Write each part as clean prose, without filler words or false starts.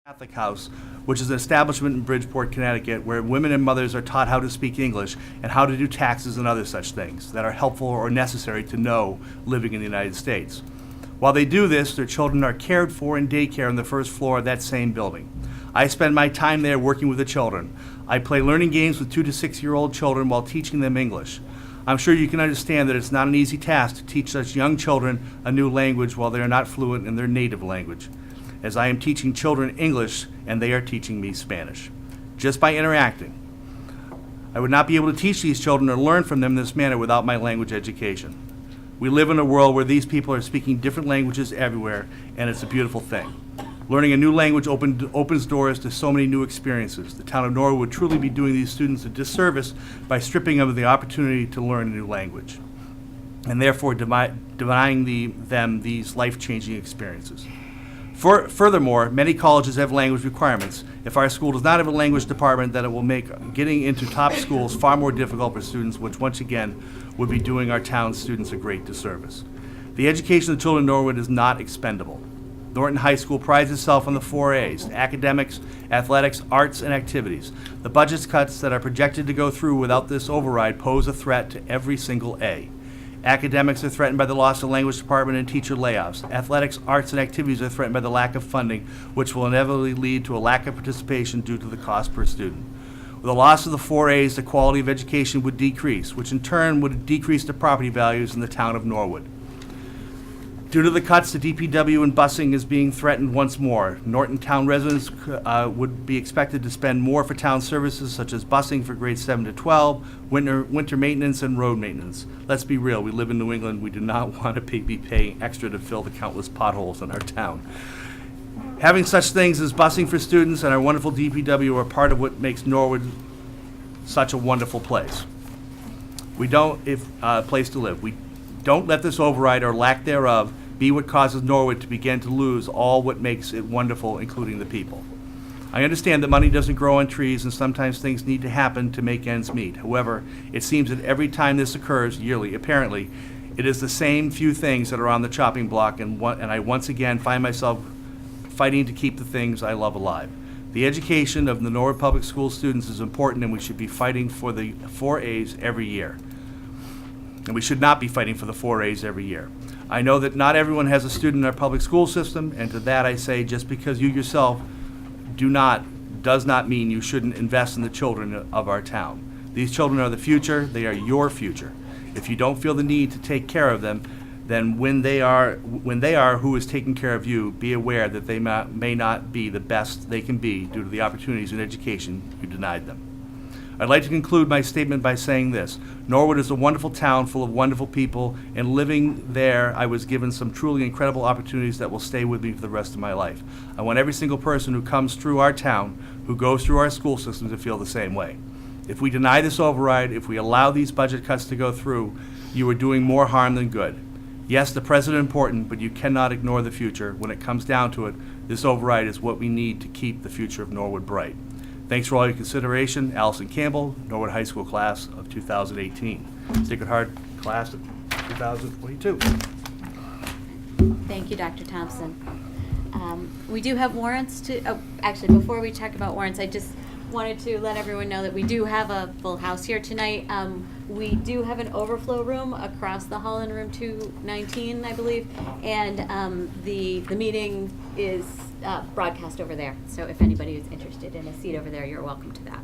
Catholic House, which is an establishment in Bridgeport, Connecticut, where women and mothers are taught how to speak English and how to do taxes and other such things that are helpful or necessary to know living in the United States. While they do this, their children are cared for in daycare on the first floor of that same building. I spend my time there working with the children. I play learning games with 2 to 6-year-old children while teaching them English. I'm sure you can understand that it's not an easy task to teach such young children a new language while they are not fluent in their native language, as I am teaching children English and they are teaching me Spanish. Just by interacting, I would not be able to teach these children or learn from them in this manner without my language education. We live in a world where these people are speaking different languages everywhere, and it's a beautiful thing. Learning a new language opens doors to so many new experiences. The town of Norwood would truly be doing these students a disservice by stripping them of the opportunity to learn a new language, and therefore denying them these life-changing experiences. Furthermore, many colleges have language requirements. If our school does not have a language department, then it will make getting into top schools far more difficult for students, which once again would be doing our town's students a great disservice. The education of the children of Norwood is not expendable. Norton High School prides itself on the 4 A's: academics, athletics, arts, and activities. The budget cuts that are projected to go through without this override pose a threat to every single A. Academics are threatened by the loss of language department and teacher layoffs. Athletics, arts, and activities are threatened by the lack of funding, which will inevitably lead to a lack of participation due to the cost per student. With the loss of the 4 A's, the quality of education would decrease, which in turn would decrease the property values in the town of Norwood. Due to the cuts, the DPW and busing is being threatened once more. Norton town residents would be expected to spend more for town services such as busing for grades 7 to 12, winter maintenance, and road maintenance. Let's be real, we live in New England. We do not want to be paying extra to fill the countless potholes in our town. Having such things as busing for students and our wonderful DPW are part of what makes Norwood such a wonderful place. Place to live. We don't let this override or lack thereof be what causes Norwood to begin to lose all what makes it wonderful, including the people. I understand that money doesn't grow on trees and sometimes things need to happen to make ends meet. However, it seems that every time this occurs, yearly apparently, it is the same few things that are on the chopping block, and I once again find myself fighting to keep the things I love alive. The education of the Norwood Public School students is important, and we should be fighting for the 4 A's every year. And we should not be fighting for the 4 A's every year. I know that not everyone has a student in our public school system, and to that I say, just because you yourself does not mean you shouldn't invest in the children of our town. These children are the future. They are your future. If you don't feel the need to take care of them, then when they are who is taking care of you, be aware that they may not be the best they can be due to the opportunities and education you denied them. I'd like to conclude my statement by saying this. Norwood is a wonderful town full of wonderful people, and living there, I was given some truly incredible opportunities that will stay with me for the rest of my life. I want every single person who comes through our town, who goes through our school system, to feel the same way. If we deny this override, if we allow these budget cuts to go through, you are doing more harm than good. Yes, the president is important, but you cannot ignore the future. When it comes down to it, this override is what we need to keep the future of Norwood bright. Thanks for all your consideration. Allison Campbell, Norwood High School class of 2018. Sacred Heart class of 2022. Thank you, Dr. Thompson. We do have warrants actually, before we talk about warrants, I just wanted to let everyone know that we do have a full house here tonight. We do have an overflow room across the hall in room 219, I believe, and the meeting is broadcast over there. So if anybody is interested in a seat over there, you're welcome to that.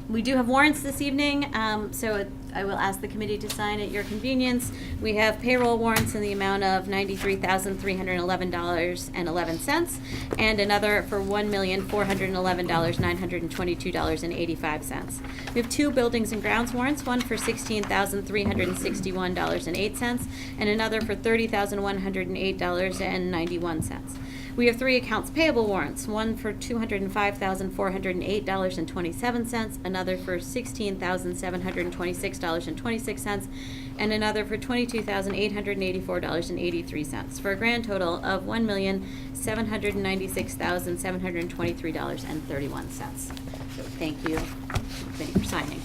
We do have warrants this evening, so I will ask the committee to sign at your convenience. We have payroll warrants in the amount of $93,311.11 and another for $1,411,922.85. We have 2 buildings and grounds warrants, one for $16,361.08 and another for $30,108.91. We have 3 accounts payable warrants, one for $205,408.27, another for $16,726.26, and another for $22,884.83, for a grand total of $1,796,723.31. So thank you, committee, for signing.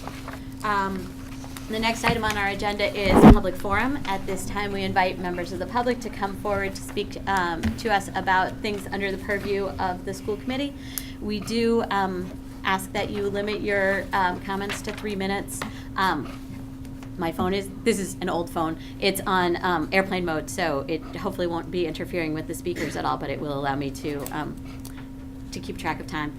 The next item on our agenda is public forum. At this time, we invite members of the public to come forward to speak to us about things under the purview of the school committee. We do ask that you limit your comments to 3 minutes. My phone this is an old phone. It's on airplane mode, so it hopefully won't be interfering with the speakers at all, but it will allow me to keep track of time.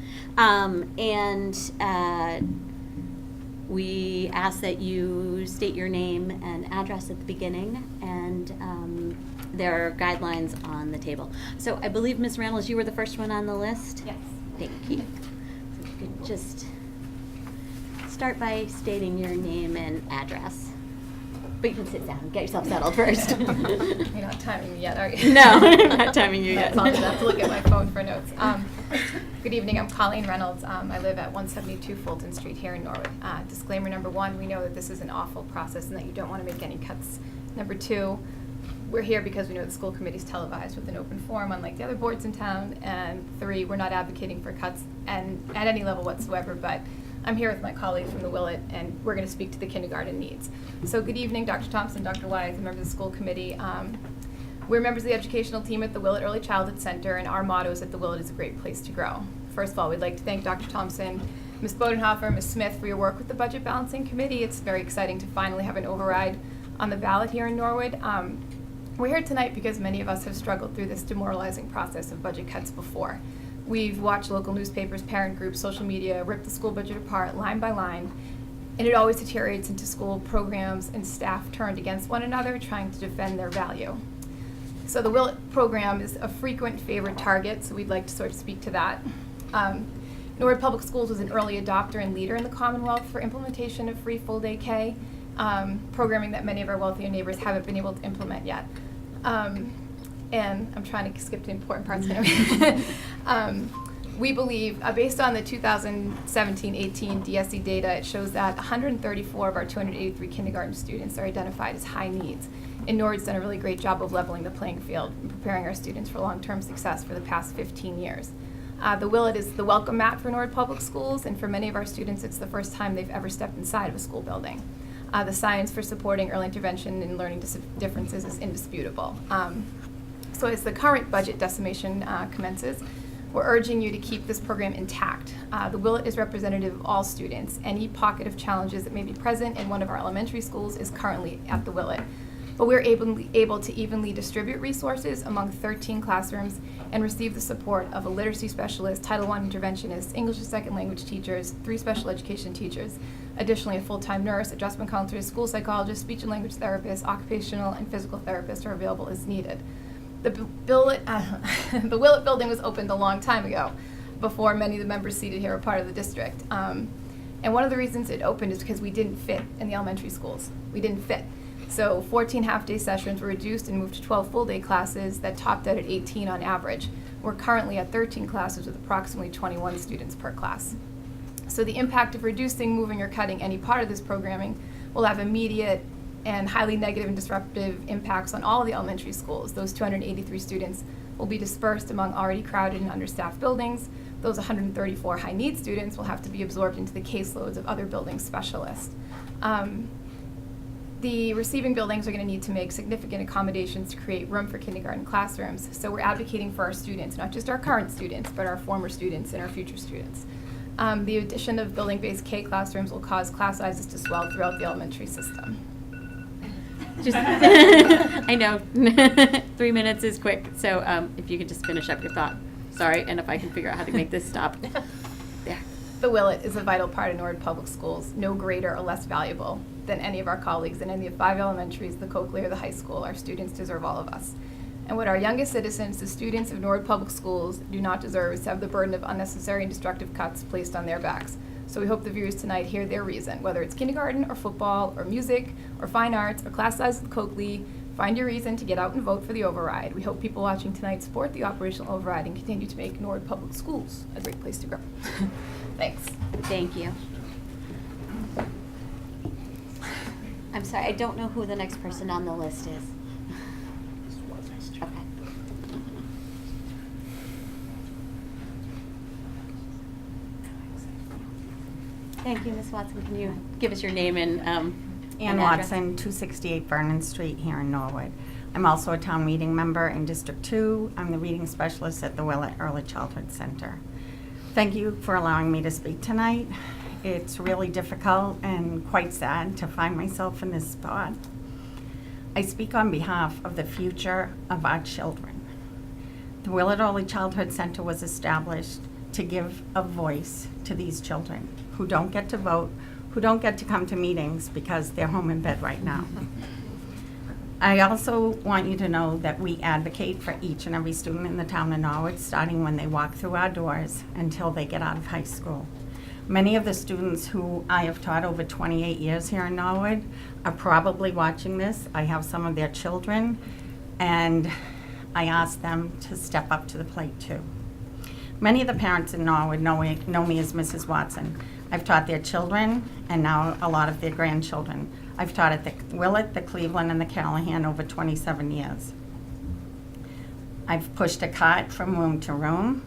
We ask that you state your name and address at the beginning, and there are guidelines on the table. So I believe, Ms. Reynolds, you were the first one on the list? Yes. Thank you. So if you could just start by stating your name and address. But you can sit down, get yourself settled first. You're not timing me yet, are you? No, I'm not timing you yet. That's all, I have to look at my phone for notes. Good evening, I'm Colleen Reynolds. I live at 172 Fulton Street here in Norwood. Disclaimer number 1, we know that this is an awful process and that you don't want to make any cuts. Number 2, we're here because we know the school committee is televised with an open forum, unlike the other boards in town. And 3, we're not advocating for cuts and at any level whatsoever, but I'm here with my colleagues from the Willett, and we're going to speak to the kindergarten needs. So good evening, Dr. Thompson, Dr. Wise, and members of the school committee. We're members of the educational team at the Willett Early Childhood Center, and our motto is that the Willett is a great place to grow. First of all, we'd like to thank Dr. Thompson, Ms. Bodenhofer, Ms. Smith for your work with the Budget Balancing Committee. It's very exciting to finally have an override on the ballot here in Norwood. We're here tonight because many of us have struggled through this demoralizing process of budget cuts before. We've watched local newspapers, parent groups, social media rip the school budget apart line by line, and it always deteriorates into school programs and staff turned against one another trying to defend their value. So the Willett program is a frequent favorite target, so we'd like to sort of speak to that. Norwood Public Schools was an early adopter and leader in the Commonwealth for implementation of free full-day K, programming that many of our wealthier neighbors haven't been able to implement yet. And I'm trying to skip to important parts now. We believe, based on the 2017-18 DSE data, it shows that 134 of our 283 kindergarten students are identified as high needs. And Norwood's done a really great job of leveling the playing field and preparing our students for long-term success for the past 15 years. The Willett is the welcome mat for Norwood Public Schools, and for many of our students, it's the first time they've ever stepped inside of a school building. The science for supporting early intervention and learning differences is indisputable. So as the current budget decimation commences, we're urging you to keep this program intact. The Willett is representative of all students. Any pocket of challenges that may be present in one of our elementary schools is currently at the Willett. But we're able to evenly distribute resources among 13 classrooms and receive the support of a literacy specialist, Title I interventionist, English as second language teachers, 3 special education teachers, additionally a full-time nurse, adjustment counselors, school psychologist, speech and language therapist, occupational and physical therapists are available as needed. The Willett building was opened a long time ago, before many of the members seated here are part of the district. And one of the reasons it opened is because we didn't fit in the elementary schools. We didn't fit. So 14 half-day sessions were reduced and moved to 12 full-day classes that topped out at 18 on average. We're currently at 13 classes with approximately 21 students per class. So the impact of reducing, moving, or cutting any part of this programming will have immediate and highly negative and disruptive impacts on all of the elementary schools. Those 283 students will be dispersed among already crowded and understaffed buildings. Those 134 high-need students will have to be absorbed into the caseloads of other building specialists. The receiving buildings are going to need to make significant accommodations to create room for kindergarten classrooms. So we're advocating for our students, not just our current students, but our former students and our future students. The addition of building-based K classrooms will cause class sizes to swell throughout the elementary system. Just I know 3 minutes is quick, so if you could just finish up your thought. Sorry, and if I can figure out how to make this stop. There. The Willett is a vital part of Norwood Public Schools, no greater or less valuable than any of our colleagues in any of 5 elementaries, the Coakley, or the high school. Our students deserve all of us. And what our youngest citizens, the students of Norwood Public Schools, do not deserve is to have the burden of unnecessary and destructive cuts placed on their backs. So we hope the viewers tonight hear their reason, whether it's kindergarten or football or music or fine arts or class size at Coakley. Find your reason to get out and vote for the override. We hope people watching tonight support the operational override and continue to make Norwood Public Schools a great place to grow. Thanks. Thank you. I'm sorry, I don't know who the next person on the list is. Okay. Thank you, Ms. Watson. Can you give us your name and Ann And address? Watson, 268 Vernon Street here in Norwood. I'm also a town meeting member in District 2. I'm the reading specialist at the Willett Early Childhood Center. Thank you for allowing me to speak tonight. It's really difficult and quite sad to find myself in this spot. I speak on behalf of the future of our children. The Willett Early Childhood Center was established to give a voice to these children who don't get to vote, who don't get to come to meetings because they're home in bed right now. I also want you to know that we advocate for each and every student in the town of Norwood, starting when they walk through our doors until they get out of high school. Many of the students who I have taught over 28 years here in Norwood are probably watching this. I have some of their children, and I ask them to step up to the plate too. Many of the parents in Norwood know me as Mrs. Watson. I've taught their children and now a lot of their grandchildren. I've taught at the Willett, the Cleveland, and the Callahan over 27 years. I've pushed a cart from room to room.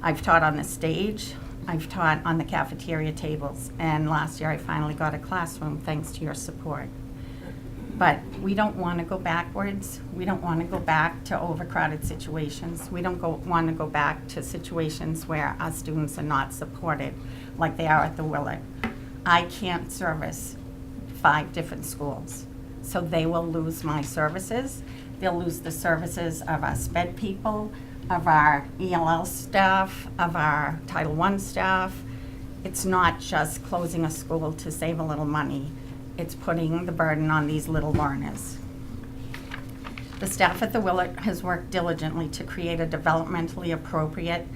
I've taught on the stage. I've taught on the cafeteria tables. And last year I finally got a classroom thanks to your support. But we don't want to go backwards. We don't want to go back to overcrowded situations. We don't want to go back to situations where our students are not supported like they are at the Willett. I can't service 5 different schools, so they will lose my services. They'll lose the services of our SPED people, of our ELL staff, of our Title I staff. It's not just closing a school to save a little money. It's putting the burden on these little learners. The staff at the Willett has worked diligently to create a developmentally appropriate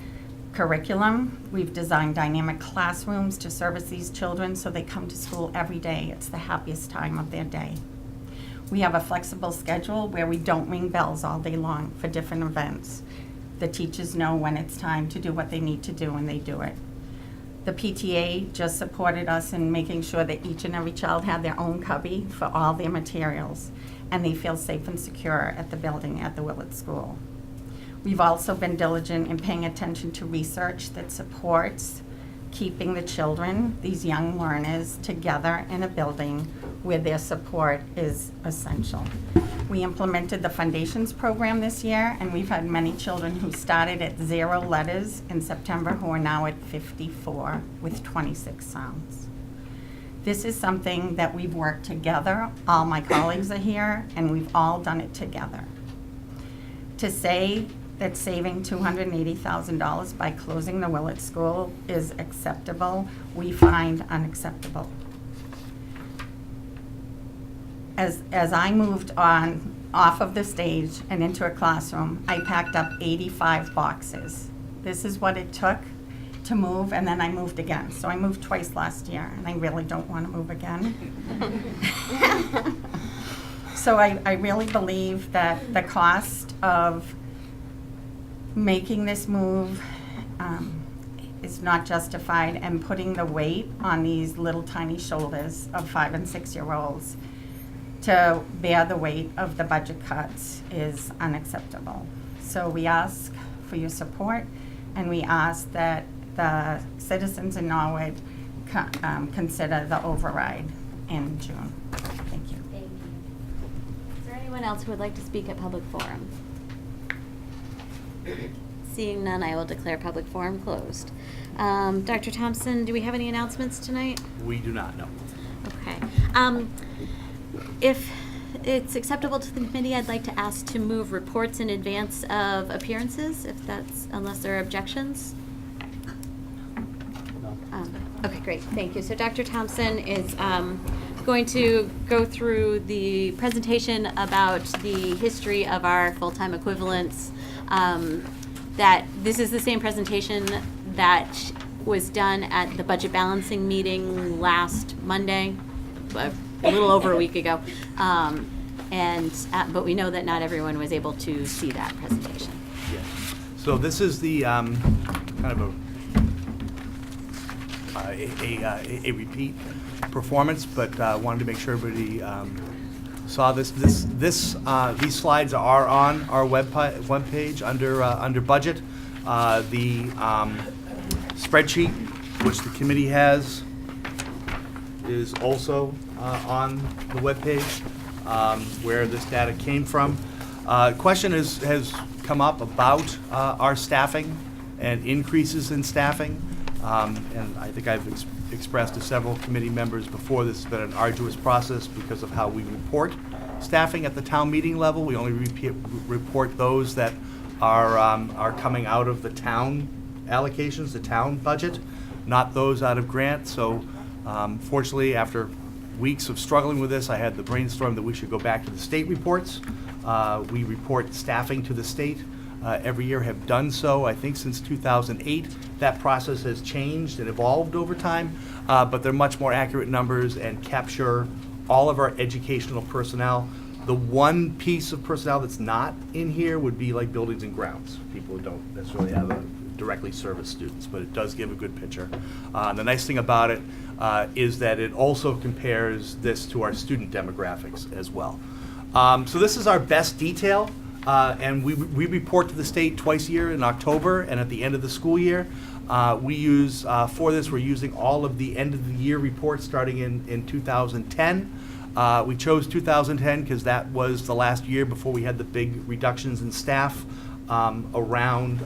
curriculum. We've designed dynamic classrooms to service these children so they come to school every day. It's the happiest time of their day. We have a flexible schedule where we don't ring bells all day long for different events. The teachers know when it's time to do what they need to do, and they do it. The PTA just supported us in making sure that each and every child had their own cubby for all their materials, and they feel safe and secure at the building at the Willett School. We've also been diligent in paying attention to research that supports keeping the children, these young learners, together in a building where their support is essential. We implemented the Foundations program this year, and we've had many children who started at 0 letters in September who are now at 54 with 26 sounds. This is something that we've worked together. All my colleagues are here, and we've all done it together. To say that saving $280,000 by closing the Willett School is acceptable, we find unacceptable. As I moved off of the stage and into a classroom, I packed up 85 boxes. This is what it took to move, and then I moved again. So I moved twice last year, and I really don't want to move again. So I really believe that the cost of making this move is not justified, and putting the weight on these little tiny shoulders of 5- and 6-year-olds to bear the weight of the budget cuts is unacceptable. So we ask for your support, and we ask that the citizens in Norwood consider the override in June. Thank you. Thank you. Is there anyone else who would like to speak at public forum? Seeing none, I will declare public forum closed. Dr. Thompson, do we have any announcements tonight? We do not know. Okay. If it's acceptable to the committee, I'd like to ask to move reports in advance of appearances, unless there are objections. Okay, great, thank you. So Dr. Thompson is going to go through the presentation about the history of our full-time equivalents. That this is the same presentation that was done at the budget balancing meeting last Monday, a little over a week ago. But we know that not everyone was able to see that presentation. Yeah. So this is the kind of a repeat performance, but wanted to make sure everybody saw this. These slides are on our webpage under budget. The spreadsheet, which the committee has, is also on the webpage, where this data came from. Question has come up about our staffing and increases in staffing. And I think I've expressed to several committee members before, this has been an arduous process because of how we report staffing at the town meeting level. We only report those that are coming out of the town allocations, the town budget, not those out of grant. So fortunately, after weeks of struggling with this, I had the brainstorm that we should go back to the state reports. We report staffing to the state every year, have done so, I think, since 2008. That process has changed and evolved over time, but they're much more accurate numbers and capture all of our educational personnel. The one piece of personnel that's not in here would be like buildings and grounds. People who don't necessarily have directly service students, but it does give a good picture. The nice thing about it is that it also compares this to our student demographics as well. So this is our best detail. And we report to the state twice a year in October and at the end of the school year. We use, for this, we're using all of the end of the year reports starting in 2010. We chose 2010 because that was the last year before we had the big reductions in staff around,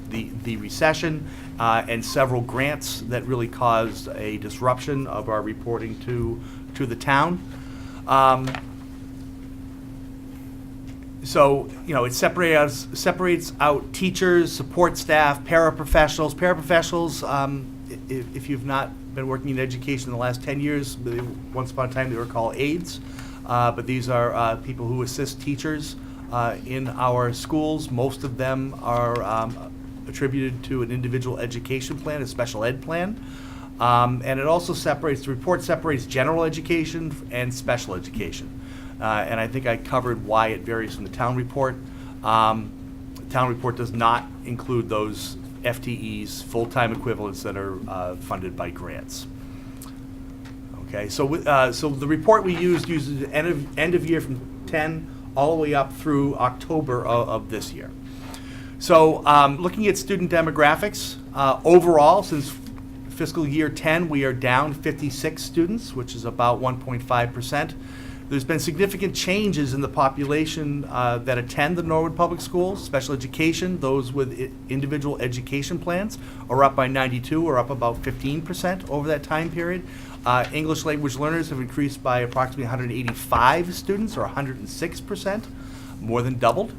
the recession and several grants that really caused a disruption of our reporting to the town. So, it separates out teachers, support staff, paraprofessionals. Paraprofessionals, if you've not been working in education in the last 10 years, once upon a time they were called aides. But these are people who assist teachers in our schools. Most of them are attributed to an individual education plan, a special ed plan. And it also the report separates general education and special education. And I think I covered why it varies from the town report. The town report does not include those FTEs, full-time equivalents that are funded by grants. Okay, so the report we uses end of year from 10 all the way up through October of this year. So looking at student demographics, overall, since fiscal year 10, we are down 56 students, which is about 1.5%. There's been significant changes in the population that attend the Norwood Public Schools. Special education, those with individual education plans, are up by 92, or up about 15% over that time period. English language learners have increased by approximately 185 students, or 106%, more than doubled.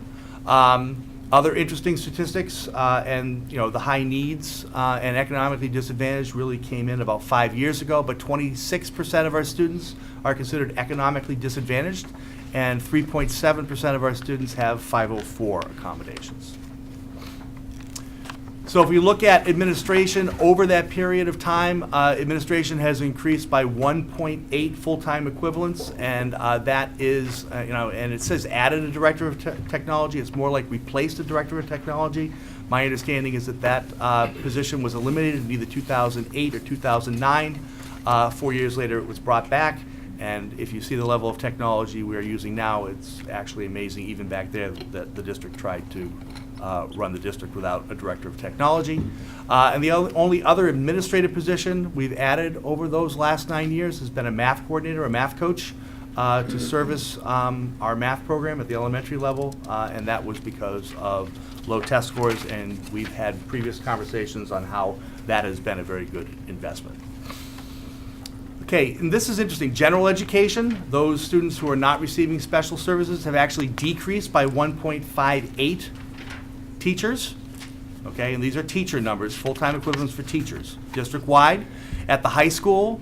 Other interesting statistics, and the high needs and economically disadvantaged really came in about 5 years ago, but 26% of our students are considered economically disadvantaged, and 3.7% of our students have 504 accommodations. So if we look at administration over that period of time, administration has increased by 1.8 full-time equivalents, and that is, and it says added a director of technology. It's more like replaced a director of technology. My understanding is that position was eliminated in either 2008 or 2009. 4 years later, it was brought back. And if you see the level of technology we are using now, it's actually amazing, even back there, that the district tried to run the district without a director of technology. And the only other administrative position we've added over those last 9 years has been a math coordinator, a math coach, to service our math program at the elementary level, and that was because of low test scores, and we've had previous conversations on how that has been a very good investment. Okay, and this is interesting. General education, those students who are not receiving special services have actually decreased by 1.58 teachers. Okay, and these are teacher numbers, full-time equivalents for teachers. District-wide, at the high school,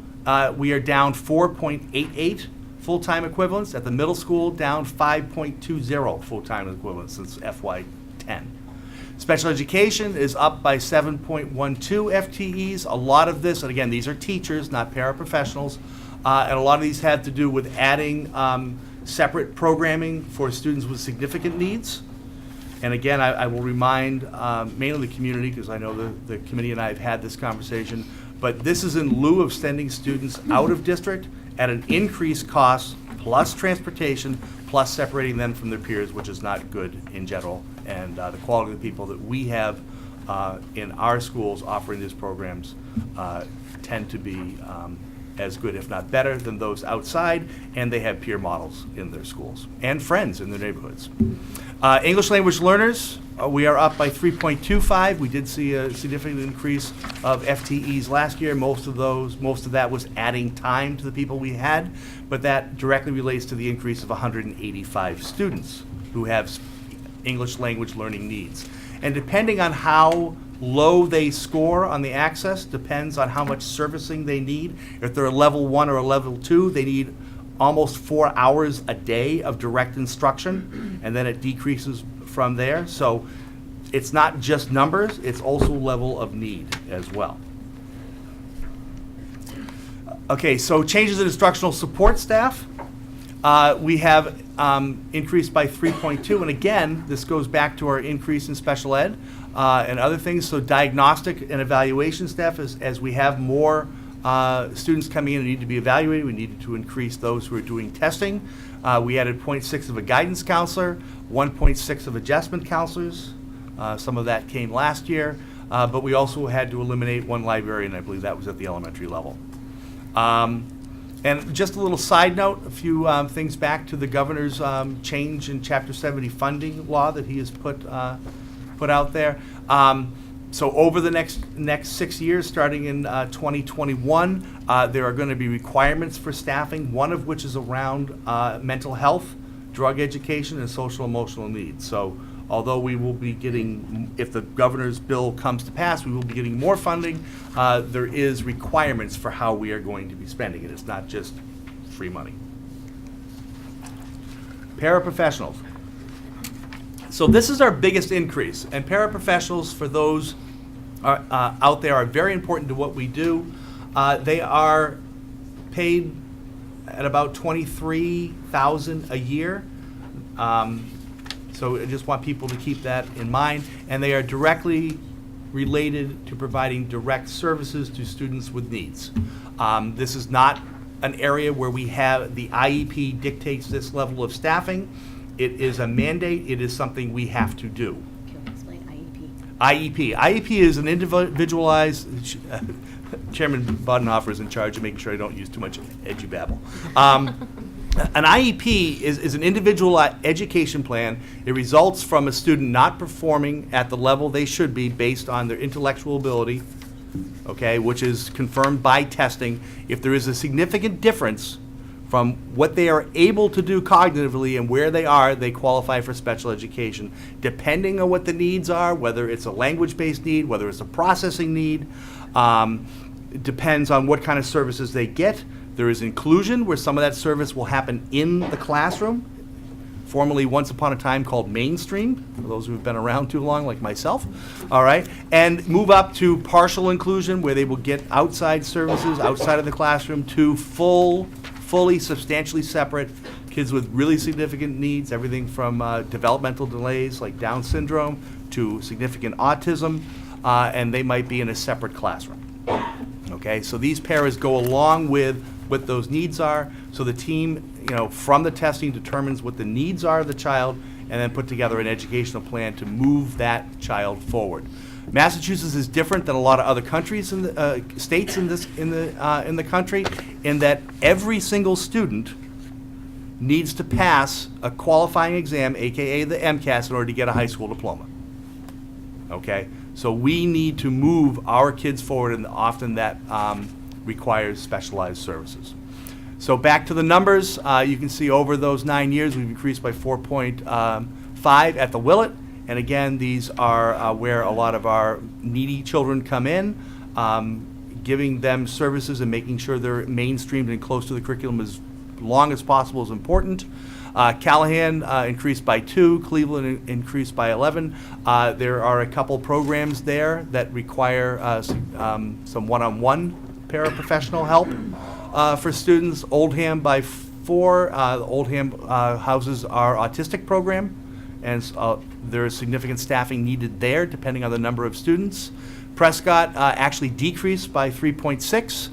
we are down 4.88 full-time equivalents. At the middle school, down 5.20 full-time equivalents since FY10. Special education is up by 7.12 FTEs. A lot of this, and again, these are teachers, not paraprofessionals, and a lot of these had to do with adding separate programming for students with significant needs. And again, I will remind mainly the community, because I know the committee and I have had this conversation, but this is in lieu of sending students out of district at an increased cost, plus transportation, plus separating them from their peers, which is not good in general. And the quality of the people that we have in our schools offering these programs tend to be as good, if not better, than those outside, and they have peer models in their schools and friends in their neighborhoods. English language learners, we are up by 3.25. We did see a significant increase of FTEs last year. Most of that was adding time to the people we had, but that directly relates to the increase of 185 students who have English language learning needs. And depending on how low they score on the access, depends on how much servicing they need. If they're a level 1 or a level 2, they need almost 4 hours a day of direct instruction, and then it decreases from there. So it's not just numbers, it's also level of need as well. Okay, so changes in instructional support staff. We have increased by 3.2, and again, this goes back to our increase in special ed and other things. So diagnostic and evaluation staff, as we have more students coming in and need to be evaluated, we needed to increase those who are doing testing. We added 0.6 of a guidance counselor, 1.6 of adjustment counselors. Some of that came last year, but we also had to eliminate 1 librarian. I believe that was at the elementary level. And just a little side note, a few things back to the governor's change in Chapter 70 funding law that he has put out there. So over the next 6 years, starting in 2021, there are going to be requirements for staffing, one of which is around mental health, drug education, and social emotional needs. So although we will be getting, if the governor's bill comes to pass, we will be getting more funding, there is requirements for how we are going to be spending it. It's not just free money. Paraprofessionals. So this is our biggest increase, and paraprofessionals, for those out there, are very important to what we do. They are paid at about $23,000 a year. So I just want people to keep that in mind, and they are directly related to providing direct services to students with needs. This is not an area where we have the IEP dictates this level of staffing. It is a mandate. It is something we have to do. Can you explain IEP? IEP is an individualized, Chairman Bodenhofer is in charge of making sure I don't use too much edgy babble. An IEP is an individual education plan. It results from a student not performing at the level they should be based on their intellectual ability, okay, which is confirmed by testing. If there is a significant difference from what they are able to do cognitively and where they are, they qualify for special education. Depending on what the needs are, whether it's a language-based need, whether it's a processing need, it depends on what kind of services they get. There is inclusion, where some of that service will happen in the classroom, formerly once upon a time called mainstream, for those who have been around too long like myself, all right? And move up to partial inclusion, where they will get outside services outside of the classroom, to fully substantially separate kids with really significant needs, everything from developmental delays like Down syndrome to significant autism, and they might be in a separate classroom. Okay, so these paras go along with what those needs are. So the team, from the testing determines what the needs are of the child, and then put together an educational plan to move that child forward. Massachusetts is different than a lot of other countries in the states in the country, in that every single student needs to pass a qualifying exam, aka the MCAS, in order to get a high school diploma. Okay, so we need to move our kids forward, and often that requires specialized services. So back to the numbers, you can see over those 9 years we've increased by 4.5 at the Willett. And again, these are where a lot of our needy children come in. Giving them services and making sure they're mainstreamed and close to the curriculum as long as possible is important. Callahan increased by 2, Cleveland increased by 11. There are a couple programs there that require some one-on-one paraprofessional help for students. Oldham by 4. The Oldham houses our autistic program, and there is significant staffing needed there depending on the number of students. Prescott actually decreased by 3.6.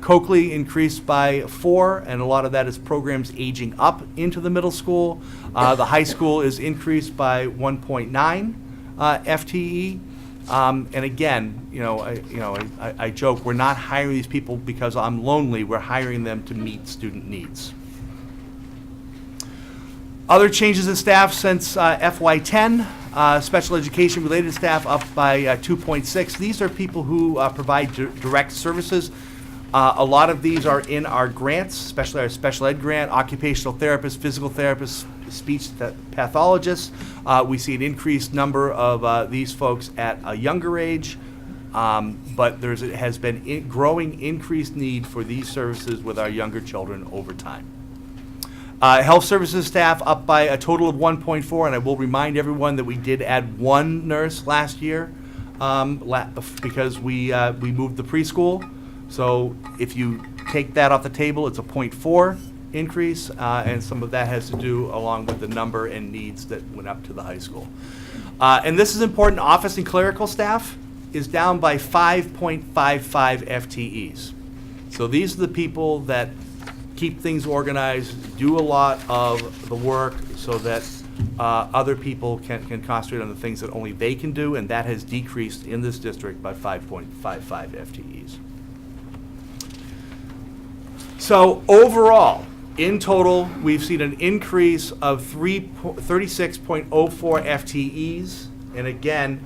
Coakley increased by 4, and a lot of that is programs aging up into the middle school. The high school is increased by 1.9 FTE. And again, I joke, we're not hiring these people because I'm lonely, we're hiring them to meet student needs. Other changes in staff since FY10, special education related staff up by 2.6. These are people who provide direct services. A lot of these are in our grants, especially our special ed grant, occupational therapists, physical therapists, speech pathologists. We see an increased number of these folks at a younger age, but has been growing increased need for these services with our younger children over time. Health services staff up by a total of 1.4, and I will remind everyone that we did add one nurse last year because we moved the preschool. So if you take that off the table, it's a 0.4 increase, and some of that has to do along with the number and needs that went up to the high school. And this is important, office and clerical staff is down by 5.55 FTEs. So these are the people that keep things organized, do a lot of the work so that other people can concentrate on the things that only they can do, and that has decreased in this district by 5.55 FTEs. So overall, in total, we've seen an increase of 36.04 FTEs. And again,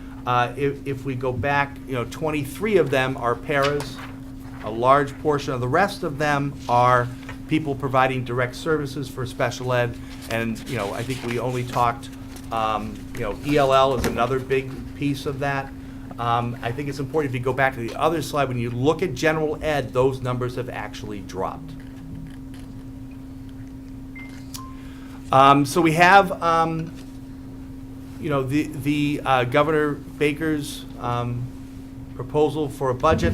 if we go back, 23 of them are paras. A large portion of the rest of them are people providing direct services for special ed. And, I think we only talked, ELL is another big piece of that. I think it's important if you go back to the other slide, when you look at general ed, those numbers have actually dropped. So we have, Governor Baker's proposal for a budget.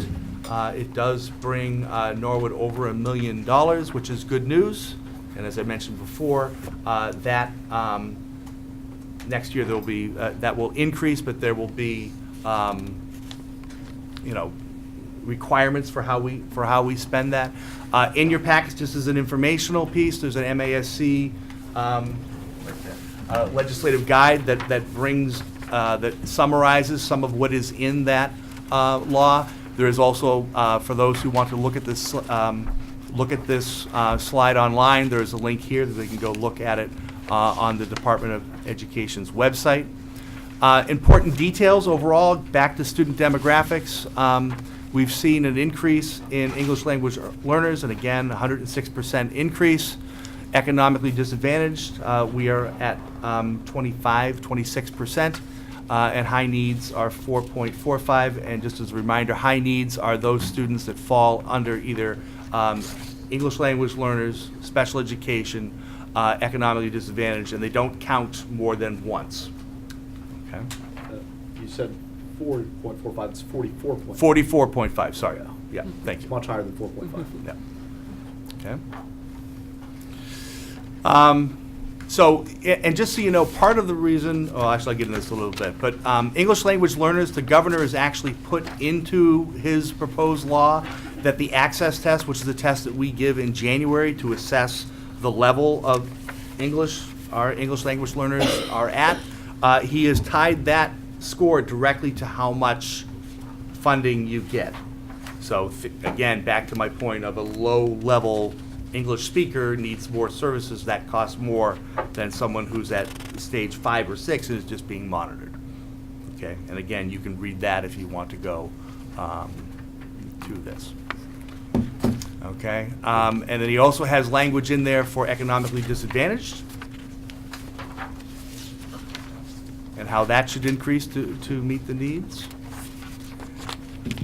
It does bring Norwood over $1 million, which is good news. And as I mentioned before, that next year there will be that will increase, but there will be requirements for how we spend that. In your package, just as an informational piece, there's an MASC legislative guide that brings that summarizes some of what is in that law. There is also, for those who want to look at this slide online, there is a link here that they can go look at it on the Department of Education's website. Important details overall, back to student demographics. We've seen an increase in English language learners, and again, 106% increase. Economically disadvantaged, we are at 26%, and high needs are 4.45. And just as a reminder, high needs are those students that fall under either English language learners, special education, economically disadvantaged, and they don't count more than once. Okay. You said 4.45, it's 44. 44.5, sorry. Yeah, thank It's you. much higher than 4.5. Yeah. Okay. So, and just so you know, part of the reason, actually I'll get into this a little bit, but English language learners, the governor has actually put into his proposed law that the access test, which is a test that we give in January to assess the level of English our English language learners are at, he has tied that score directly to how much funding you get. So again, back to my point of a low-level English speaker needs more services that cost more than someone who's at stage 5 or 6 and is just being monitored. Okay, and again, you can read that if you want to go to this. Okay, and then he also has language in there for economically disadvantaged and how that should increase to meet the needs.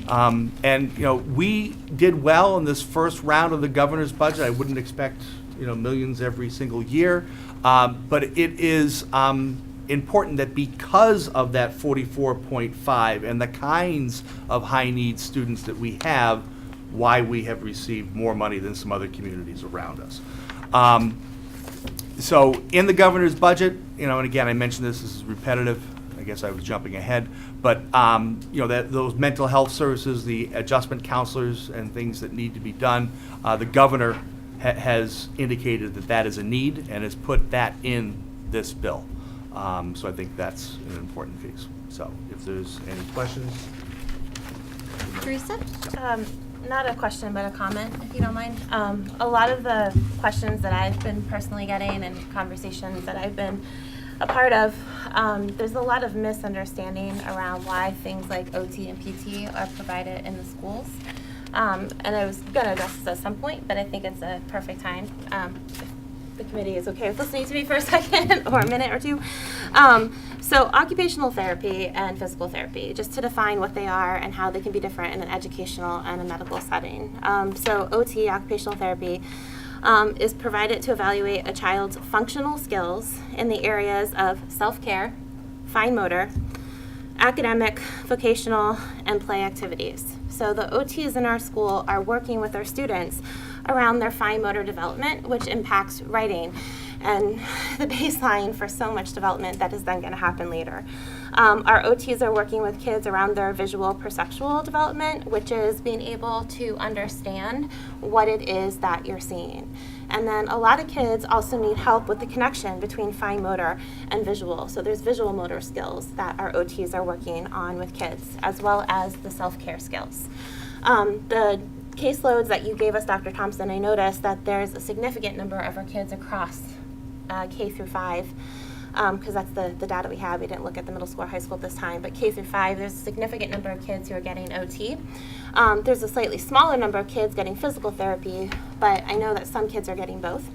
And we did well in this first round of the governor's budget. I wouldn't expect millions every single year, but it is important that because of that 44.5 and the kinds of high needs students that we have, why we have received more money than some other communities around us. So in the governor's budget, and again I mentioned this is repetitive. I guess I was jumping ahead, but those mental health services, the adjustment counselors, and things that need to be done, the governor has indicated that that is a need and has put that in this bill. So I think that's an important piece. So if there's any questions. Teresa? Not a question, but a comment, if you don't mind. A lot of the questions that I've been personally getting and conversations that I've been a part of, there's a lot of misunderstanding around why things like OT and PT are provided in the schools. And I was going to address this at some point, but I think it's a perfect time. If the committee is okay with listening to me for a second or a minute or two. So occupational therapy and physical therapy, just to define what they are and how they can be different in an educational and a medical setting. So OT, occupational therapy, is provided to evaluate a child's functional skills in the areas of self-care, fine motor, academic, vocational, and play activities. So the OTs in our school are working with our students around their fine motor development, which impacts writing and the baseline for so much development that is then going to happen later. Our OTs are working with kids around their visual perceptual development, which is being able to understand what it is that you're seeing. And then a lot of kids also need help with the connection between fine motor and visual. So there's visual motor skills that our OTs are working on with kids, as well as the self-care skills. The caseloads that you gave us, Dr. Thompson, I noticed that there's a significant number of our kids across K through 5, because that's the data we have. We didn't look at the middle school or high school at this time, but K through 5, there's a significant number of kids who are getting OT. There's a slightly smaller number of kids getting physical therapy, but I know that some kids are getting both,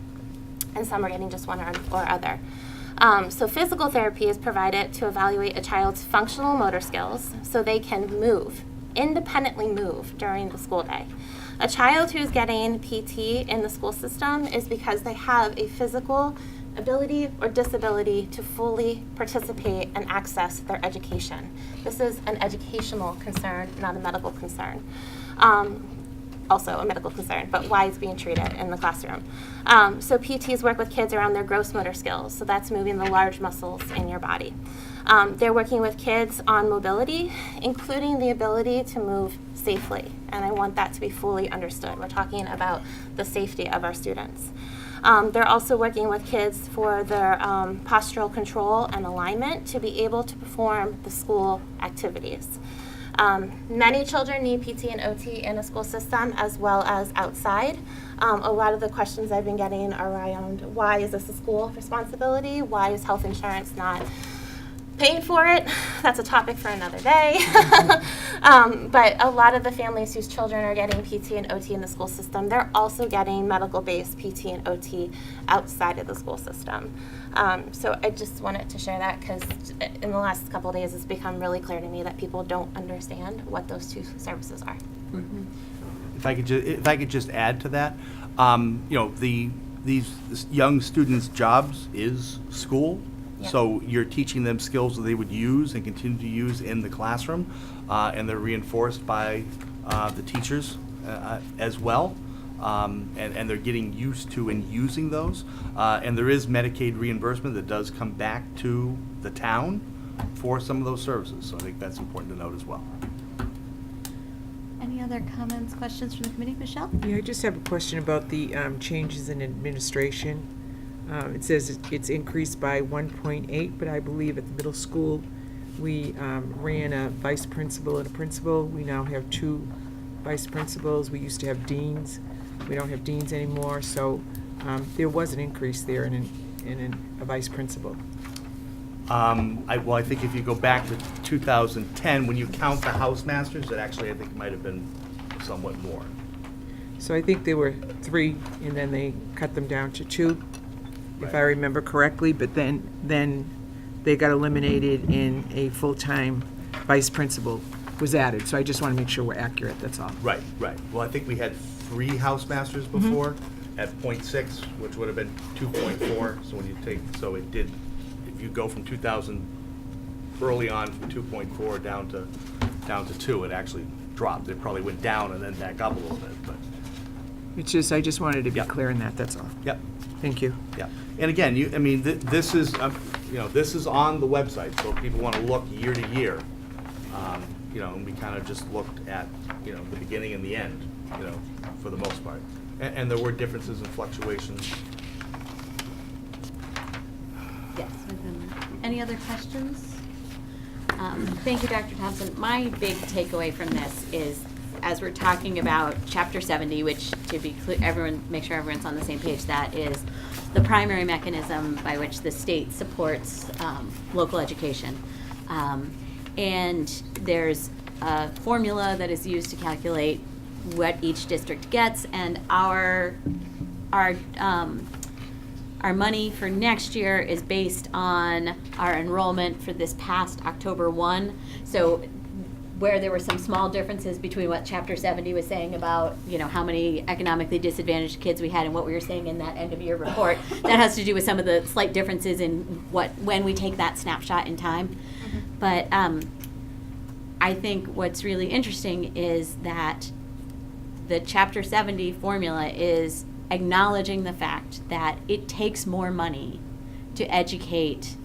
and some are getting just one or other. So physical therapy is provided to evaluate a child's functional motor skills so they can independently move during the school day. A child who's getting PT in the school system is because they have a physical ability or disability to fully participate and access their education. This is an educational concern, not a medical concern. Also a medical concern, but why it's being treated in the classroom. So PTs work with kids around their gross motor skills, so that's moving the large muscles in your body. They're working with kids on mobility, including the ability to move safely, and I want that to be fully understood. We're talking about the safety of our students. They're also working with kids for their postural control and alignment to be able to perform the school activities. Many children need PT and OT in a school system as well as outside. A lot of the questions I've been getting are around why is this a school responsibility? Why is health insurance not paying for it? That's a topic for another day. But a lot of the families whose children are getting PT and OT in the school system, they're also getting medical-based PT and OT outside of the school system. So I just wanted to share that because in the last couple of days it's become really clear to me that people don't understand what those two services are. Mm-hmm. If I could just add to that, these young students' jobs is school. Yeah. So you're teaching them skills that they would use and continue to use in the classroom, and they're reinforced by the teachers as well, and they're getting used to and using those. And there is Medicaid reimbursement that does come back to the town for some of those services. So I think that's important to note as well. Any other comments, questions from the committee? Michelle? Yeah, I just have a question about the changes in administration. It says it's increased by 1.8, but I believe at the middle school, we ran a vice principal and a principal. We now have 2 vice principals. We used to have deans. We don't have deans anymore, so there was an increase there in a vice principal. I think if you go back to 2010, when you count the housemasters, it actually, I think, might have been somewhat more. So I think there were 3, and then they cut them down to 2, if Right. I remember correctly, but then they got eliminated and a full-time vice principal was added. So I just want to make sure we're accurate, that's all. Right. Well, I think we had 3 housemasters before at .6, which would have been 2.4. So when you if you go from 2000 early on from 2.4 down to 2, it actually dropped. It probably went down and then back up a little bit, but. I just wanted to be Yep. clear on that, that's all. Yep. Thank you. Yeah, and again, this is, this is on the website, so if people want to look year to year, and we kind of just looked at, the beginning and the end, for the most part. And there were differences and fluctuations. Yes. And any other questions? Thank you, Dr. Thompson. My big takeaway from this is, as we're talking about Chapter 70, which, to be clear, make sure everyone's on the same page, that is the primary mechanism by which the state supports local education. And there's a formula that is used to calculate what each district gets, and our money for next year is based on our enrollment for this past October 1. So where there were some small differences between what Chapter 70 was saying about, how many economically disadvantaged kids we had and what we were saying in that end of year report, that has to do with some of the slight differences in when we take that snapshot in time. But I think what's really interesting is that the Chapter 70 formula is acknowledging the fact that it takes more money to educate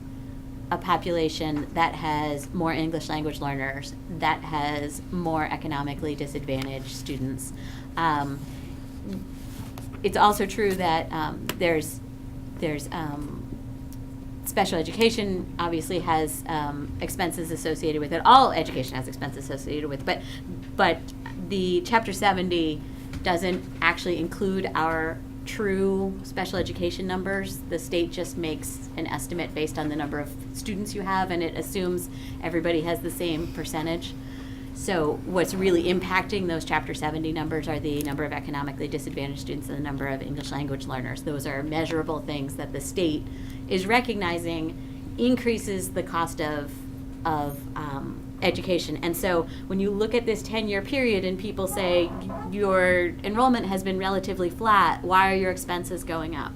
a population that has more English language learners, that has more economically disadvantaged students. It's also true that there's special education obviously has expenses associated with it. All education has expenses associated with it, but the Chapter 70 doesn't actually include our true special education numbers. The state just makes an estimate based on the number of students you have, and it assumes everybody has the same percentage. So what's really impacting those Chapter 70 numbers are the number of economically disadvantaged students and the number of English language learners. Those are measurable things that the state is recognizing increases the cost of education. And so when you look at this 10-year period and people say your enrollment has been relatively flat, why are your expenses going up?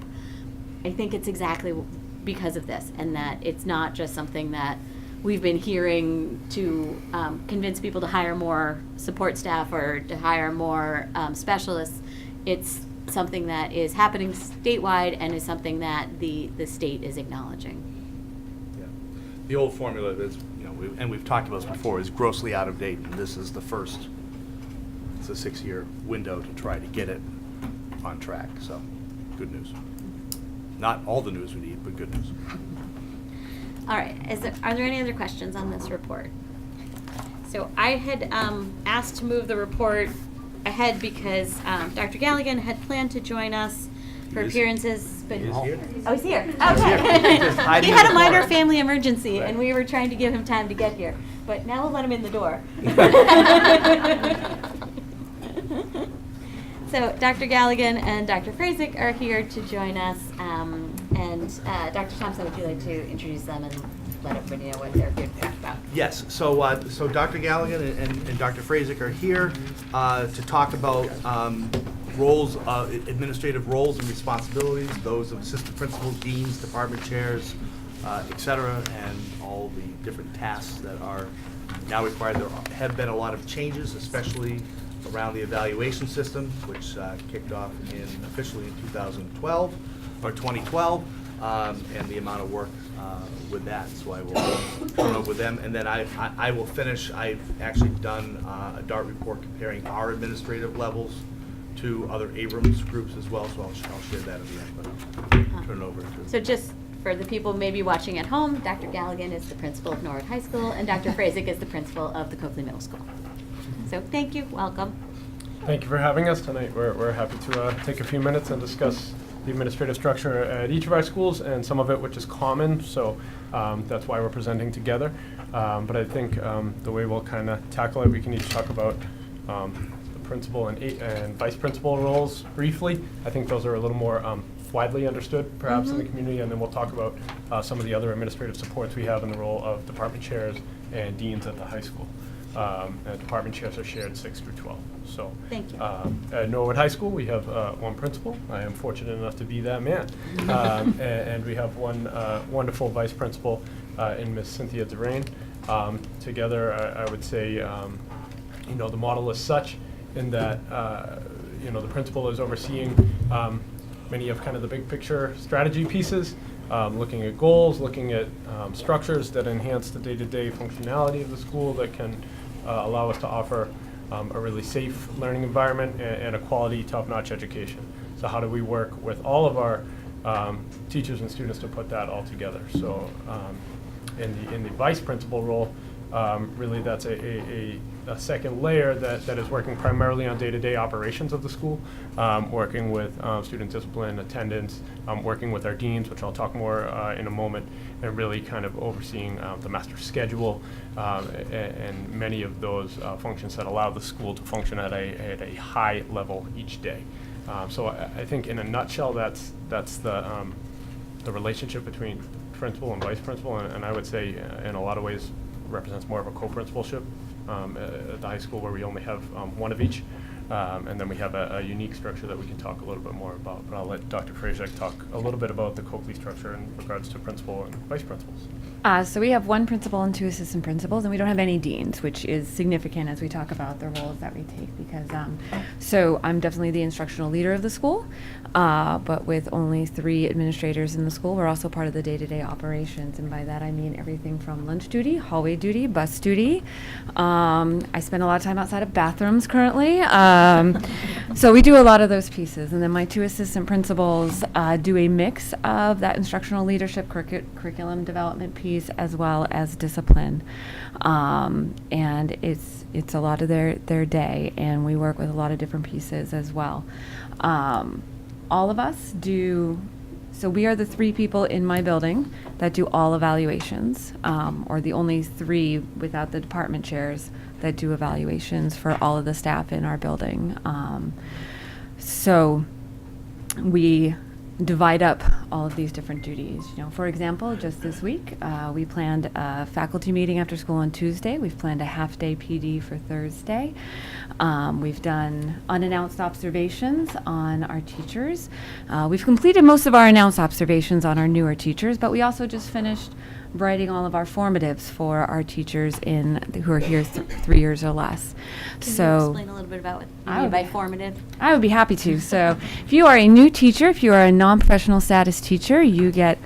I think it's exactly because of this, and that it's not just something that we've been hearing to convince people to hire more support staff or to hire more specialists. It's something that is happening statewide and is something that the state is acknowledging. Yeah. The old formula is, and we've talked about this before, is grossly out of date, and this is the first. It's a 6-year window to try to get it on track. So, good news. Not all the news we need, but good news. All right, are there any other questions on this report? So I had asked to move the report ahead because Dr. Galligan had planned to join us for He is- appearances. But he is here. Oh, he's here. here. Okay. Just hiding He in had the a minor corner. family emergency, Right. and we were trying to give him time to get here. But now we'll let him in the door. So Dr. Galligan and Dr. Frazek are here to join us. And Dr. Thompson, would you like to introduce them and let everybody know what they're here to talk about? Yes, so Dr. Galligan and Dr. Frazek are here to talk about roles, administrative roles and responsibilities, those of assistant principals, deans, department chairs, et cetera, and all the different tasks that are now required. There have been a lot of changes, especially around the evaluation system, which kicked off officially in 2012, and the amount of work with that. So I will turn over with them, and then I will finish. I've actually done a DART report comparing our administrative levels to other Abrams groups as well, so I'll share that at the end, but I'll turn it over to. So just for the people maybe watching at home, Dr. Galligan is the principal of Norwood High School, and Dr. Frazek is the principal of the Copley Middle School. So thank you, welcome. Thank you for having us tonight. We're happy to take a few minutes and discuss the administrative structure at each of our schools, and some of it which is common, so that's why we're presenting together. But I think the way we'll kind of tackle it, we can each talk about the principal and vice principal roles briefly. I think those are a little more widely understood perhaps in the community, and then we'll talk about some of the other administrative supports we have in the role of department chairs and deans at the high school. And department chairs are shared 6 through 12. So, Thank you. At Norwood High School, we have one principal. I am fortunate enough to be that man. And we have one wonderful vice principal in Miss Cynthia Durain. Together, I would say, the model is such in that, the principal is overseeing many of kind of the big picture strategy pieces, looking at goals, looking at structures that enhance the day-to-day functionality of the school that can allow us to offer a really safe learning environment and a quality, top-notch education. So how do we work with all of our teachers and students to put that all together? So In the vice principal role, really that's a second layer that is working primarily on day-to-day operations of the school, working with student discipline, attendance, working with our deans, which I'll talk more in a moment, and really kind of overseeing the master schedule and many of those functions that allow the school to function at a high level each day. So I think in a nutshell, that's the relationship between principal and vice principal, and I would say in a lot of ways represents more of a co-principalship at the high school, where we only have one of each. And then we have a unique structure that we can talk a little bit more about. But I'll let Dr. Frazek talk a little bit about the Coakley structure in regards to principal and vice principals. So we have one principal and 2 assistant principals, and we don't have any deans, which is significant as we talk about the roles that we take, because so I'm definitely the instructional leader of the school, but with only 3 administrators in the school, we're also part of the day-to-day operations, and by that I mean everything from lunch duty, hallway duty, bus duty. I spend a lot of time outside of bathrooms currently, so we do a lot of those pieces, and then my 2 assistant principals do a mix of that instructional leadership curriculum development piece as well as discipline, and it's a lot of their day, and we work with a lot of different pieces as well. All of us do. So we are the 3 people in my building that do all evaluations, or the only 3 without the department chairs that do evaluations for all of the staff in our building. So we divide up all of these different duties. You know, for example, just this week, we planned a faculty meeting after school on Tuesday. We've planned a half-day PD for Thursday. We've done unannounced observations on our teachers. We've completed most of our announced observations on our newer teachers, but we also just finished writing all of our formatives for our teachers who are here 3 years or less. Can So you explain a little bit about what you mean by formative? I would be happy to. So if you are a new teacher, if you are a non-professional status teacher, you get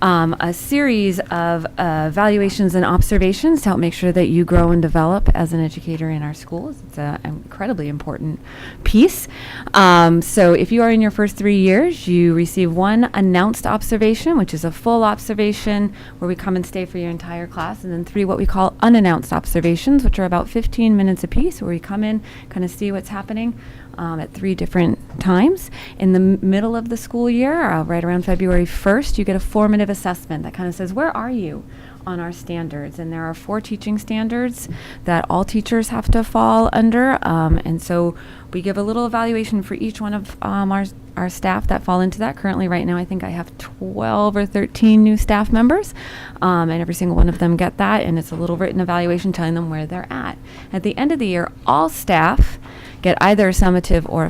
a series of evaluations and observations to help make sure that you grow and develop as an educator in our schools. It's an incredibly important piece. So if you are in your first 3 years, you receive 1 announced observation, which is a full observation where we come and stay for your entire class, and then 3 what we call unannounced observations, which are about 15 minutes apiece, where we come in, kind of see what's happening at 3 different times. In the middle of the school year, right around February 1st, you get a formative assessment that kind of says, where are you on our standards? And there are 4 teaching standards that all teachers have to fall under, and so we give a little evaluation for each one of our staff that fall into that. Currently, right now, I think I have 12 or 13 new staff members, and every single one of them get that, and it's a little written evaluation telling them where they're at. At the end of the year, all staff get either a summative or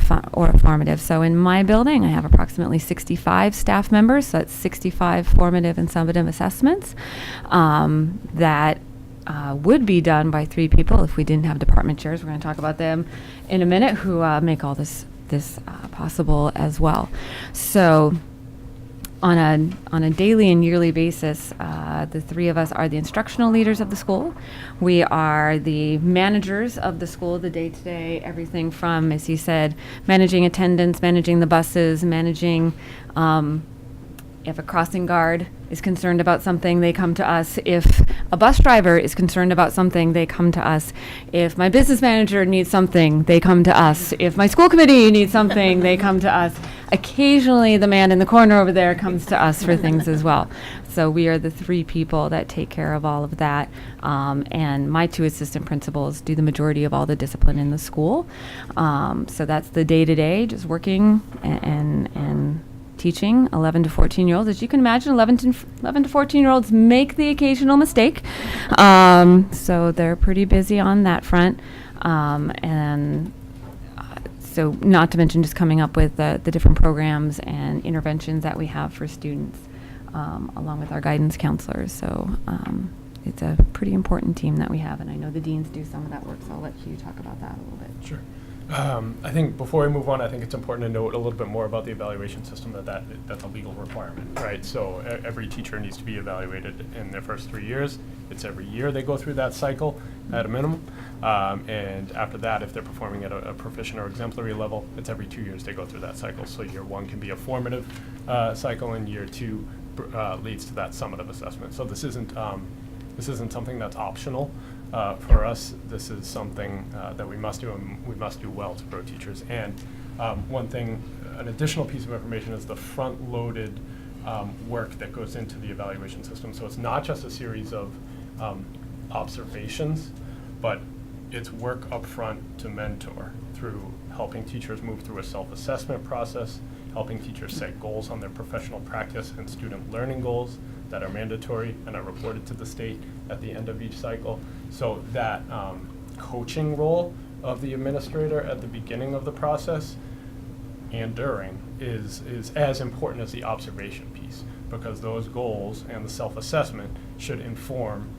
a formative. So in my building, I have approximately 65 staff members, so that's 65 formative and summative assessments that would be done by 3 people if we didn't have department chairs. We're going to talk about them in a minute, who make all this possible as well. So on a daily and yearly basis, the 3 of us are the instructional leaders of the school. We are the managers of the school, the day-to-day, everything from, as he said, managing attendance, managing the buses, managing if a crossing guard is concerned about something, they come to us. If a bus driver is concerned about something, they come to us. If my business manager needs something, they come to us. If my school committee needs something, they come to us. Occasionally, the man in the corner over there comes to us for things as well. So we are the 3 people that take care of all of that. And my 2 assistant principals do the majority of all the discipline in the school. So that's the day-to-day, just working and teaching 11 to 14-year-olds. As you can imagine, 11 to 14-year-olds make the occasional mistake. So they're pretty busy on that front. So not to mention just coming up with the different programs and interventions that we have for students, along with our guidance counselors. So it's a pretty important team that we have, and I know the deans do some of that work, so I'll let Hugh talk about that a little bit. Sure. I think before we move on, I think it's important to note a little bit more about the evaluation system, that's a legal requirement, right? So every teacher needs to be evaluated in their first 3 years. It's every year they go through that cycle at a minimum. And after that, if they're performing at a proficient or exemplary level, it's every 2 years they go through that cycle. So year 1 can be a formative cycle, and year 2 leads to that summative assessment. So this isn't This isn't something that's optional. For us, this is something that we must do, and we must do well to grow teachers. And one thing, an additional piece of information is the front-loaded work that goes into the evaluation system. So it's not just a series of observations, but it's work up front to mentor through helping teachers move through a self-assessment process, helping teachers set goals on their professional practice and student learning goals that are mandatory and are reported to the state at the end of each cycle. So that coaching role of the administrator at the beginning of the process and during is as important as the observation piece, because those goals and the self-assessment should inform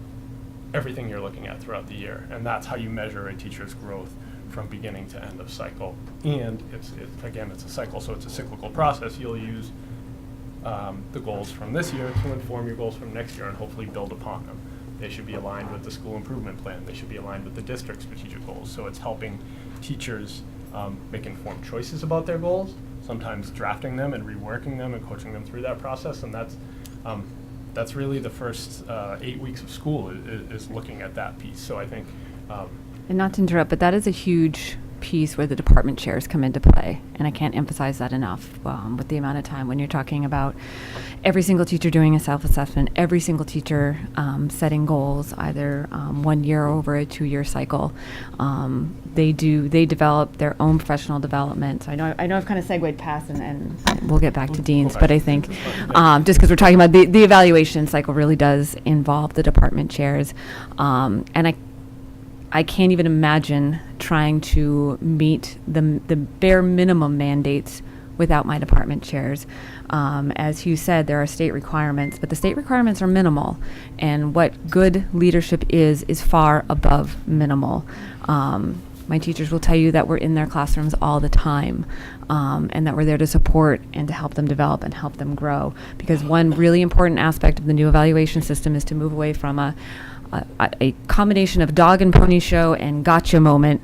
everything you're looking at throughout the year. And that's how you measure a teacher's growth from beginning to end of cycle. And it's a cycle, so it's a cyclical process. You'll use the goals from this year to inform your goals from next year and hopefully build upon them. They should be aligned with the school improvement plan. They should be aligned with the district strategic goals. So it's helping teachers make informed choices about their goals, sometimes drafting them and reworking them and coaching them through that process. And that's really the first 8 weeks of school is looking at that piece. So I think And not to interrupt, but that is a huge piece where the department chairs come into play. And I can't emphasize that enough with the amount of time when you're talking about every single teacher doing a self-assessment, every single teacher setting goals, either 1 year or over a 2-year cycle. They develop their own professional development. So I know I've kind of segued past and we'll get back to deans, but I think just because we're talking about the evaluation cycle really does involve the department chairs. And I can't even imagine trying to meet the bare minimum mandates without my department chairs. As Hugh said, there are state requirements, but the state requirements are minimal. And what good leadership is far above minimal. My teachers will tell you that we're in their classrooms all the time, and that we're there to support and to help them develop and help them grow. Because one really important aspect of the new evaluation system is to move away from a combination of dog and pony show and gotcha moment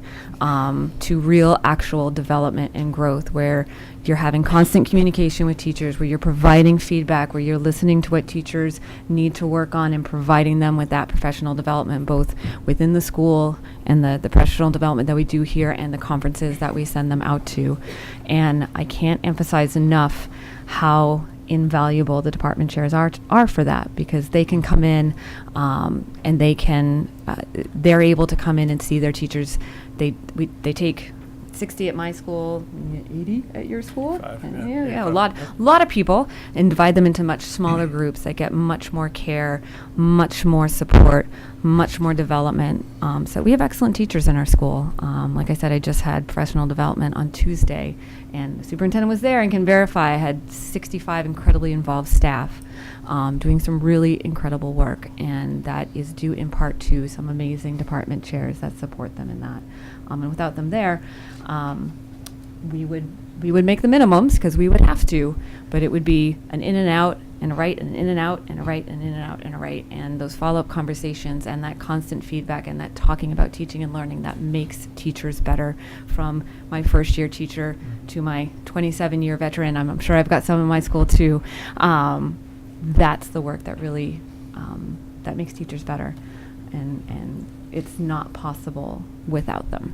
to real actual development and growth, where you're having constant communication with teachers, where you're providing feedback, where you're listening to what teachers need to work on and providing them with that professional development, both within the school and the professional development that we do here and the conferences that we send them out to. And I can't emphasize enough how invaluable the department chairs are for that, because they can come in and they're able to come in and see their teachers. They take 60 at my school, 80 at your school. A lot of people, and divide them into much smaller groups that get much more care, much more support, much more development. So we have excellent teachers in our school. Like I said, I just had professional development on Tuesday, and the superintendent was there and can verify I had 65 incredibly involved staff doing some really incredible work, and that is due in part to some amazing department chairs that support them in that. And without them there, we would make the minimums because we would have to, but it would be an in and out and a right and an in and out and a right and in and out and a right, and those follow-up conversations and that constant feedback and that talking about teaching and learning that makes teachers better, from my first year teacher to my 27-year veteran. I'm sure I've got some in my school too. That's the work that really that makes teachers better, and it's not possible without them.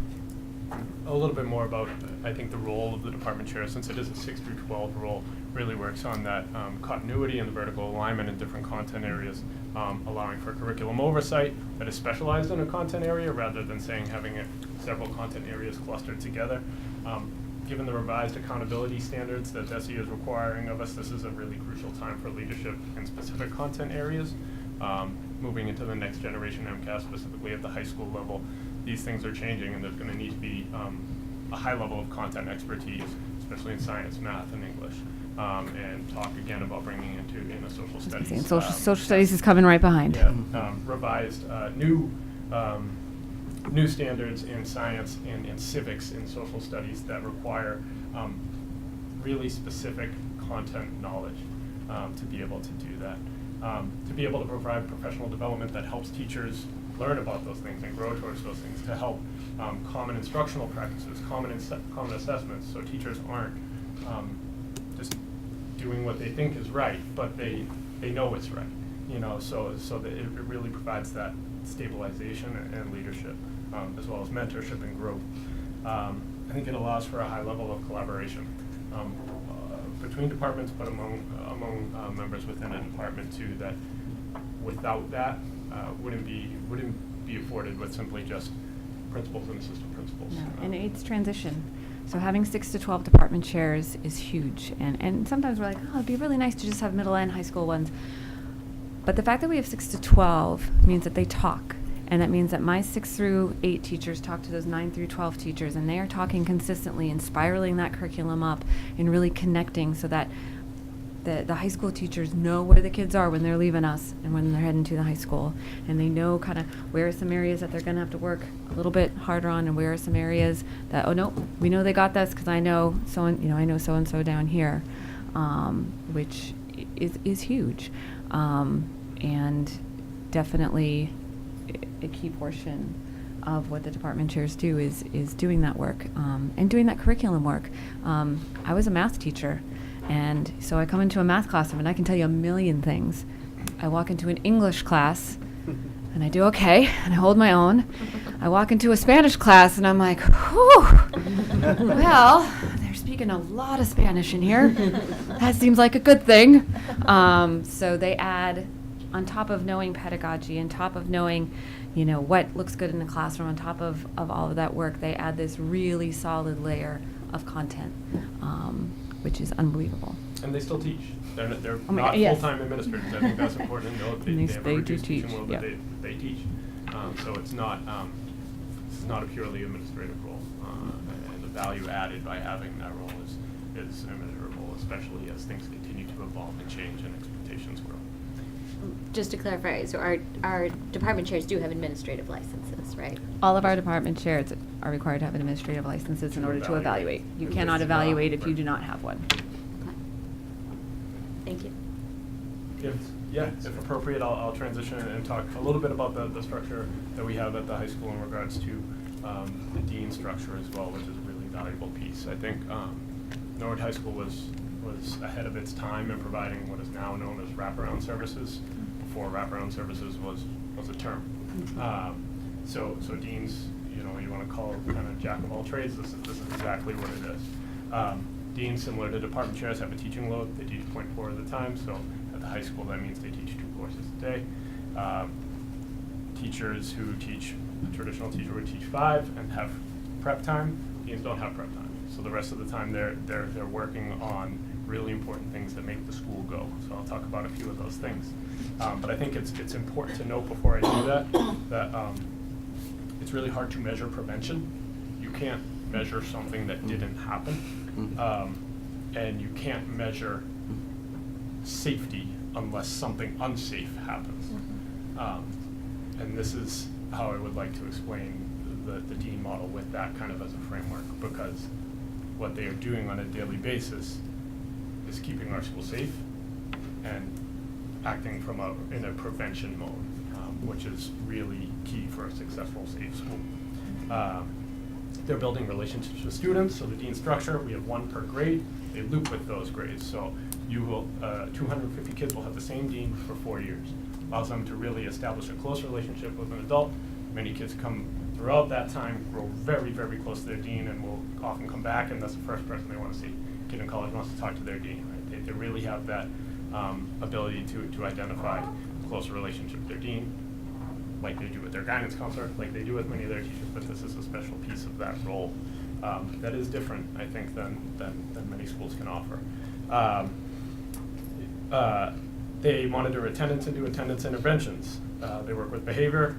A little bit more about, I think, the role of the department chair, since it is a 6 through 12 role, really works on that continuity and the vertical alignment in different content areas, allowing for curriculum oversight that is specialized in a content area rather than having several content areas clustered together. Given the revised accountability standards that DESE is requiring of us, this is a really crucial time for leadership in specific content areas. Moving into the next generation MCAS, specifically at the high school level, these things are changing, and there's going to need to be a high level of content expertise, especially in science, math, and English. And talk again about bringing in a social studies. And social studies is coming right behind. Yeah, revised new standards in science and in civics and social studies that require really specific content knowledge to be able to do that. To be able to provide professional development that helps teachers learn about those things and grow towards those things, to help common instructional practices, common assessments, so teachers aren't just doing what they think is right, but they know it's right. you know, so that it really provides that stabilization and leadership, as well as mentorship and growth. I think it allows for a high level of collaboration between departments, but among members within a department too. That without that wouldn't be afforded with simply just principals and assistant principals. No, and it's transition. So having 6 to 12 department chairs is huge. And sometimes we're like, oh, it'd be really nice to just have middle and high school ones. But the fact that we have 6 to 12 means that they talk. And that means that my 6 through 8 teachers talk to those 9 through 12 teachers, and they are talking consistently and spiraling that curriculum up and really connecting so that the high school teachers know where the kids are when they're leaving us and when they're heading to the high school. And they know kind of where are some areas that they're going to have to work a little bit harder on, and where are some areas that, oh, no, we know they got this because I know I know so-and-so down here, which is huge. And definitely a key portion of what the department chairs do is doing that work and doing that curriculum work. I was a math teacher, and so I come into a math classroom and I can tell you a million things. I walk into an English class and I do okay and I hold my own. I walk into a Spanish class and I'm like, whew, well, they're speaking a lot of Spanish in here. That seems like a good thing. So they add, on top of knowing pedagogy, on top of knowing, what looks good in the classroom, on top of all of that work, they add this really solid layer of content, which is unbelievable. And they still teach. They're Oh my not God, yes. full-time administrators. I think that's important to note. They have a They do reduced teach, teaching load, yeah. but they teach. So it's not a purely administrative role. And the value added by having that role is immeasurable, especially as things continue to evolve and change and expectations grow. Just to clarify, so our department chairs do have administrative licenses, right? All of our department chairs are required to have administrative licenses in To order to evaluate. evaluate. You If cannot it's not, evaluate if you right. do not have one. Okay. Thank you. If appropriate, I'll transition and talk a little bit about the structure that we have at the high school in regards to the dean structure as well, which is a really valuable piece. I think Norwood High School was ahead of its time in providing what is now known as wraparound services. Before wraparound services was a term. So deans, you want to call kind of jack of all trades. This is exactly what it is. Deans, similar to department chairs, have a teaching load. They teach 0.4 at a time. So at the high school, that means they teach 2 courses a day. Teachers who teach, a traditional teacher would teach 5 and have prep time. Deans don't have prep time. So the rest of the time they're working on really important things that make the school go. So I'll talk about a few of those things. But I think it's important to note before I do that it's really hard to measure prevention. You can't measure something that didn't happen. And you can't measure safety unless something unsafe happens. And this is how I would like to explain the dean model with that kind of as a framework, because what they are doing on a daily basis is keeping our school safe and acting in a prevention mode, which is really key for a successful, safe school. They're building relationships with students, so the dean structure, we have 1 per grade. They loop with those grades, so you will 250 kids will have the same dean for 4 years. Allows them to really establish a close relationship with an adult. Many kids come throughout that time, grow very, very close to their dean, and will often come back, and that's the first person they want to see. A kid in college wants to talk to their dean, right? They really have that ability to identify a closer relationship with their dean, like they do with their guidance counselor, like they do with many of their teachers, but this is a special piece of that role that is different, I think, than many schools can offer. They monitor attendance and do attendance interventions. They work with behavior,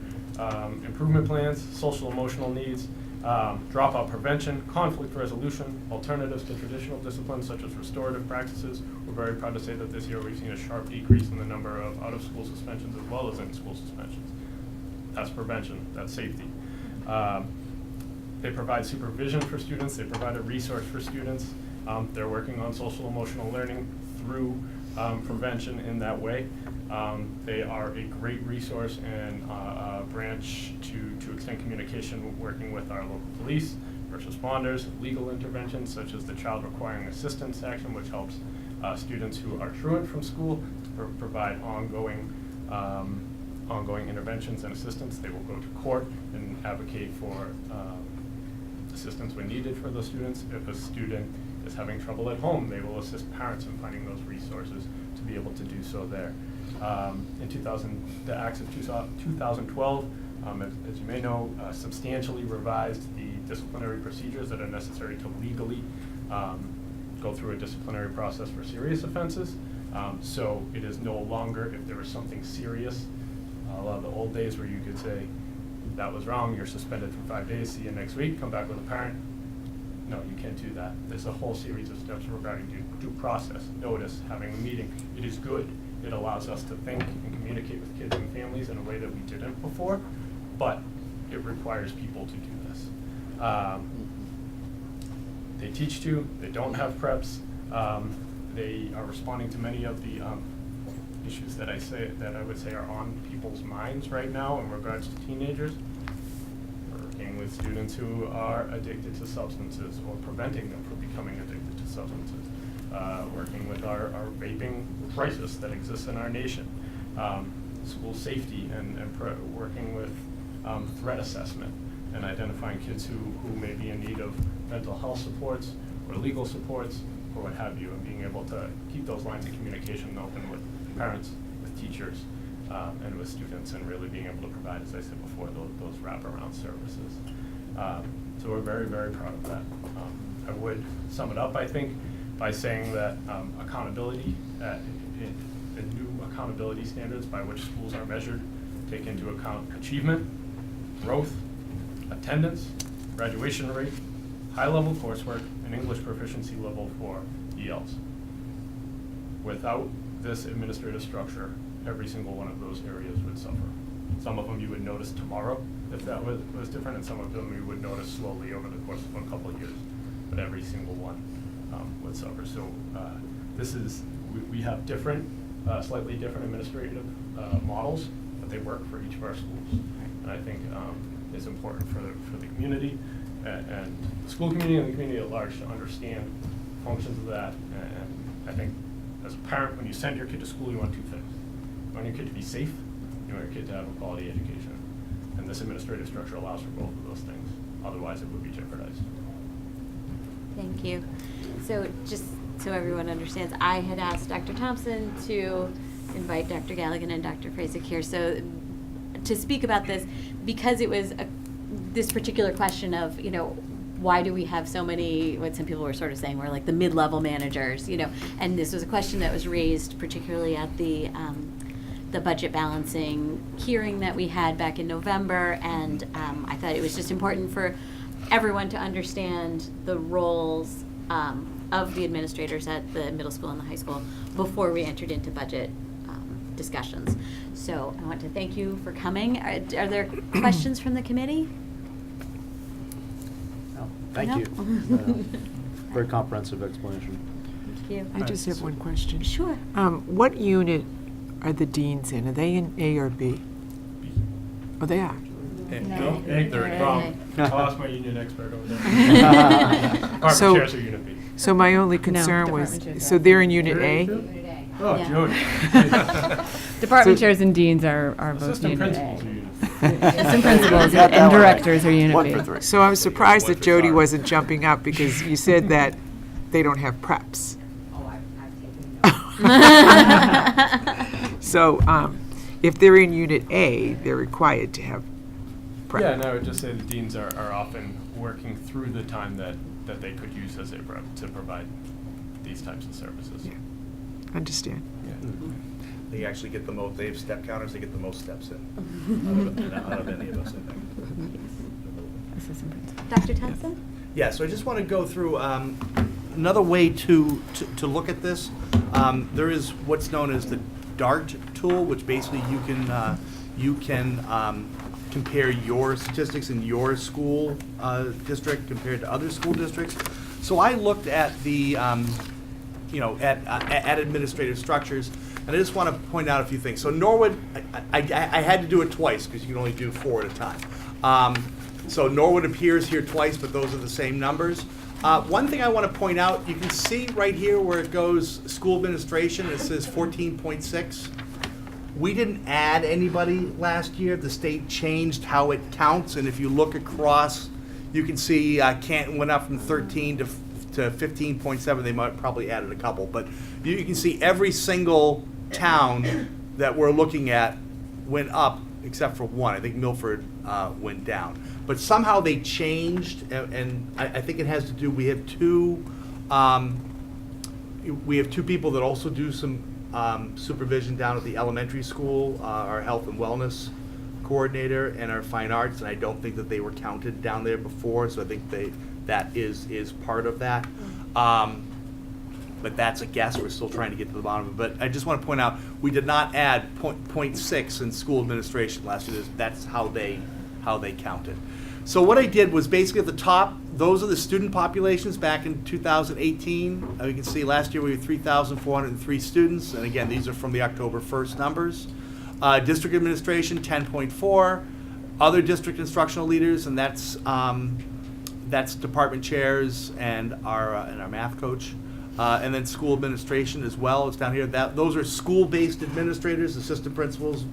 improvement plans, social emotional needs, dropout prevention, conflict resolution, alternatives to traditional disciplines such as restorative practices. We're very proud to say that this year we've seen a sharp decrease in the number of out-of-school suspensions as well as in-school suspensions. That's prevention, that's safety. They provide supervision for students, they provide a resource for students. They're working on social emotional learning through prevention in that way. They are a great resource and branch to extend communication, working with our local police, first responders, legal interventions such as the Child Requiring Assistance Action, which helps students who are truant from school to provide ongoing ongoing interventions and assistance. They will go to court and advocate for assistance when needed for those students. If a student is having trouble at home, they will assist parents in finding those resources to be able to do so there. The Acts of 2012, as you may know, substantially revised the disciplinary procedures that are necessary to legally go through a disciplinary process for serious offenses. So it is no longer, if there was something serious, a lot of the old days where you could say, that was wrong, you're suspended for 5 days, see you next week, come back with a parent. No, you can't do that. There's a whole series of steps regarding due process, notice, having a meeting. It is good. It allows us to think and communicate with kids and families in a way that we didn't before, but it requires people to do this. They teach to, they don't have preps, they are responding to many of the issues that I would say are on people's minds right now in regards to teenagers. Working with students who are addicted to substances or preventing them from becoming addicted to substances. Working with our vaping crisis that exists in our nation. School safety and working with threat assessment and identifying kids who may be in need of mental health supports or legal supports or what have you, and being able to keep those lines of communication open with parents, with teachers, and with students, and really being able to provide, as I said before, those wraparound services. So we're very, very proud of that. I would sum it up, I think, by saying that accountability, the new accountability standards by which schools are measured take into account achievement, growth, attendance, graduation rate, high-level coursework, and English proficiency level for ELs. Without this administrative structure, every single one of those areas would suffer. Some of them you would notice tomorrow if that was different, and some of them you would notice slowly over the course of a couple of years. But every single one would suffer. So we have different, slightly different administrative models, but they work for each of our schools. And I think it's important for the community and the school community and the community at large to understand functions of that. And I think as a parent, when you send your kid to school, you want two things. You want your kid to be safe, you want your kid to have a quality education. And this administrative structure allows for both of those things. Otherwise, it would be jeopardized. Thank you. So just so everyone understands, I had asked Dr. Thompson to invite Dr. Galligan and Dr. Frasick here to speak about this, because it was this particular question of, why do we have so many, what some people were sort of saying were like the mid-level managers, and this was a question that was raised particularly at the budget balancing hearing that we had back in November, and I thought it was just important for everyone to understand the roles of the administrators at the middle school and the high school before we entered into budget discussions. So I want to thank you for coming. Are there questions from the committee? No, thank No? you. Very comprehensive explanation. Thank you. I just have one question. Sure. What unit are the deans in? Are they in A or B? Oh, they are. No, they're wrong. I'll ask my union expert over there. Department So- chairs are unit B. So my only concern was, department chairs so are. they're in Unit A? Oh, Yeah. Jody. Department So- chairs and deans are both Assistant Unit principals are A. unit Assistant principals Got that and one right. directors are Unit One B. for three. So I was surprised One that for Jody sorry. wasn't jumping up because you said that they don't have preps. So if they're in Unit A, they're required to have prep. Yeah, and I would just say the deans are often working through the time that they could use as a prep to provide these types of services. Yeah. Understand. Yeah. They actually get the most, they have step counters, they get the most steps in out of any of us, I think. Assistant principal. Dr. Thompson? Yeah, so I just want to go through another way to look at this. There is what's known as the DART tool, which basically you can compare your statistics in your school district compared to other school districts. So I looked at the at administrative structures, and I just want to point out a few things. So Norwood, I had to do it twice because you can only do 4 at a time. So Norwood appears here twice, but those are the same numbers. One thing I want to point out, you can see right here where it goes school administration, it says 14.6. we didn't add anybody last year. The state changed how it counts, and if you look across, you can see Canton went up from 13 to 15.7. They might probably added a couple, but you can see every single town that we're looking at went up except for one. I think Milford went down. But somehow they changed, and I think it has to do, we have two people that also do some supervision down at the elementary school, our health and wellness coordinator and our fine arts, and I don't think that they were counted down there before, so I think that is part of that. But that's a guess. We're still trying to get to the bottom of it. But I just want to point out, we did not add .6 in school administration last year. That's how they counted. So what I did was basically at the top, those are the student populations back in 2018. You can see last year we had 3,403 students. And again, these are from the October 1st numbers. District administration, 10.4. Other district instructional leaders, and that's department chairs and our math coach. And then school administration as well. It's down here. Those are school-based administrators, assistant principals,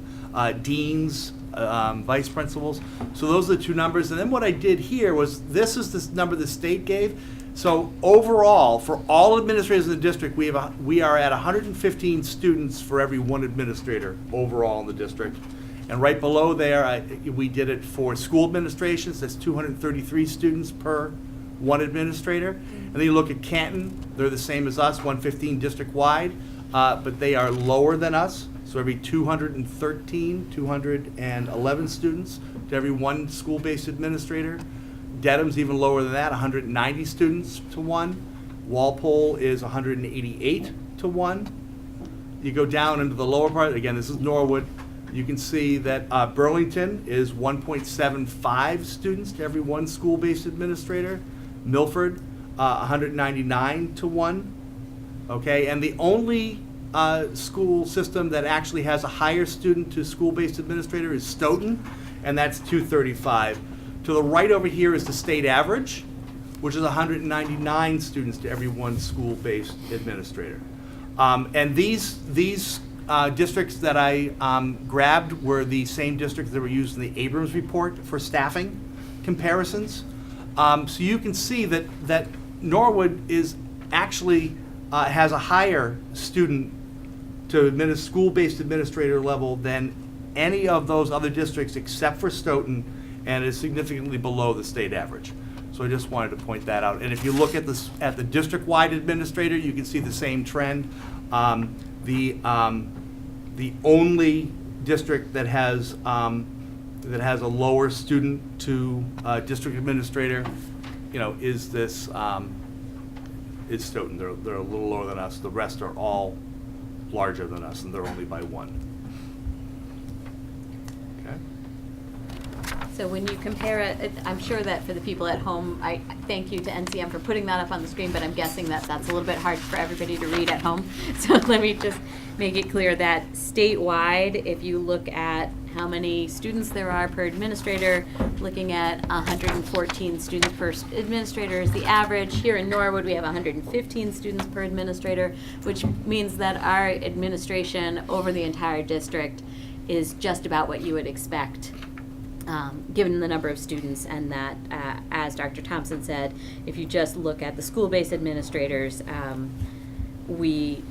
deans, vice principals. So those are the two numbers. And then what I did here was, this is the number the state gave. So overall, for all administrators in the district, we are at 115 students for every one administrator overall in the district. And right below there, we did it for school administrations. That's 233 students per one administrator. And then you look at Canton, they're the same as us, 115 district-wide, but they are lower than us. So every 211 students to every one school-based administrator. Dedham's even lower than that, 190 students to one. Walpole is 188 to one. You go down into the lower part, again, this is Norwood. You can see that Burlington is 1.75 students to every one school-based administrator. Milford, 199 to one. Okay, and the only school system that actually has a higher student to school-based administrator is Stoughton, and that's 235. To the right over here is the state average, which is 199 students to every one school-based administrator. And these districts that I grabbed were the same districts that were used in the Abrams report for staffing comparisons. So you can see that Norwood is actually has a higher student to school-based administrator level than any of those other districts except for Stoughton, and is significantly below the state average. So I just wanted to point that out. And if you look at the district-wide administrator, you can see the same trend. The only district that has a lower student to district administrator, is this is Stoughton. They're a little lower than us. The rest are all larger than us, and they're only by one. Okay. So when you compare it, I'm sure that for the people at home, I thank you to NCM for putting that up on the screen, but I'm guessing that that's a little bit hard for everybody to read at home. So let me just make it clear that statewide, if you look at how many students there are per administrator, looking at 114 students per administrator is the average. Here in Norwood, we have 115 students per administrator, which means that our administration over the entire district is just about what you would expect, given the number of students, and that, as Dr. Thompson said, if you just look at the school-based administrators, we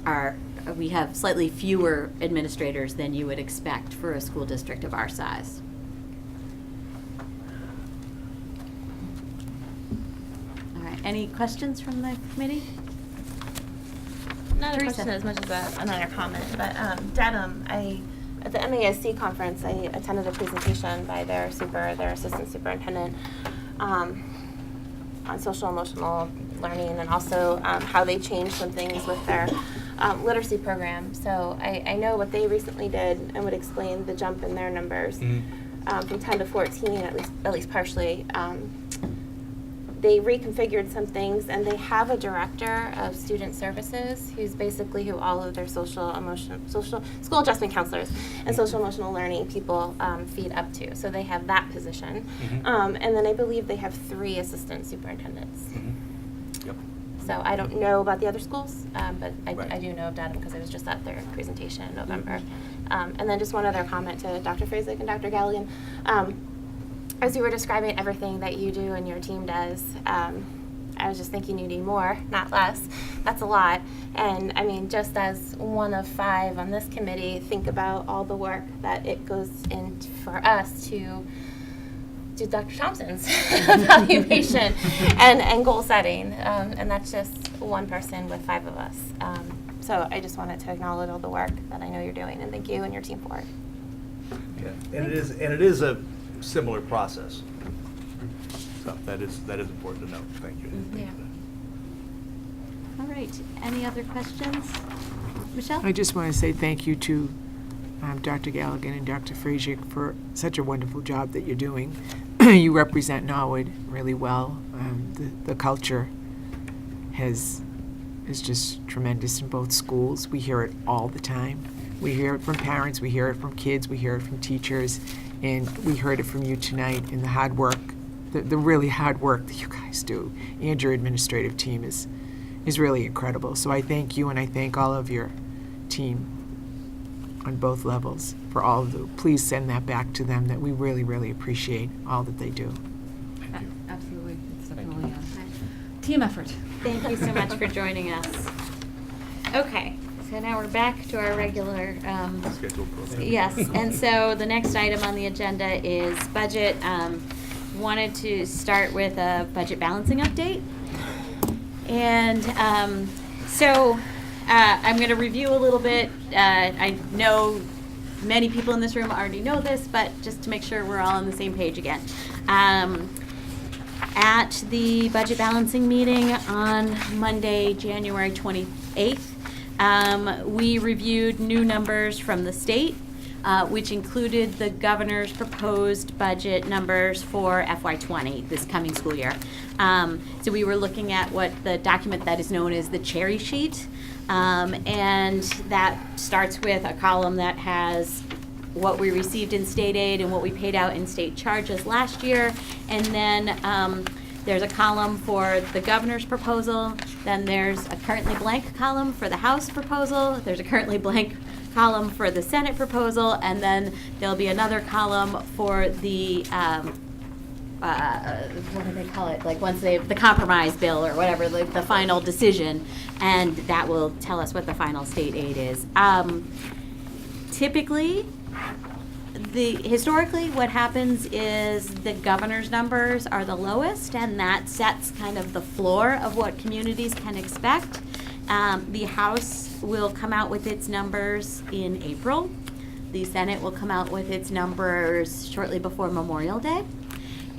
have slightly fewer administrators than you would expect for a school district of our size. All right, any questions from the committee? Not a Teresa. question as much as another comment, but Dedham, at the MASC conference, I attended a presentation by their assistant superintendent on social emotional learning, and also how they changed some things with their literacy program. So I know what they recently did, and would explain the jump in their numbers from 10 to 14, at least partially. They reconfigured some things, and they have a director of student services who's basically who all of their school adjustment counselors and social emotional learning people feed up to. So they have that position. And then I believe they have 3 assistant superintendents. Yep. So I don't know about the other schools, but Right. I do know of Dedham because I was just at their presentation in November. And then just one other comment to Dr. Frazek and Dr. Galligan. As you were describing everything that you do and your team does, I was just thinking you need more, not less. That's a lot. And I mean, just as one of 5 on this committee, think about all the work that it goes in for us to do Dr. Thompson's evaluation and goal setting. And that's just one person with 5 of us. So I just wanted to acknowledge all the work that I know you're doing, and thank you and your team for it. Yeah, and it is a similar process. So that is important to know. Thank you. Yeah. All right, any other questions? Michelle? I just want to say thank you to Dr. Galligan and Dr. Frazek for such a wonderful job that you're doing. You represent Norwood really well. The culture is just tremendous in both schools. We hear it all the time. We hear it from parents, we hear it from kids, we hear it from teachers, and we heard it from you tonight in the hard work, the really hard work that you guys do, and your administrative team is really incredible. So I thank you, and I thank all of your team on both levels for all of the, please send that back to them, that we really, really appreciate all that they do. Absolutely. It's definitely a team effort. Thank you so much for joining us. Okay, so now we're back to our regular, Scheduled program. yes, and so the next item on the agenda is budget. Wanted to start with a budget balancing update. And so I'm going to review a little bit. I know many people in this room already know this, but just to make sure we're all on the same page again. At the budget balancing meeting on Monday, January 28th, we reviewed new numbers from the state, which included the governor's proposed budget numbers for FY20, this coming school year. So we were looking at what the document that is known as the cherry sheet, and that starts with a column that has what we received in state aid and what we paid out in state charges last year. And then there's a column for the governor's proposal. Then there's a currently blank column for the House proposal. There's a currently blank column for the Senate proposal. And then there'll be another column for the, what do they call it? Like once the compromise bill or whatever, the final decision. And that will tell us what the final state aid is. Typically, historically, what happens is the governor's numbers are the lowest, and that sets kind of the floor of what communities can expect. The House will come out with its numbers in April. The Senate will come out with its numbers shortly before Memorial Day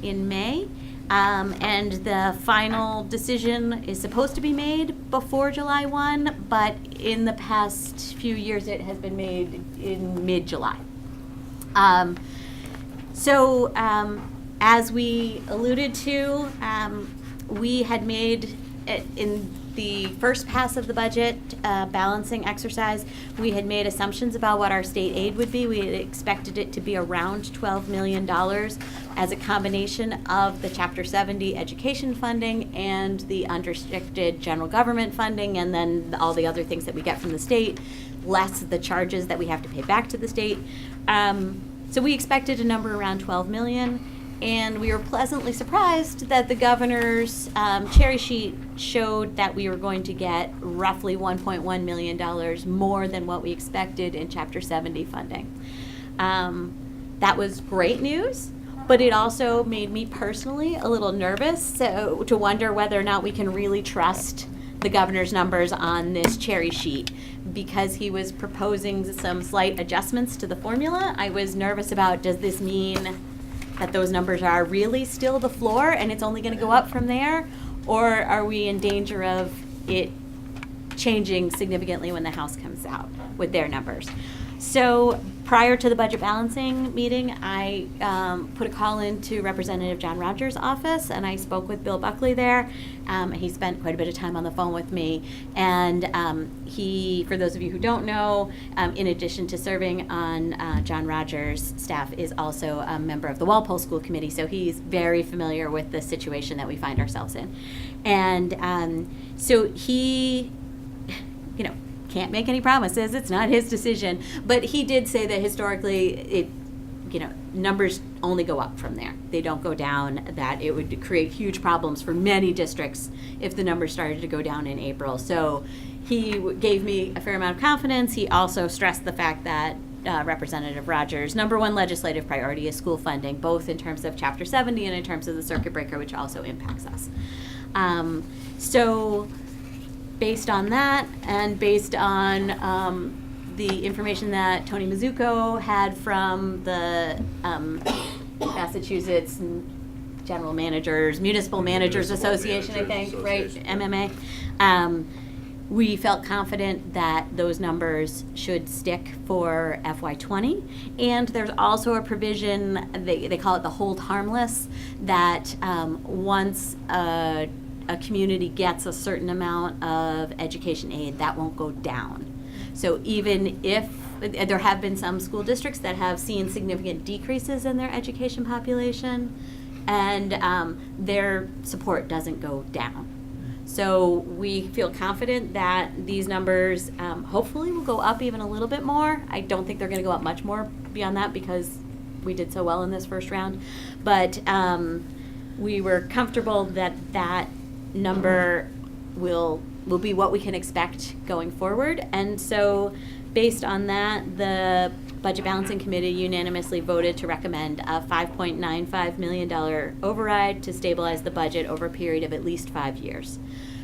in May. And the final decision is supposed to be made before July 1, but in the past few years it has been made in mid-July. As we alluded to, we had made in the first pass of the budget balancing exercise, we had made assumptions about what our state aid would be. We had expected it to be around $12 million as a combination of the Chapter 70 education funding and the unrestricted general government funding, and then all the other things that we get from the state, less the charges that we have to pay back to the state. So we expected a number around $12 million. And we were pleasantly surprised that the governor's cherry sheet showed that we were going to get roughly $1.1 million more than what we expected in Chapter 70 funding. That was great news, but it also made me personally a little nervous to wonder whether or not we can really trust the governor's numbers on this cherry sheet. Because he was proposing some slight adjustments to the formula, I was nervous about, does this mean that those numbers are really still the floor and it's only going to go up from there? Or are we in danger of it changing significantly when the House comes out with their numbers? So prior to the budget balancing meeting, I put a call in to Representative John Rogers' office, and I spoke with Bill Buckley there. He spent quite a bit of time on the phone with me, and he, for those of you who don't know, in addition to serving on John Rogers' staff, is also a member of the Walpole School Committee, so he's very familiar with the situation that we find ourselves in. And so he, you know, can't make any promises. It's not his decision. But he did say that historically, numbers only go up from there. They don't go down, that it would create huge problems for many districts if the numbers started to go down in April. So he gave me a fair amount of confidence. He also stressed the fact that Representative Rogers' number one legislative priority is school funding, both in terms of Chapter 70 and in terms of the circuit breaker, which also impacts us. So based on that, and based on the information that Tony Mizuko had from the Massachusetts General Managers, Municipal Managers Association, I think, right, MMA, we felt confident that those numbers should stick for FY20. And there's also a provision, they call it the hold harmless, that once a community gets a certain amount of education aid, that won't go down. So even if there have been some school districts that have seen significant decreases in their education population, and their support doesn't go down. So we feel confident that these numbers hopefully will go up even a little bit more. I don't think they're going to go up much more beyond that because we did so well in this first round. But we were comfortable that that number will be what we can expect going forward. And so based on that, the Budget Balancing Committee unanimously voted to recommend a $5.95 million override to stabilize the budget over a period of at least 5 years.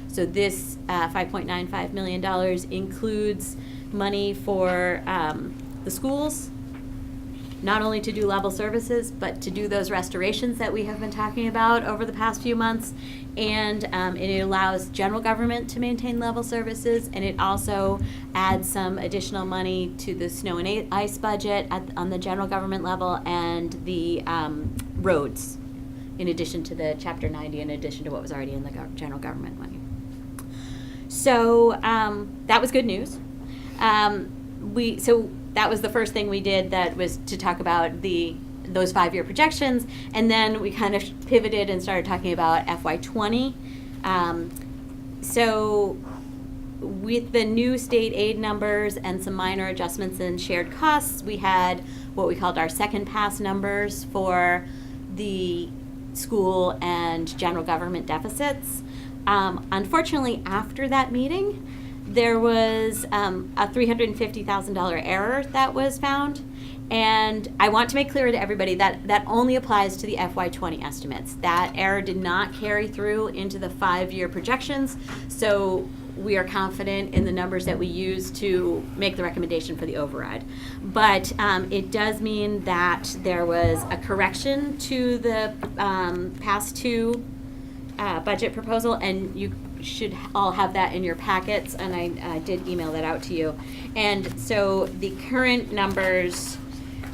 So this $5.95 million includes money for the schools, not only to do level services, but to do those restorations that we have been talking about over the past few months. And it allows general government to maintain level services, and it also adds some additional money to the snow and ice budget on the general government level, and the roads, in addition to the Chapter 90, in addition to what was already in the general government money. So that was good news. So that was the first thing we did, that was to talk about those 5-year projections, and then we kind of pivoted and started talking about FY20. So with the new state aid numbers and some minor adjustments in shared costs, we had what we called our second pass numbers for the school and general government deficits. Unfortunately, after that meeting, there was a $350,000 error that was found. And I want to make clear to everybody that that only applies to the FY20 estimates. That error did not carry through into the 5-year projections. So we are confident in the numbers that we use to make the recommendation for the override. But it does mean that there was a correction to the past two budget proposal, and you should all have that in your packets, and I did email that out to you. And so the current numbers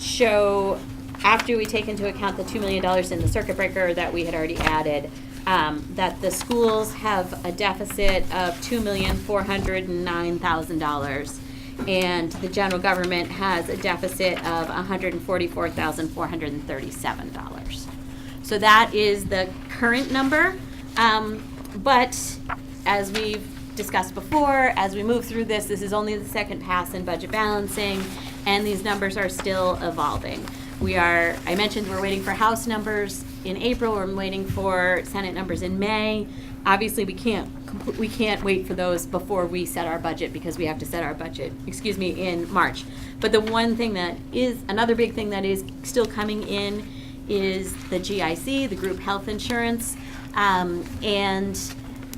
show, after we take into account the $2 million in the circuit breaker that we had already added, that the schools have a deficit of $2,409,000, and the general government has a deficit of $144,437. So that is the current number. But as we've discussed before, as we move through this is only the second pass in budget balancing, and these numbers are still evolving. I mentioned we're waiting for House numbers in April, we're waiting for Senate numbers in May. Obviously, we can't wait for those before we set our budget, because we have to set our budget, in March. But the one thing that is, another big thing that is still coming in is the GIC, the group health insurance. And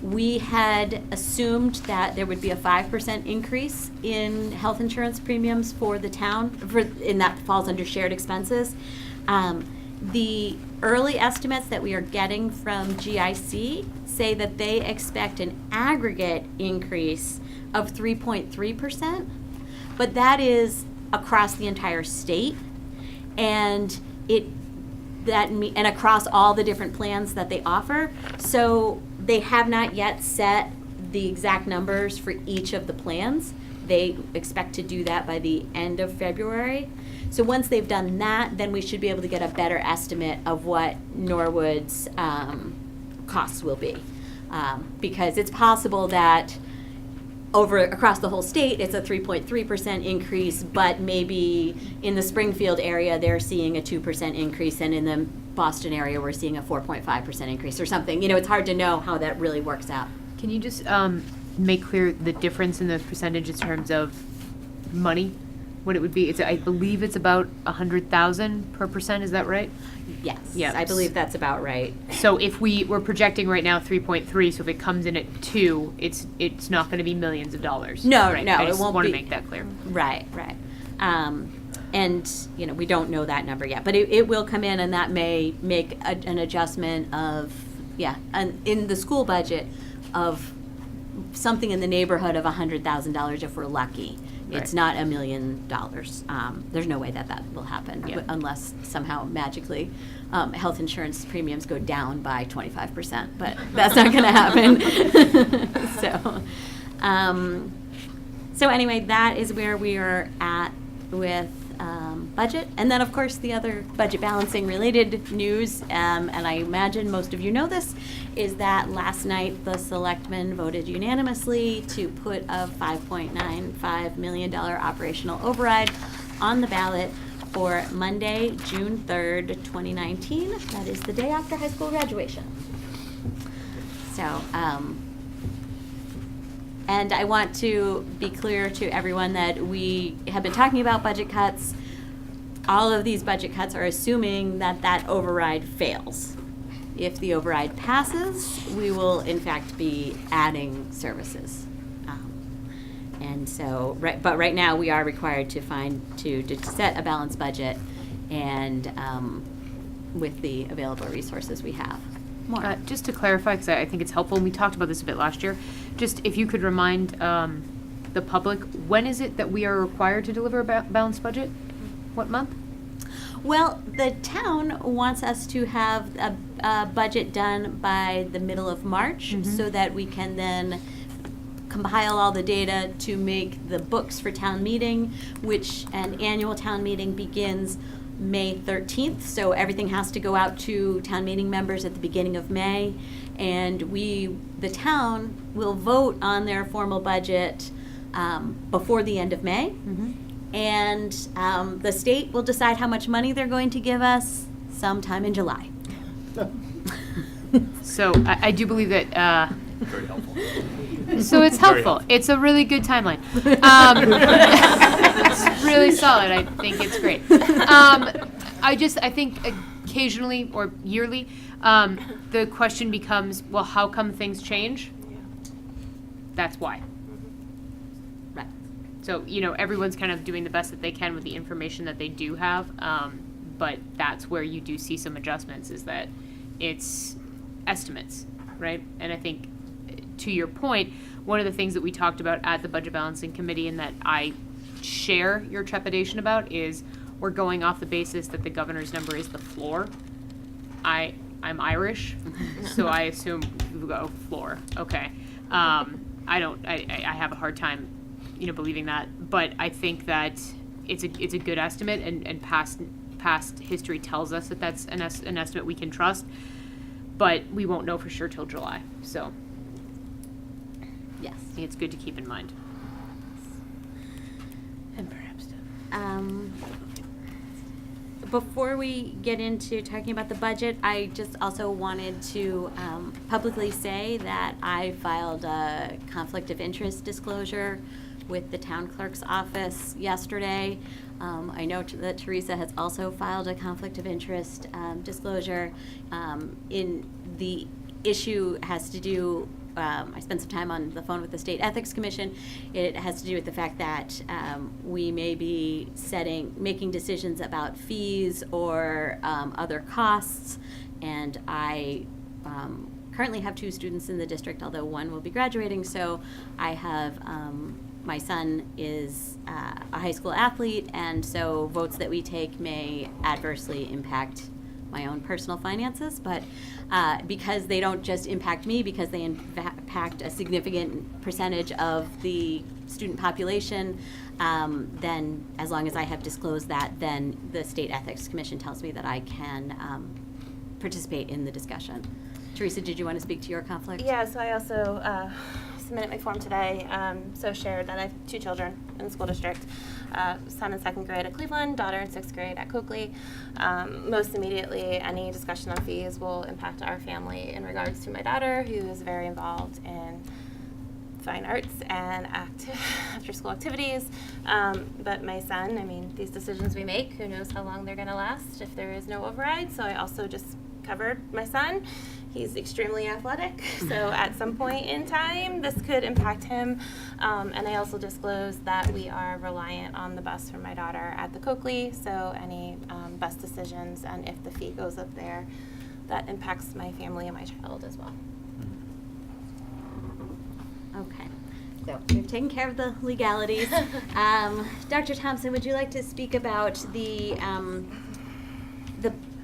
we had assumed that there would be a 5% increase in health insurance premiums for the town, and that falls under shared expenses. The early estimates that we are getting from GIC say that they expect an aggregate increase of 3.3%, but that is across the entire state, and and across all the different plans that they offer. So they have not yet set the exact numbers for each of the plans. They expect to do that by the end of February. So once they've done that, then we should be able to get a better estimate of what Norwood's costs will be. Because it's possible that across the whole state, it's a 3.3% increase, but maybe in the Springfield area, they're seeing a 2% increase, and in the Boston area, we're seeing a 4.5% increase or something. You know, it's hard to know how that really works out. Can you just make clear the difference in the percentage in terms of money? What it would be? I believe it's about 100,000 per percent. Is that right? Yes, Yeah. I believe that's about right. So if we're projecting right now 3.3, so if it comes in at 2, it's not going to be millions of dollars. No, right? no, I it just won't want to be. make that clear. Right, right. And, you know, we don't know that number yet, but it will come in, and that may make an adjustment of, in the school budget of something in the neighborhood of $100,000 if we're lucky. It's not $1 million. There's no way that will happen unless somehow magically health insurance premiums go down by 25%, but that's not going to happen. So anyway, that is where we are at with budget. And then, of course, the other budget balancing related news, and I imagine most of you know this, is that last night the selectmen voted unanimously to put a $5.95 million operational override on the ballot for Monday, June 3rd, 2019. That is the day after high school graduation. So, and I want to be clear to everyone that we have been talking about budget cuts. All of these budget cuts are assuming that that override fails. If the override passes, we will in fact be adding services. And so, but right now we are required to set a balanced budget and with the available resources we have. More. Just to clarify, because I think it's helpful, and we talked about this a bit last year, just if you could remind the public, when is it that we are required to deliver a balanced budget? What month? Well, the town wants us to have a budget done by the middle of March so that we can then compile all the data to make the books for town meeting, which an annual town meeting begins May 13th, so everything has to go out to town meeting members at the beginning of May, and the town will vote on their formal budget before the end of May, and the state will decide how much money they're going to give us sometime in July. So I do believe that. Very helpful. So it's helpful. It's a really good timeline. It's really solid. I think it's great. I think occasionally or yearly, the question becomes, well, how come things change? That's why. Right. So, everyone's kind of doing the best that they can with the information that they do have. But that's where you do see some adjustments, is that it's estimates, right? And I think, to your point, one of the things that we talked about at the Budget Balancing Committee, and that I share your trepidation about, is we're going off the basis that the governor's number is the floor. I'm Irish, so I assume we go floor. Okay. I have a hard time, believing that, but I think that it's a good estimate, and past history tells us that that's an estimate we can trust, but we won't know for sure till July. So Yes. I think it's good to keep in mind. And perhaps Before we get into talking about the budget, I just also wanted to publicly say that I filed a conflict of interest disclosure with the town clerk's office yesterday. I know that Teresa has also filed a conflict of interest disclosure. In the issue has to do, I spent some time on the phone with the State Ethics Commission. It has to do with the fact that we may be making decisions about fees or other costs, and I currently have 2 students in the district, although one will be graduating, so I have my son is a high school athlete, and so votes that we take may adversely impact my own personal finances, but because they don't just impact me, because they impact a significant percentage of the student population, then as long as I have disclosed that, then the State Ethics Commission tells me that I can participate in the discussion. Teresa, did you want to speak to your conflict? Yeah, so I also submitted my form today, so shared that I have 2 children in the school district, son in 2nd grade at Cleveland, daughter in 6th grade at Coakley. Most immediately, any discussion on fees will impact our family in regards to my daughter, who is very involved in fine arts and after-school activities. But my son, I mean, these decisions we make, who knows how long they're going to last if there is no override. So I also just covered my son. He's extremely athletic, so at some point in time, this could impact him. And I also disclosed that we are reliant on the bus for my daughter at the Coakley, so any bus decisions and if the fee goes up there, that impacts my family and my child as well. Okay, so we've taken care of the legalities. Dr. Thompson, would you like to speak about the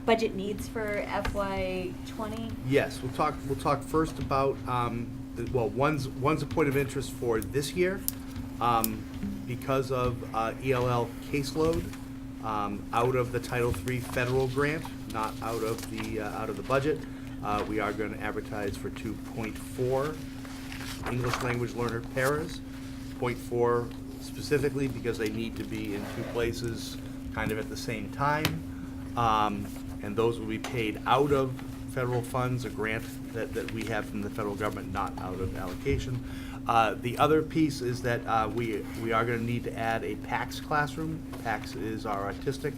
budget needs for FY20? Yes, we'll talk first about, well, one's a point of interest for this year, because of ELL caseload, out of the Title III federal grant, not out of the budget. We are going to advertise for 2.4 English language learner paras, 0.4 specifically because they need to be in 2 places kind of at the same time. And those will be paid out of federal funds, a grant that we have from the federal government, not out of allocation. The other piece is that we are going to need to add a PACS classroom. PACS is our autistic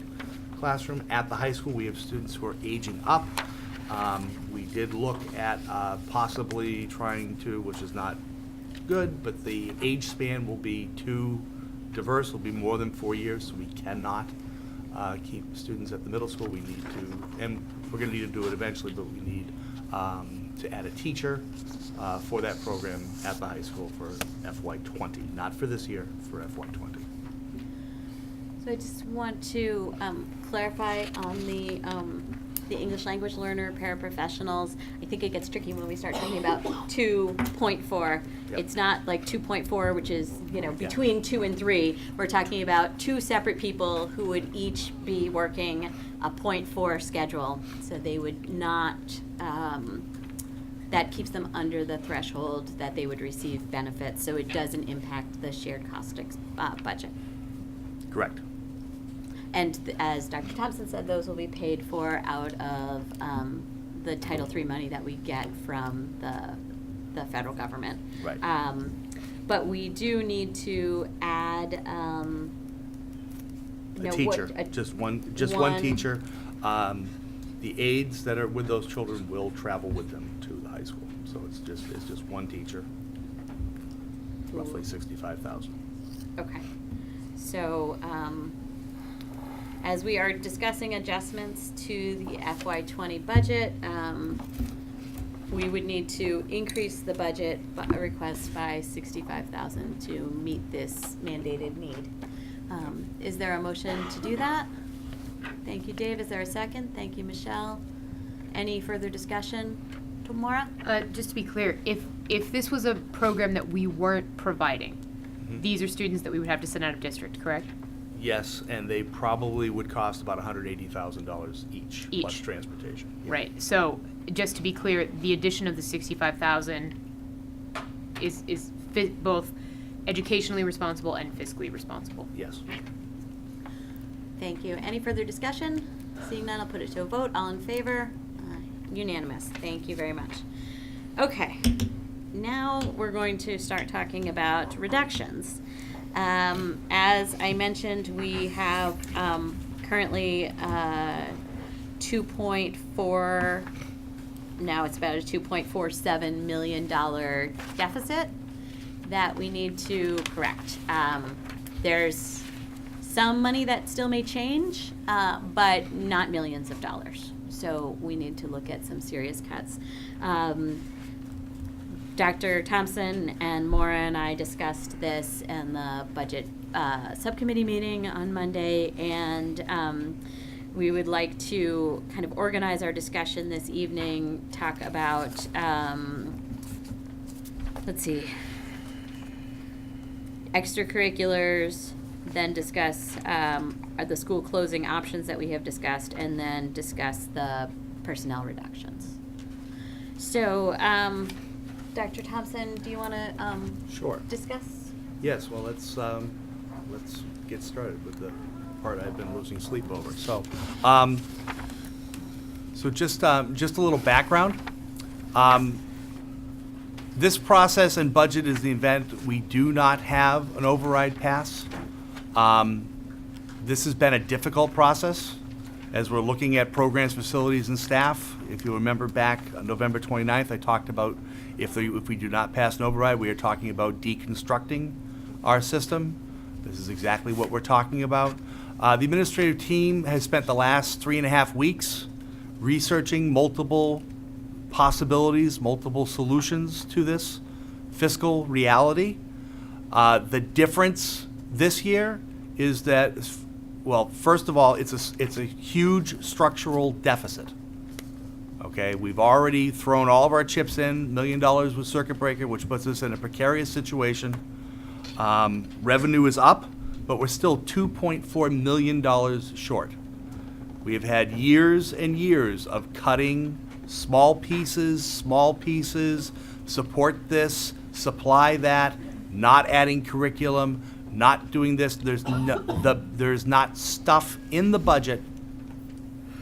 classroom. At the high school, we have students who are aging up. We did look at possibly trying to, which is not good, but the age span will be too diverse, will be more than 4 years, so we cannot keep students at the middle school. We need to, and we're going to need to do it eventually, but we need to add a teacher for that program at the high school for FY20, not for this year, for FY20. So I just want to clarify on the English language learner paraprofessionals. I think it gets tricky when we start talking about 2.4. Yep. It's not like 2.4, which is, between 2 and 3. We're talking about 2 separate people who would each be working a 0.4 schedule. So they would not, that keeps them under the threshold that they would receive benefits. So it doesn't impact the shared cost budget. Correct. And as Dr. Thompson said, those will be paid for out of the Title III money that we get from the federal government. Right. But we do need to add A teacher, just one teacher. The aides that are with those children will travel with them to the high school. So it's just one teacher, roughly 65,000. Okay. So as we are discussing adjustments to the FY20 budget, we would need to increase the budget request by $65,000 to meet this mandated need. Is there a motion to do that? Thank you, Dave. Is there a second? Thank you, Michelle. Any further discussion? Tamara? Just to be clear, if this was a program that we weren't providing, these are students that we would have to send out of district, correct? Yes, and they probably would cost about $180,000 each, plus transportation. Yeah. Right. So just to be clear, the addition of the 65,000 is both educationally responsible and fiscally responsible. Yes. Thank you. Any further discussion? Seeing none, I'll put it to a vote. All in favor? Unanimous. Thank you very much. Okay. Now we're going to start talking about reductions. As I mentioned, we have currently 2.4, now it's about a $2.47 million deficit that we need to correct. There's some money that still may change, but not millions of dollars. So we need to look at some serious cuts. Dr. Thompson and Maura and I discussed this in the budget subcommittee meeting on Monday, and we would like to kind of organize our discussion this evening, talk about, let's see, extracurriculars, then discuss the school closing options that we have discussed, and then discuss the personnel reductions. So, Dr. Thompson, do you want to Sure. discuss? Yes, well, let's get started with the part I've been losing sleep over. So, just a little background. This process and budget is the event we do not have an override pass. This has been a difficult process as we're looking at programs, facilities, and staff. If you remember back on November 29th, I talked about if we do not pass an override, we are talking about deconstructing our system. This is exactly what we're talking about. The administrative team has spent the last 3.5 weeks researching multiple possibilities, multiple solutions to this fiscal reality. The difference this year is that, well, first of all, it's a huge structural deficit. Okay, we've already thrown all of our chips in, $1 million with circuit breaker, which puts us in a precarious situation. Revenue is up, but we're still $2.4 million short. We have had years and years of cutting small pieces, support this, supply that, not adding curriculum, not doing this. There's not stuff in the budget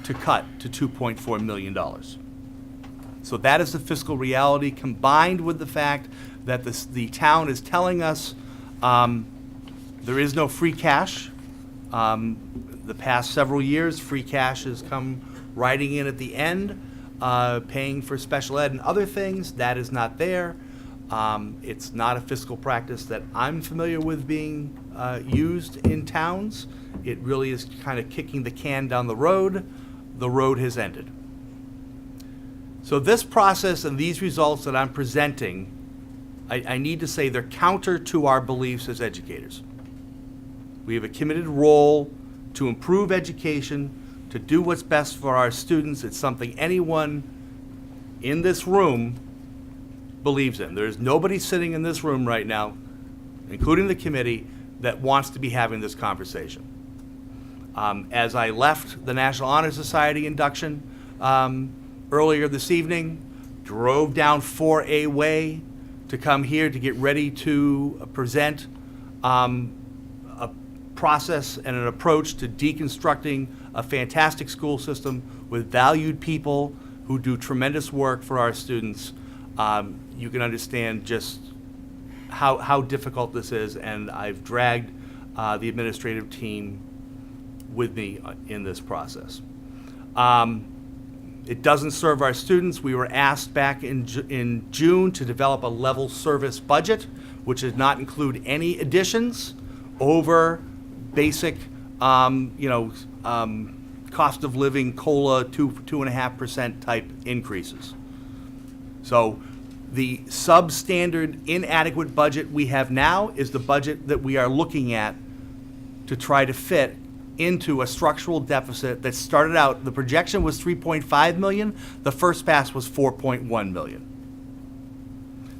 to cut to $2.4 million. So that is the fiscal reality, combined with the fact that the town is telling us there is no free cash. The past several years, free cash has come riding in at the end, paying for special ed and other things. That is not there. It's not a fiscal practice that I'm familiar with being used in towns. It really is kind of kicking the can down the road. The road has ended. So this process and these results that I'm presenting, I need to say they're counter to our beliefs as educators. We have a committed role to improve education, to do what's best for our students. It's something anyone in this room believes in. There's nobody sitting in this room right now, including the committee, that wants to be having this conversation. As I left the National Honor Society induction earlier this evening, drove down 4A Way to come here to get ready to present a process and an approach to deconstructing a fantastic school system with valued people who do tremendous work for our students. You can understand just how difficult this is, and I've dragged the administrative team with me in this process. It doesn't serve our students. We were asked back in June to develop a level service budget, which does not include any additions over basic, cost of living, COLA, 2.5% type increases. So the substandard inadequate budget we have now is the budget that we are looking at to try to fit into a structural deficit that started out, the projection was 3.5 million, the first pass was 4.1 million.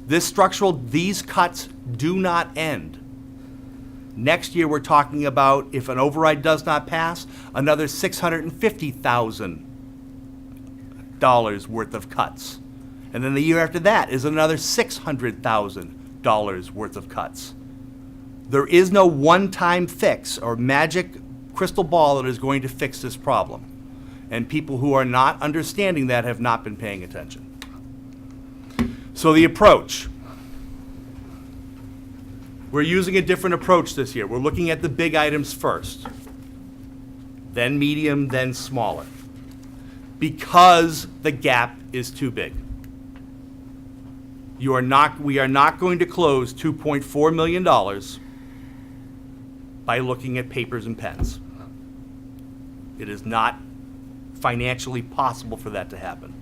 These cuts do not end. Next year, we're talking about, if an override does not pass, another $650,000 worth of cuts. And then the year after that is another $600,000 worth of cuts. There is no one-time fix or magic crystal ball that is going to fix this problem. And people who are not understanding that have not been paying attention. So the approach. We're using a different approach this year. We're looking at the big items first, then medium, then smaller, because the gap is too big. We are not going to close $2.4 million by looking at papers and pens. It is not financially possible for that to happen.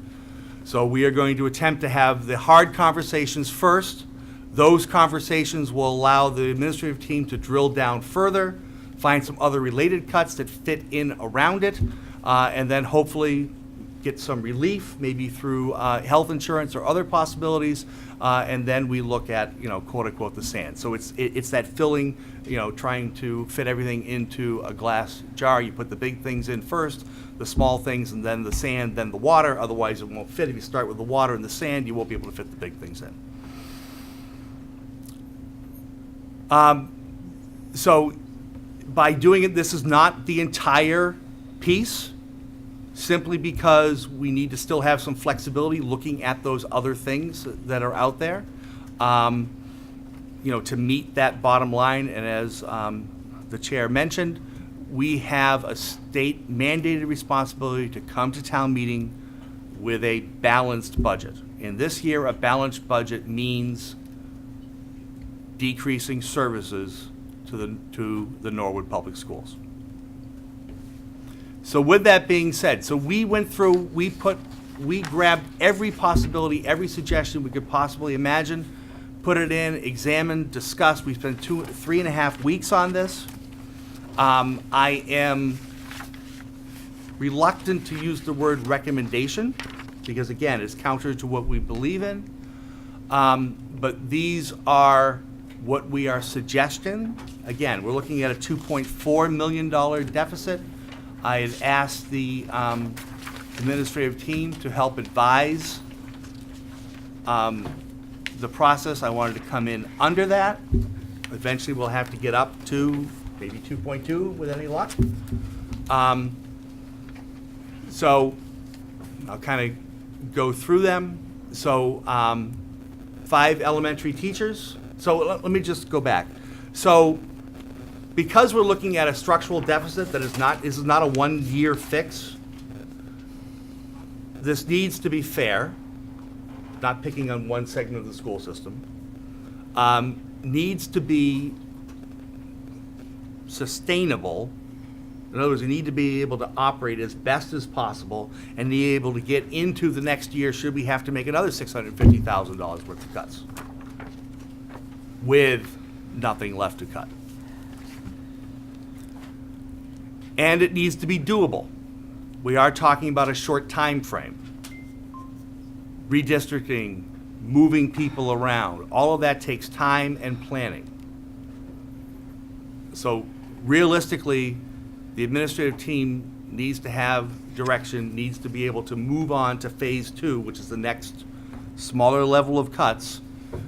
So we are going to attempt to have the hard conversations first. Those conversations will allow the administrative team to drill down further, find some other related cuts that fit in around it, and then hopefully get some relief, maybe through health insurance or other possibilities, and then we look at, quote unquote, the sand. So it's that filling, trying to fit everything into a glass jar. You put the big things in first, the small things, and then the sand, then the water. Otherwise, it won't fit. If you start with the water and the sand, you won't be able to fit the big things in. So by doing it, this is not the entire piece, simply because we need to still have some flexibility looking at those other things that are out there, to meet that bottom line. And as the chair mentioned, we have a state mandated responsibility to come to town meeting with a balanced budget. And this year, a balanced budget means decreasing services to the Norwood Public Schools. So with that being said, so we went through, we grabbed every possibility, every suggestion we could possibly imagine, put it in, examined, discussed. We spent 3.5 weeks on this. I am reluctant to use the word recommendation because, again, it's counter to what we believe in. But these are what we are suggesting. Again, we're looking at a $2.4 million deficit. I had asked the administrative team to help advise the process. I wanted to come in under that. Eventually, we'll have to get up to maybe 2.2 with any luck. So I'll kind of go through them. So 5 elementary teachers. So let me just go back. So because we're looking at a structural deficit that is not a one-year fix, this needs to be fair, not picking on one segment of the school system, needs to be sustainable. In other words, we need to be able to operate as best as possible and be able to get into the next year should we have to make another $650,000 worth of cuts with nothing left to cut. And it needs to be doable. We are talking about a short time frame. Redistricting, moving people around, all of that takes time and planning. So realistically, the administrative team needs to have direction, needs to be able to move on to phase 2, which is the next smaller level of cuts,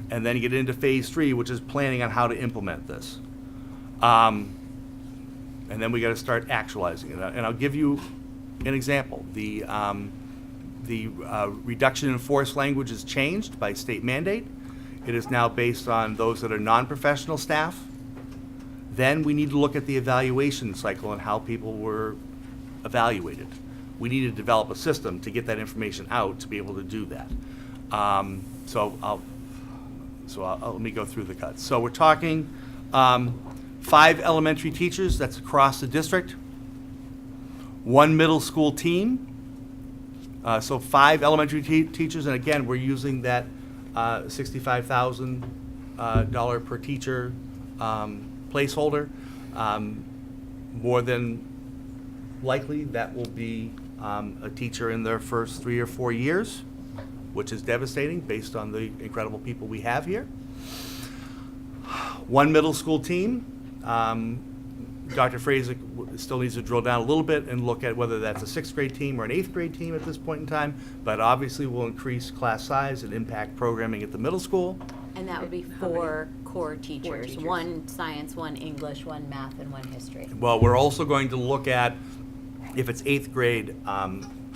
and then get into phase 3, which is planning on how to implement this. And then we got to start actualizing it. And I'll give you an example. The reduction in force language is changed by state mandate. It is now based on those that are non-professional staff. Then we need to look at the evaluation cycle and how people were evaluated. We need to develop a system to get that information out to be able to do that. Let me go through the cuts. So we're talking 5 elementary teachers, that's across the district. 1 middle school team. So 5 elementary teachers, and again, we're using that $65,000 per teacher placeholder. More than likely, that will be a teacher in their first 3 or 4 years, which is devastating based on the incredible people we have here. 1 middle school team. Dr. Fraser still needs to drill down a little bit and look at whether that's a 6th grade team or an 8th grade team at this point in time, but obviously will increase class size and impact programming at the middle school. And that would be 4 core teachers, 1 science, 1 English, 1 math, and 1 history. Well, we're also going to look at, if it's 8th grade,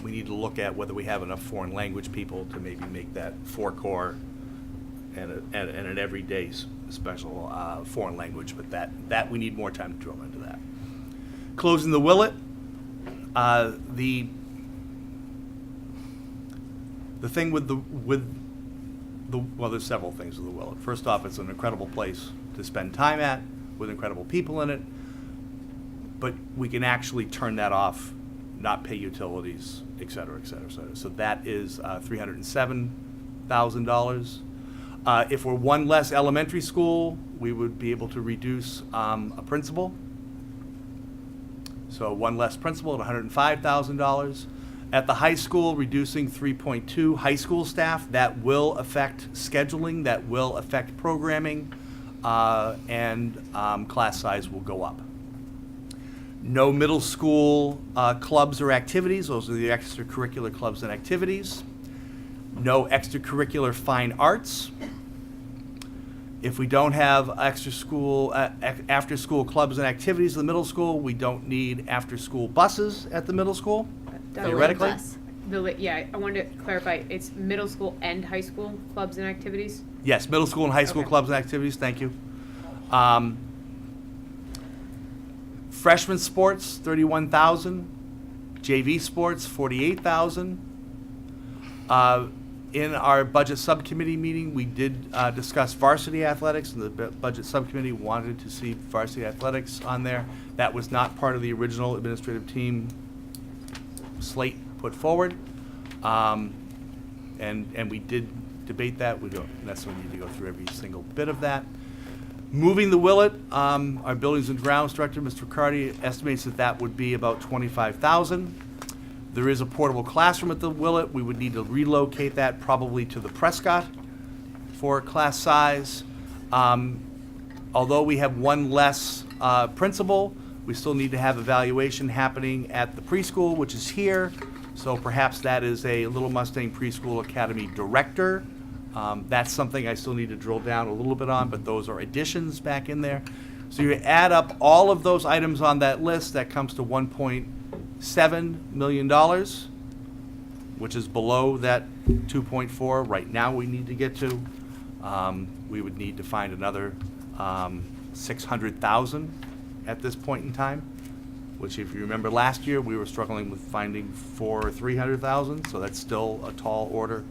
we need to look at whether we have enough foreign language people to maybe make that 4 core and an everyday special foreign language, but that we need more time to drill into that. Closing the Willet, the thing with the well, there's several things with the Willet. First off, it's an incredible place to spend time at with incredible people in it, but we can actually turn that off not pay utilities, et cetera, et cetera, et cetera. So that is $307,000. If we're one less elementary school, we would be able to reduce a principal. So one less principal at $105,000. At the high school, reducing 3.2 high school staff. That will affect scheduling, that will affect programming, and class size will go up. No middle school clubs or activities. Those are the extracurricular clubs and activities. No extracurricular fine arts. If we don't have after-school clubs and activities in the middle school, we don't need after-school buses at the middle school, theoretically. Bus. Yeah, I wanted to clarify, it's middle school and high school clubs and activities? Yes, middle school and high school Okay. clubs and activities, thank you. Freshman sports, 31,000. JV sports, 48,000. In our budget subcommittee meeting, we did discuss varsity athletics, and the budget subcommittee wanted to see varsity athletics on there. That was not part of the original administrative team slate put forward. And we did debate that. We don't necessarily need to go through every single bit of that. Moving the Willet, our buildings and grounds director, Mr. Riccardi, estimates that that would be about $25,000. There is a portable classroom at the Willet. We would need to relocate that probably to the Prescott for class size. Although we have one less principal, we still need to have evaluation happening at the preschool, which is here. So perhaps that is a Little Mustang Preschool Academy director. That's something I still need to drill down a little bit on, but those are additions back in there. So you add up all of those items on that list, that comes to $1.7 million, which is below that 2.4 right now we need to get to. We would need to find another 600,000 at this point in time, which if you remember last year, we were struggling with finding 400,000 or 300,000, so that's still a tall order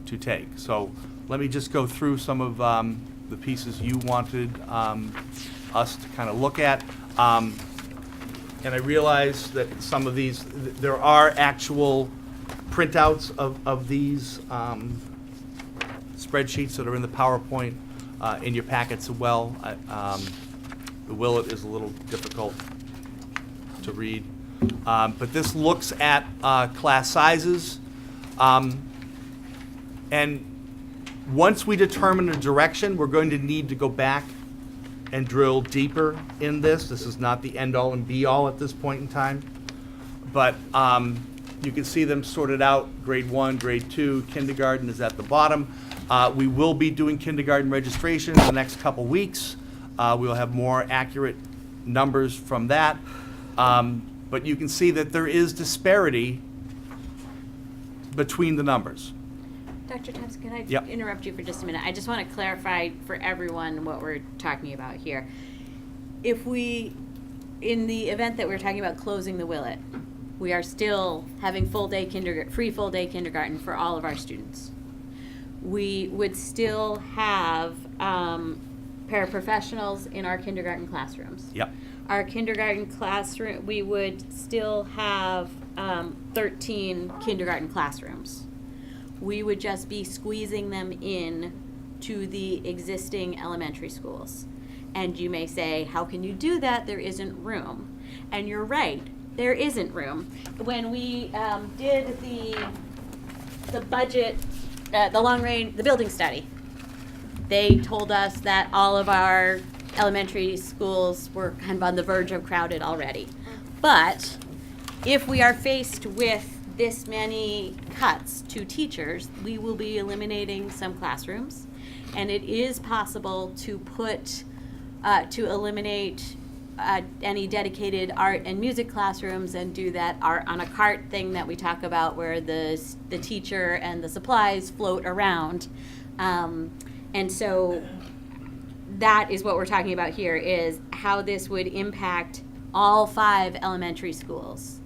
to take. So let me just go through some of the pieces you wanted us to kind of look at. And I realize that some of these, there are actual printouts of these spreadsheets that are in the PowerPoint in your packets as well. The Willet is a little difficult to read. But this looks at class sizes. And once we determine a direction, we're going to need to go back and drill deeper in this. This is not the end-all and be-all at this point in time. But you can see them sorted out, grade 1, grade 2, kindergarten is at the bottom. We will be doing kindergarten registration in the next couple weeks. We'll have more accurate numbers from that. But you can see that there is disparity between the numbers. Dr. Thompson, can I Yep. interrupt you for just a minute? I just want to clarify for everyone what we're talking about here. If we, in the event that we're talking about closing the Willet, we are still having free full-day kindergarten for all of our students. We would still have paraprofessionals in our kindergarten classrooms. Yep. Our kindergarten classroom, we would still have 13 kindergarten classrooms. We would just be squeezing them in to the existing elementary schools. And you may say, how can you do that? There isn't room. And you're right, there isn't room. When we did the budget, the building study, they told us that all of our elementary schools were kind of on the verge of crowded already. But if we are faced with this many cuts to teachers, we will be eliminating some classrooms, and it is possible to eliminate any dedicated art and music classrooms and do that art on a cart thing that we talk about, where the teacher and the supplies float around, and so that is what we're talking about here, is how this would impact all 5 elementary schools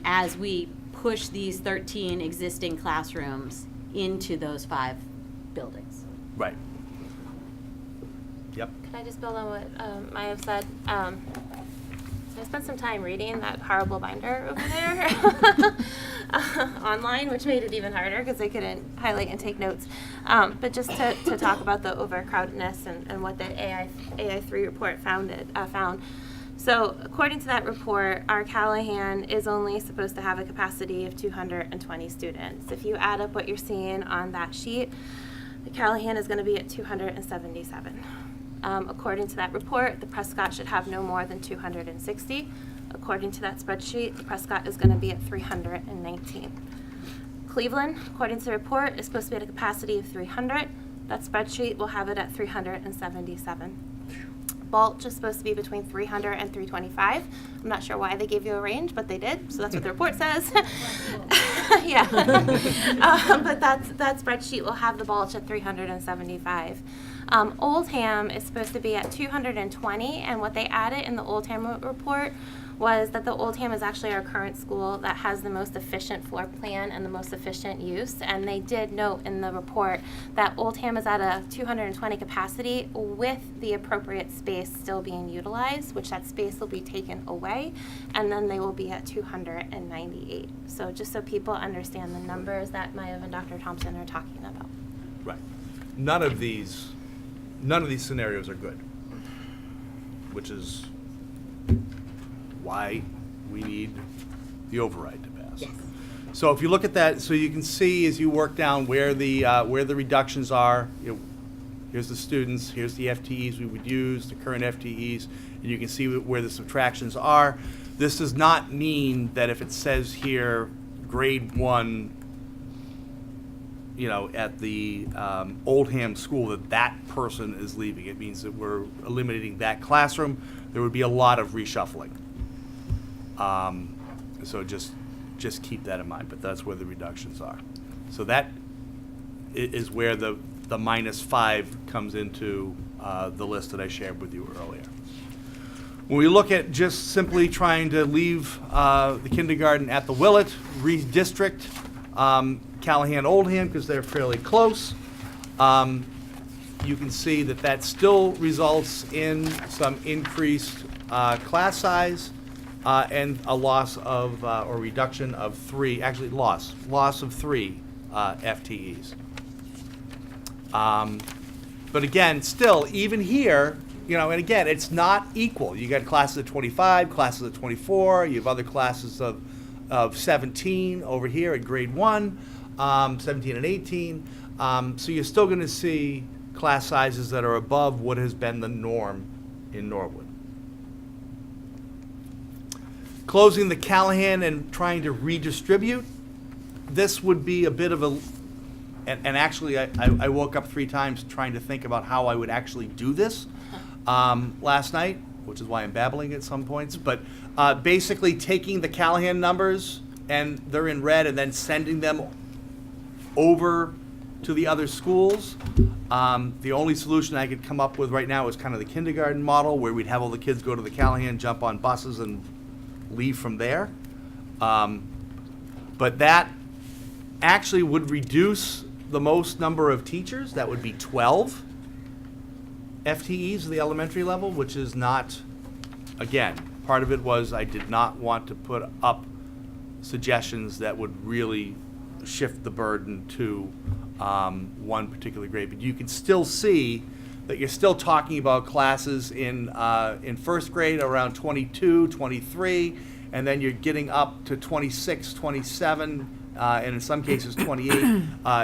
as we push these 13 existing classrooms into those 5 buildings. Right. Yep. Could I just build on what Maya said? I spent some time reading that horrible binder over there online, which made it even harder because I couldn't highlight and take notes. But just to talk about the overcrowdedness and what the AI3 report found. So according to that report, our Callahan is only supposed to have a capacity of 220 students. If you add up what you're seeing on that sheet, the Callahan is going to be at 277. According to that report, the Prescott should have no more than 260. According to that spreadsheet, the Prescott is going to be at 319. Cleveland, according to the report, is supposed to be at a capacity of 300. That spreadsheet will have it at 377. Balch is supposed to be between 300 and 325. I'm not sure why they gave you a range, but they did, so that's what the report says. Yeah. But that spreadsheet will have the Balch at 375. Oldham is supposed to be at 220, and what they added in the Oldham report was that the Oldham is actually our current school that has the most efficient floor plan and the most efficient use. And they did note in the report that Oldham is at a 220 capacity with the appropriate space still being utilized, which that space will be taken away, and then they will be at 298. So just so people understand the numbers that Maya and Dr. Thompson are talking about. Right. None of these scenarios are good, which is why we need the override to pass. Yes. So if you look at that, so you can see as you work down where the reductions are. Here's the students, here's the FTEs we would use, the current FTEs, and you can see where the subtractions are. This does not mean that if it says here grade 1, at the Oldham school, that person is leaving. It means that we're eliminating that classroom. There would be a lot of reshuffling. So just keep that in mind, but that's where the reductions are. So that is where the -5 comes into the list that I shared with you earlier. When we look at just simply trying to leave the kindergarten at the Willett, redistrict Callahan Oldham because they're fairly close, you can see that still results in some increased class size and a loss of, or reduction of 3, actually loss of 3 FTEs. But again, still, even here, and again, it's not equal. You got classes of 25, classes of 24, you have other classes of 17 over here at grade 1, 17 and 18. So you're still going to see class sizes that are above what has been the norm in Norwood. Closing the Callahan and trying to redistribute, this would be a bit of a, and actually I woke up 3 times trying to think about how I would actually do this last night, which is why I'm babbling at some points, but basically taking the Callahan numbers, and they're in red, and then sending them over to the other schools. The only solution I could come up with right now is kind of the kindergarten model, where we'd have all the kids go to the Callahan, jump on buses, and leave from there. But that actually would reduce the most number of teachers. That would be 12 FTEs at the elementary level, which is not, again, part of it was I did not want to put up suggestions that would really shift the burden to one particular grade. But you can still see that you're still talking about classes in first grade around 22, 23, and then you're getting up to 26, 27, and in some cases 28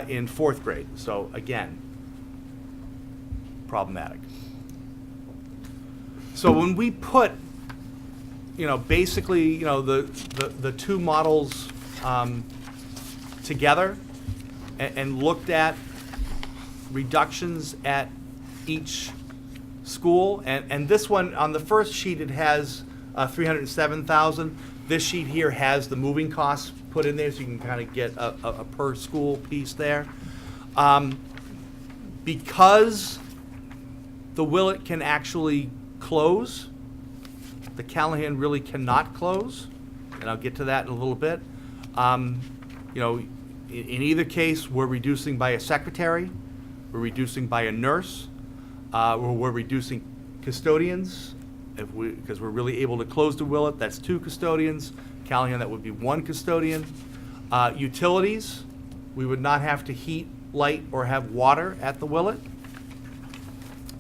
in fourth grade. So again, problematic. So when we put, basically, the 2 models together and looked at reductions at each school, and this one on the first sheet it has 307,000. This sheet here has the moving costs put in there, so you can kind of get a per school piece there. Because the Willett can actually close, the Callahan really cannot close, and I'll get to that in a little bit. In either case, we're reducing by a secretary, we're reducing by a nurse, or we're reducing custodians, because we're really able to close the Willett, that's 2 custodians. Callahan, that would be 1 custodian. Utilities, we would not have to heat, light, or have water at the Willett.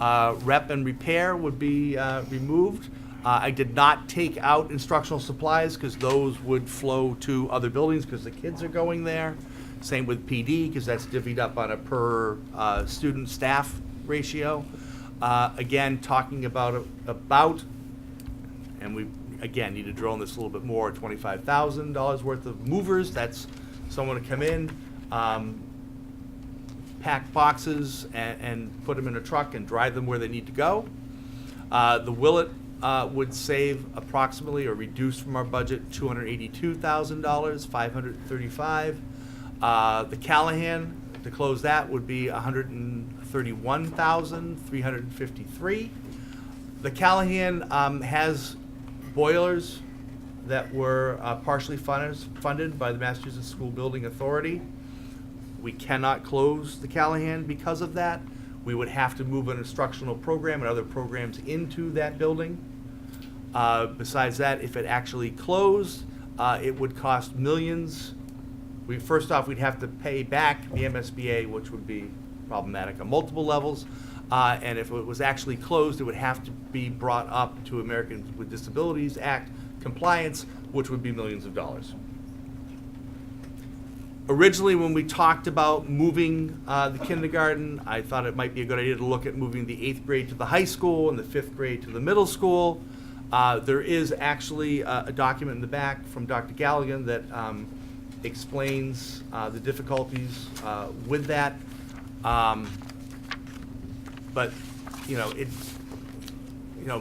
Rep and repair would be removed. I did not take out instructional supplies because those would flow to other buildings because the kids are going there. Same with PD because that's divvied up on a per student staff ratio. Again, talking about, and we again need to drill on this a little bit more, $25,000 worth of movers. That's someone to come in, pack boxes and put them in a truck and drive them where they need to go. The Willett would save approximately, or reduce from our budget, $282,000, $535. The Callahan, to close that, would be $131,353. The Callahan has boilers that were partially funded by the Massachusetts School Building Authority. We cannot close the Callahan because of that. We would have to move an instructional program and other programs into that building. Besides that, if it actually closed, it would cost millions. First off, we'd have to pay back the MSBA, which would be problematic on multiple levels. And if it was actually closed, it would have to be brought up to Americans with Disabilities Act compliance, which would be millions of dollars. Originally, when we talked about moving the kindergarten, I thought it might be a good idea to look at moving the 8th grade to the high school and the 5th grade to the middle school. There is actually a document in the back from Dr. Galligan that explains the difficulties with that. But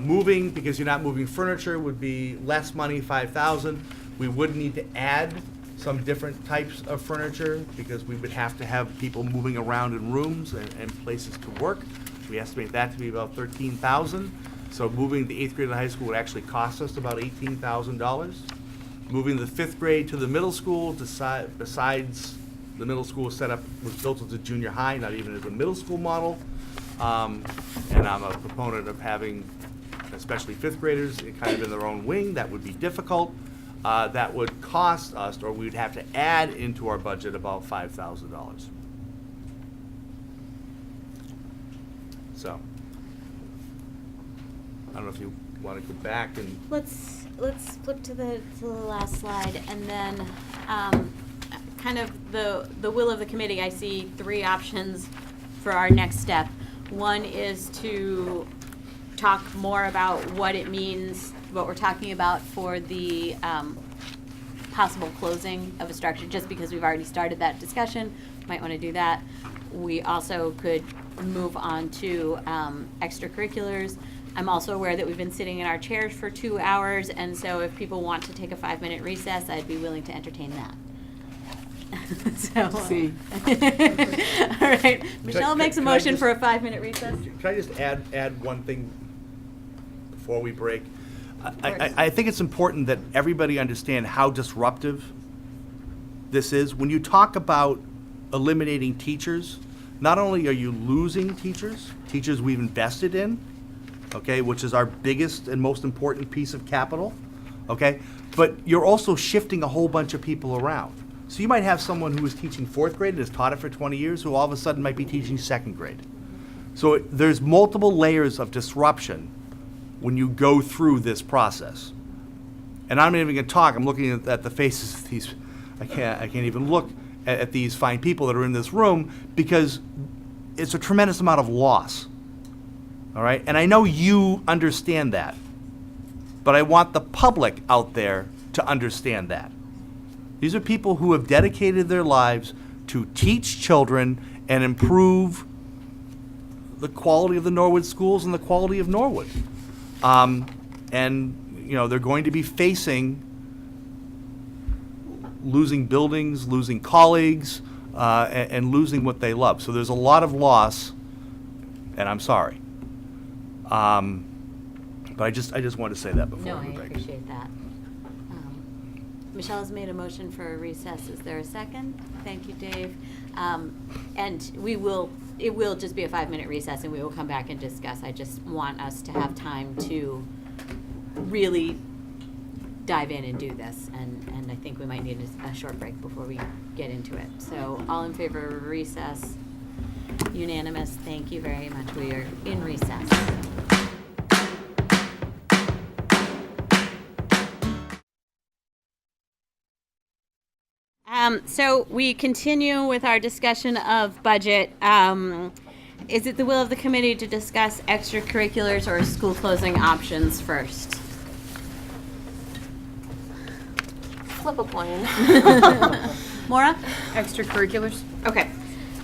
moving, because you're not moving furniture, would be less money, $5,000. We would need to add some different types of furniture because we would have to have people moving around in rooms and places to work. We estimate that to be about $13,000. So moving the 8th grade to the high school would actually cost us about $18,000. Moving the 5th grade to the middle school, besides the middle school was built as a junior high, not even as a middle school model. And I'm a proponent of having, especially 5th graders, kind of in their own wing. That would be difficult. That would cost us, or we'd have to add into our budget about $5,000. So, I don't know if you want to go back and. Let's flip to the last slide, and then kind of the will of the committee. I see 3 options for our next step. One is to talk more about what it means, what we're talking about for the possible closing of a structure, just because we've already started that discussion. Might want to do that. We also could move on to extracurriculars. I'm also aware that we've been sitting in our chairs for 2 hours, and so if people want to take a 5-minute recess, I'd be willing to entertain that. So, See. all right, Michelle makes a can I motion just- for a 5-minute recess. Can I just add one thing before we break? I think it's important that everybody understand how disruptive this is. When you talk about eliminating teachers, not only are you losing teachers we've invested in, okay, which is our biggest and most important piece of capital, okay, but you're also shifting a whole bunch of people around. So you might have someone who is teaching 4th grade and has taught it for 20 years who all of a sudden might be teaching 2nd grade. So there's multiple layers of disruption when you go through this process. And I'm not even going to talk. I'm looking at the faces of these. I can't even look at these fine people that are in this room because it's a tremendous amount of loss. All right? And I know you understand that. But I want the public out there to understand that. These are people who have dedicated their lives to teach children and improve the quality of the Norwood schools and the quality of Norwood. And they're going to be facing losing buildings, losing colleagues, and losing what they love. So there's a lot of loss, and I'm sorry. But I just wanted to say that before No, we I break. appreciate that. Michelle has made a motion for a recess. Is there a second? Thank you, Dave. And it will just be a 5-minute recess, and we will come back and discuss. I just want us to have time to really dive in and do this, and I think we might need a short break before we get into it. So all in favor of recess? Unanimous. Thank you very much. We are in recess. So we continue with our discussion of budget. Is it the will of the committee to discuss extracurriculars or school closing options first? Flip a coin. Maura? Extracurriculars? Okay,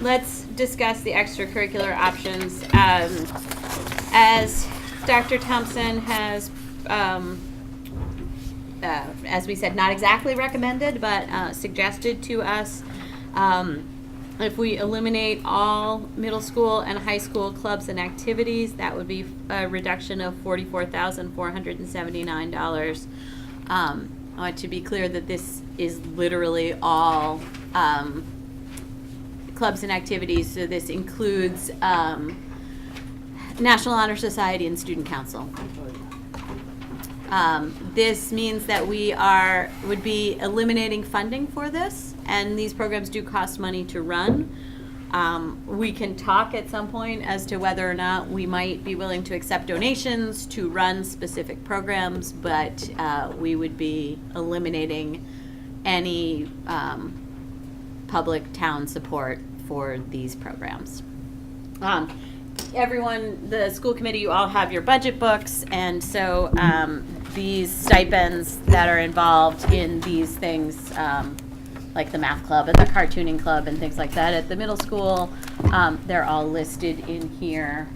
let's discuss the extracurricular options. As Dr. Thompson has, as we said, not exactly recommended, but suggested to us, if we eliminate all middle school and high school clubs and activities, that would be a reduction of $44,479. I want to be clear that this is literally all clubs and activities, so this includes National Honor Society and Student Council. This means that we would be eliminating funding for this, and these programs do cost money to run. We can talk at some point as to whether or not we might be willing to accept donations to run specific programs, but we would be eliminating any public town support for these programs. Everyone, the school committee, you all have your budget books, and so these stipends that are involved in these things, like the math club and the cartooning club and things like that at the middle school, they're all listed in here.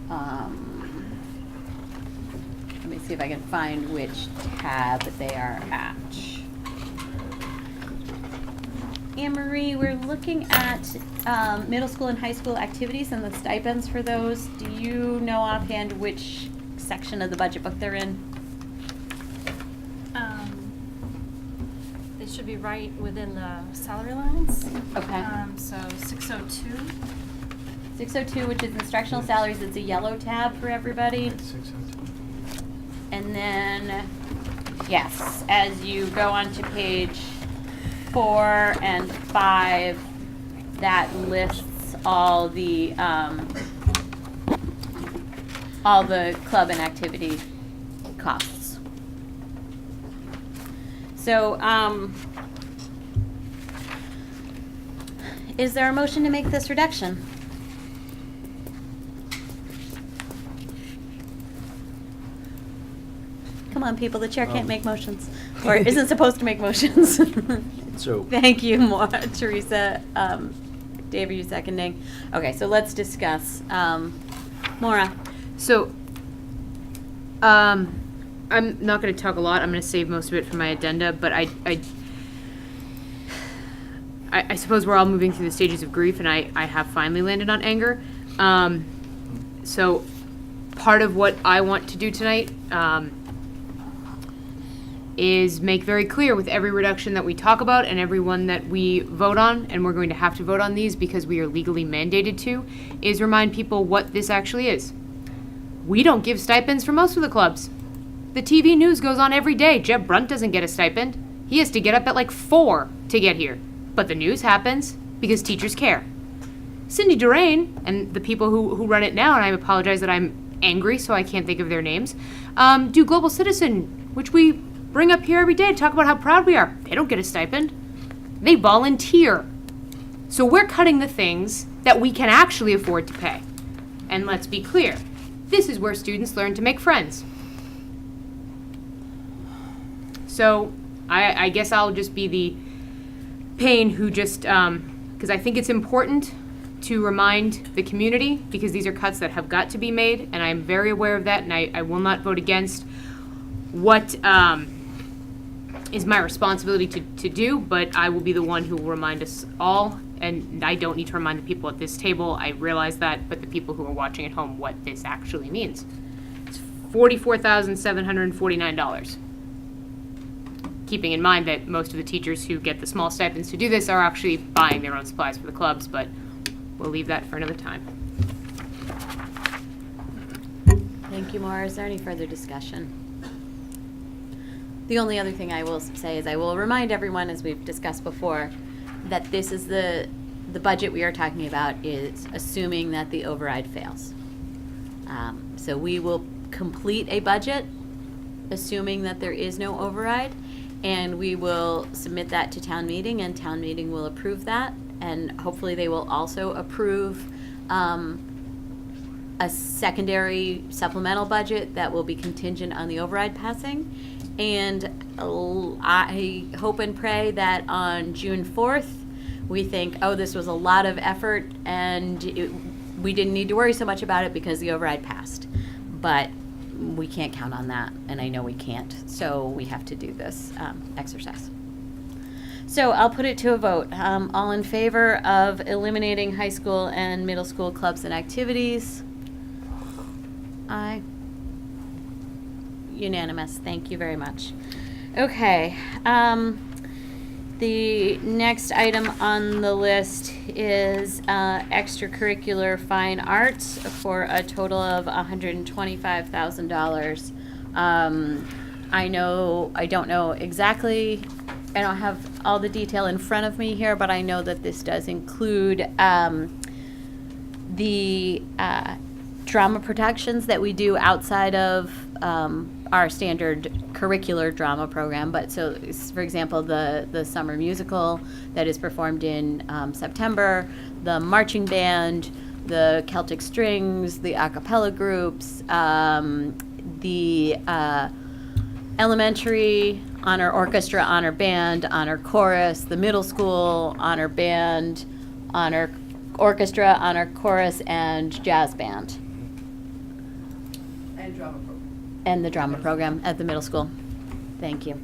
Let me see if I can find which tab they are at. Anne-Marie, we're looking at middle school and high school activities and the stipends for those. Do you know offhand which section of the budget book they're in? They should be right within the salary lines. Okay. So 602. 602, which is instructional salaries, it's a yellow tab for everybody. And then, yes, as you go on to page 4 and 5, that lists all the club and activity costs. So, is there a motion to make this reduction? Come on, people, the chair can't make motions, or isn't supposed to make motions. So. Thank you, Maura, Teresa, Dave, are you seconding? Okay, so let's discuss. Maura? So, I'm not going to talk a lot. I'm going to save most of it for my addenda, but I suppose we're all moving through the stages of grief, and I have finally landed on anger. So part of what I want to do tonight is make very clear with every reduction that we talk about and every one that we vote on, and we're going to have to vote on these because we are legally mandated to, is remind people what this actually is. We don't give stipends for most of the clubs. The TV news goes on every day. Jeb Brunt doesn't get a stipend. He has to get up at like 4 to get here. But the news happens because teachers care. Cindy Durain and the people who run it now, and I apologize that I'm angry so I can't think of their names, do Global Citizen, which we bring up here every day to talk about how proud we are. They don't get a stipend. They volunteer. So we're cutting the things that we can actually afford to pay. And let's be clear, this is where students learn to make friends. So I guess I'll just be the pain who just, because I think it's important to remind the community, because these are cuts that have got to be made, and I'm very aware of that, and I will not vote against what is my responsibility to do, but I will be the one who will remind us all, and I don't need to remind the people at this table, I realize that, but the people who are watching at home what this actually means. It's $44,749. Keeping in mind that most of the teachers who get the small stipends to do this are actually buying their own supplies for the clubs, but we'll leave that for another time. Thank Thank you, Maura. Is there any further discussion? The only other thing I will say is I will remind everyone, as we've discussed before, that this is the budget we are talking about is assuming that the override fails. So we will complete a budget assuming that there is no override, and we will submit that to town meeting, and town meeting will approve that, and hopefully they will also approve a secondary supplemental budget that will be contingent on the override passing. And I hope and pray that on June 4th, we think, oh, this was a lot of effort and we didn't need to worry so much about it because the override passed. But we can't count on that, and I know we can't, so we have to do this exercise. So I'll put it to a vote. All in favor of eliminating high school and middle school clubs and activities? Aye. Unanimous. Thank you very much. Okay. The next item on the list is extracurricular fine arts for a total of $125,000. I don't know exactly, I don't have all the detail in front of me here, but I know that this does include the drama productions that we do outside of our standard curricular drama program. But so, for example, the summer musical that is performed in September, the marching band, the Celtic Strings, the a cappella groups, the elementary honor orchestra, honor band, honor chorus, the middle school honor band, honor orchestra, honor chorus, and jazz band. And drama program. And the drama program at the middle school. Thank you.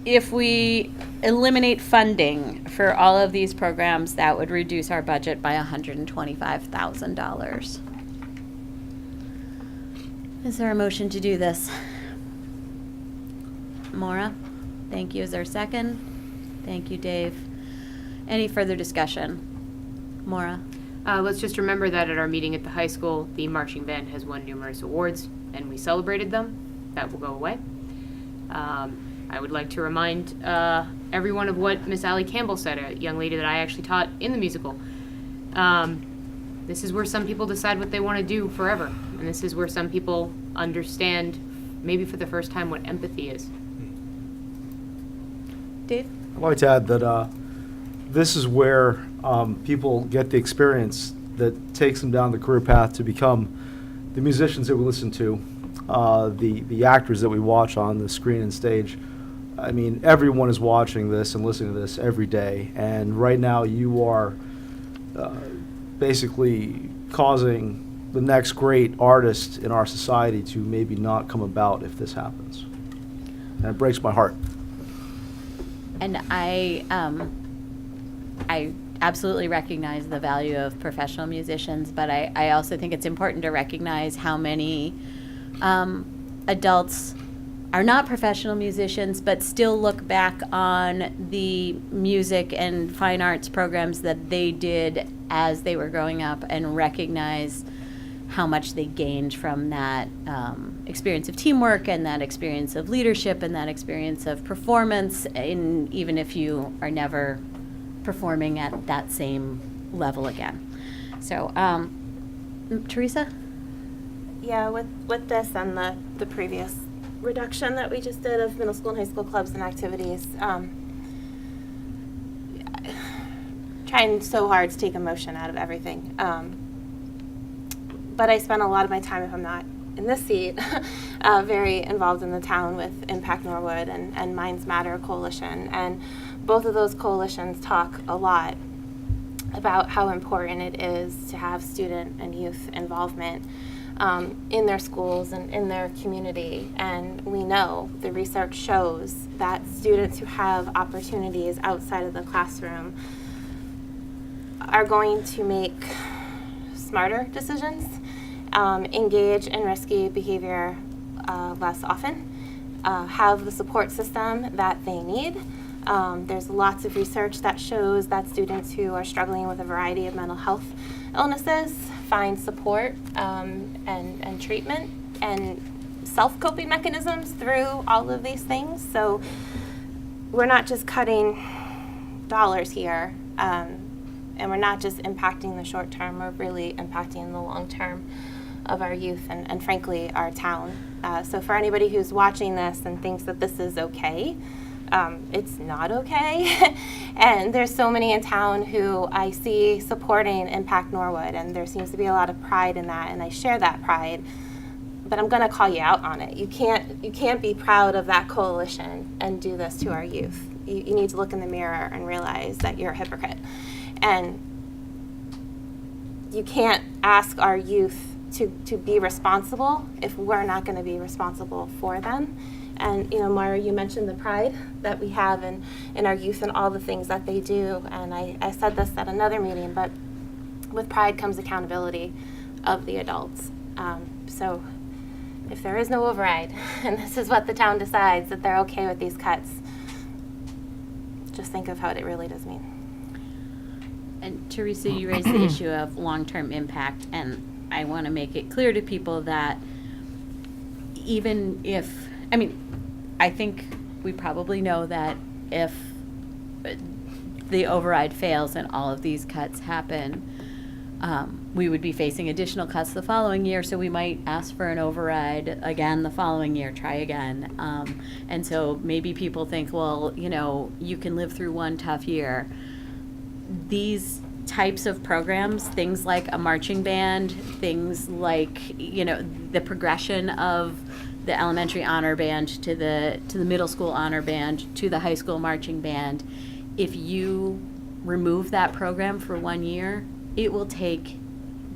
If we eliminate funding for all of these programs, that would reduce our budget by $125,000. Is there a motion to do this? Maura? Thank you. Is there a second? Thank you, Dave. Any further discussion? Maura? Let's just remember that at our meeting at the high school, the marching band has won numerous awards, and we celebrated them. That will go away. I would like to remind everyone of what Miss Allie Campbell said, a young lady that I actually taught in the musical. This is where some people decide what they want to do forever, and this is where some people understand, maybe for the first time, what empathy is. Dave? I'd like to add that this is where people get the experience that takes them down the career path to become the musicians that we listen to, the actors that we watch on the screen and stage. I mean, everyone is watching this and listening to this every day, and right now you are basically causing the next great artist in our society to maybe not come about if this happens. And it breaks my heart. And I absolutely recognize the value of professional musicians, but I also think it's important to recognize how many adults are not professional musicians, but still look back on the music and fine arts programs that they did as they were growing up and recognize how much they gained from that experience of teamwork and that experience of leadership and that experience of performance, and even if you are never performing at that same level again. So, Teresa? Yeah, with this and the previous reduction that we just did of middle school and high school clubs and activities, trying so hard to take emotion out of everything. But I spend a lot of my time, if I'm not in this seat, very involved in the town with Impact Norwood and Minds Matter Coalition. And both of those coalitions talk a lot about how important it is to have student and youth involvement in their schools and in their community. And we know, the research shows, that students who have opportunities outside of the classroom are going to make smarter decisions, engage in risky behavior less often, have the support system that they need. There's lots of research that shows that students who are struggling with a variety of mental health illnesses find support and treatment and self-coping mechanisms through all of these things. So we're not just cutting dollars here, and we're not just impacting the short term, we're really impacting the long term of our youth and frankly, our town. So for anybody who's watching this and thinks that this is okay, it's not okay. And there's so many in town who I see supporting Impact Norwood, and there seems to be a lot of pride in that, and I share that pride. But I'm going to call you out on it. You can't be proud of that coalition and do this to our youth. You need to look in the mirror and realize that you're a hypocrite. And you can't ask our youth to be responsible if we're not going to be responsible for them. And, you know, Mara, you mentioned the pride that we have in our youth and all the things that they do. And I said this at another meeting, but with pride comes accountability of the adults. So if there is no override, and this is what the town decides, that they're okay with these cuts, just think of what it really does mean. And Teresa, you raised the issue of long-term impact, and I want to make it clear to people that even if, I mean, I think we probably know that if the override fails and all of these cuts happen, we would be facing additional cuts the following year, so we might ask for an override again the following year, try again. And so maybe people think, well, you know, you can live through one tough year. These types of programs, things like a marching band, things like, you know, the progression of the elementary honor band to the middle school honor band to the high school marching band, if you remove that program for 1 year, it will take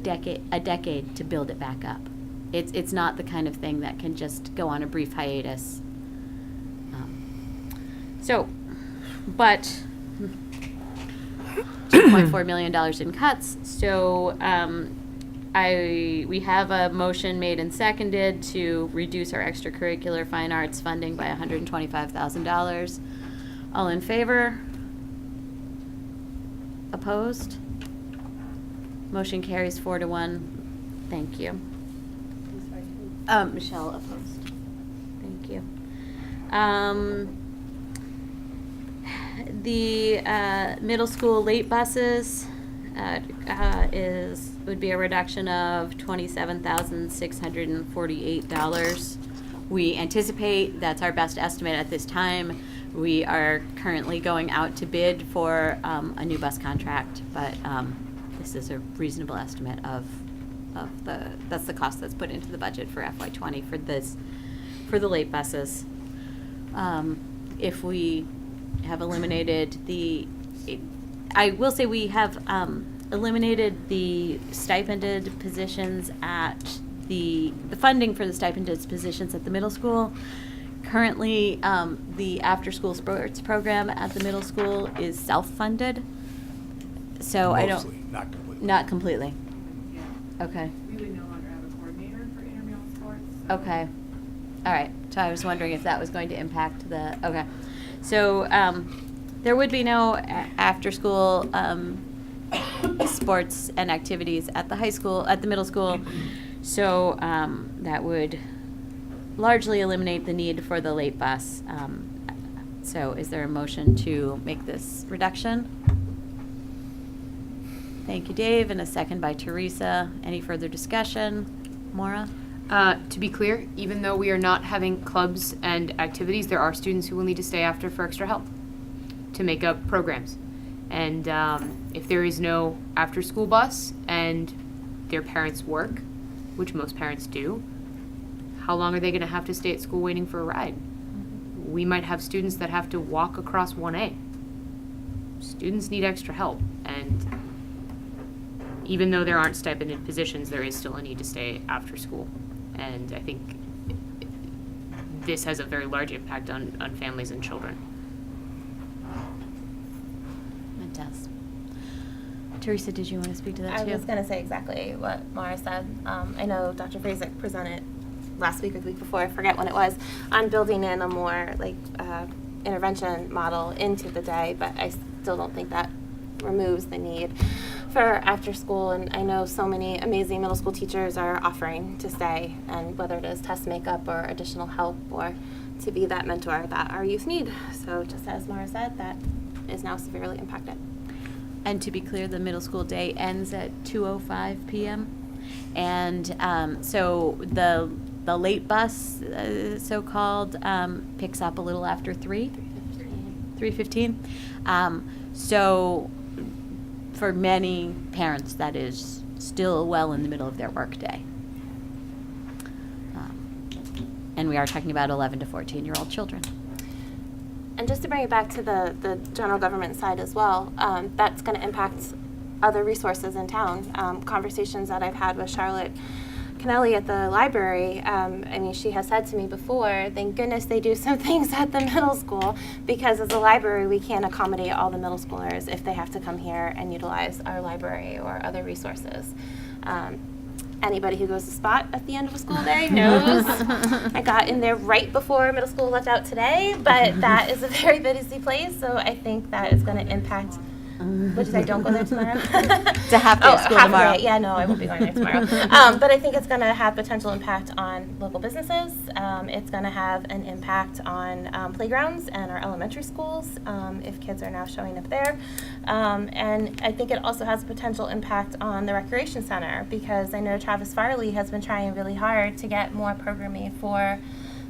a decade to build it back up. It's not the kind of thing that can just go on a brief hiatus. But $2.4 million in cuts. So we have a motion made and seconded to reduce our extracurricular fine arts funding by $125,000. All in favor? Opposed? Motion carries 4-1. Thank you. Michelle opposed. Thank you. The middle school late buses would be a reduction of $27,648. We anticipate, that's our best estimate at this time. We are currently going out to bid for a new bus contract, but this is a reasonable estimate of that's the cost that's put into the budget for FY20 for the late buses. If we have eliminated I will say we have eliminated the stipended positions at the funding for the stipended positions at the middle school. Currently, the after-school sports program at the middle school is self-funded. So Mostly, not completely. Not completely. We Okay. would no longer have a coordinator for intramural sports. Okay. All right. So I was wondering if that was going to impact okay. So there would be no after-school sports and activities at the middle school. So that would largely eliminate the need for the late bus. So is there a motion to make this reduction? Thank you, Dave, and a second by Teresa. Any further discussion? Maura? To be clear, even though we are not having clubs and activities, there are students who will need to stay after for extra help to make up programs. And if there is no after-school bus and their parents work, which most parents do, how long are they going to have to stay at school waiting for a ride? We might have students that have to walk across 1A. Students need extra help, and even though there aren't stipended positions, there is still a need to stay after school. And I think this has a very large impact on families and children. It does. Teresa, did you want to speak to that too? I was going to say exactly what Mara said. I know Dr. Frazek presented last week or the week before, I forget when it was, on building in a more intervention model into the day, but I still don't think that removes the need for after school, and I know so many amazing middle school teachers are offering to stay, and whether it is test makeup or additional help or to be that mentor that our youth need. So just as Mara said, that is now severely impacted. And to be clear, the middle school day ends at 2:05 p.m. And so the late bus, so-called, picks up a little after 3:15. So for many parents, that is still well in the middle of their workday. And we are talking about 11 to 14-year-old children. And just to bring it back to the general government side as well, that's going to impact other resources in town. Conversations that I've had with Charlotte Kennelly at the library, I mean, she has said to me before, thank goodness they do some things at the middle school, because as a library, we can't accommodate all the middle schoolers if they have to come here and utilize our library or other resources. Anybody who goes to Spot at the end of a school day knows I got in there right before middle school left out today, but that is a very busy place, so I think that is going to impact. Which is I don't go there tomorrow. It's a half day of school half tomorrow. Day. Yeah, no, I won't be going there tomorrow. But I think it's going to have potential impact on local businesses. It's going to have an impact on playgrounds and our elementary schools if kids are now showing up there. And I think it also has a potential impact on the recreation center, because I know Travis Farley has been trying really hard to get more programming for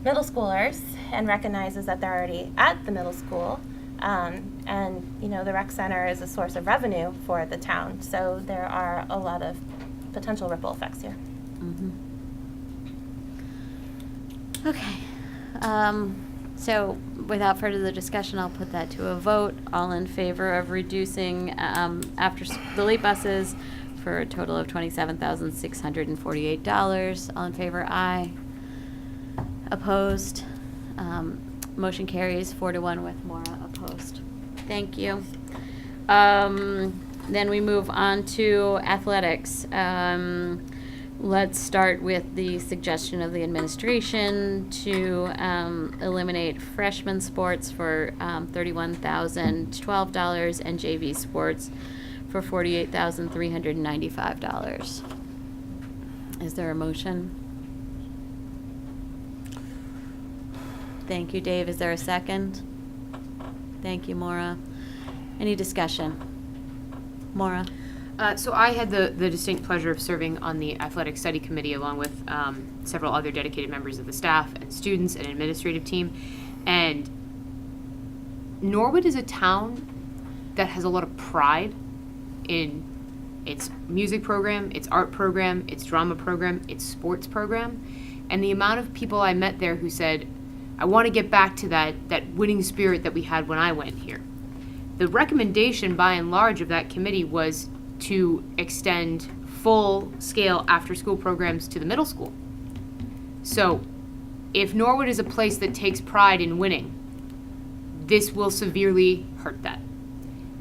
middle schoolers and recognizes that they're already at the middle school. And, you know, the rec center is a source of revenue for the town, so there are a lot of potential ripple effects here. Mm-hmm. Okay. So without further discussion, I'll put that to a vote. All in favor of reducing the late buses for a total of $27,648. All in favor, aye. Opposed? Motion carries 4-1 with Maura opposed. Thank you. Then we move on to athletics. Let's start with the suggestion of the administration to eliminate freshman sports for $31,012 and JV sports for $48,395. Is there a motion? Thank you, Dave. Is there a second? Thank you, Maura. Any discussion? Maura? So I had the distinct pleasure of serving on the athletic study committee along with several other dedicated members of the staff and students and administrative team. And Norwood is a town that has a lot of pride in its music program, its art program, its drama program, its sports program. And the amount of people I met there who said, I want to get back to that winning spirit that we had when I went here. The recommendation by and large of that committee was to extend full-scale after-school programs to the middle school. So if Norwood is a place that takes pride in winning, this will severely hurt that.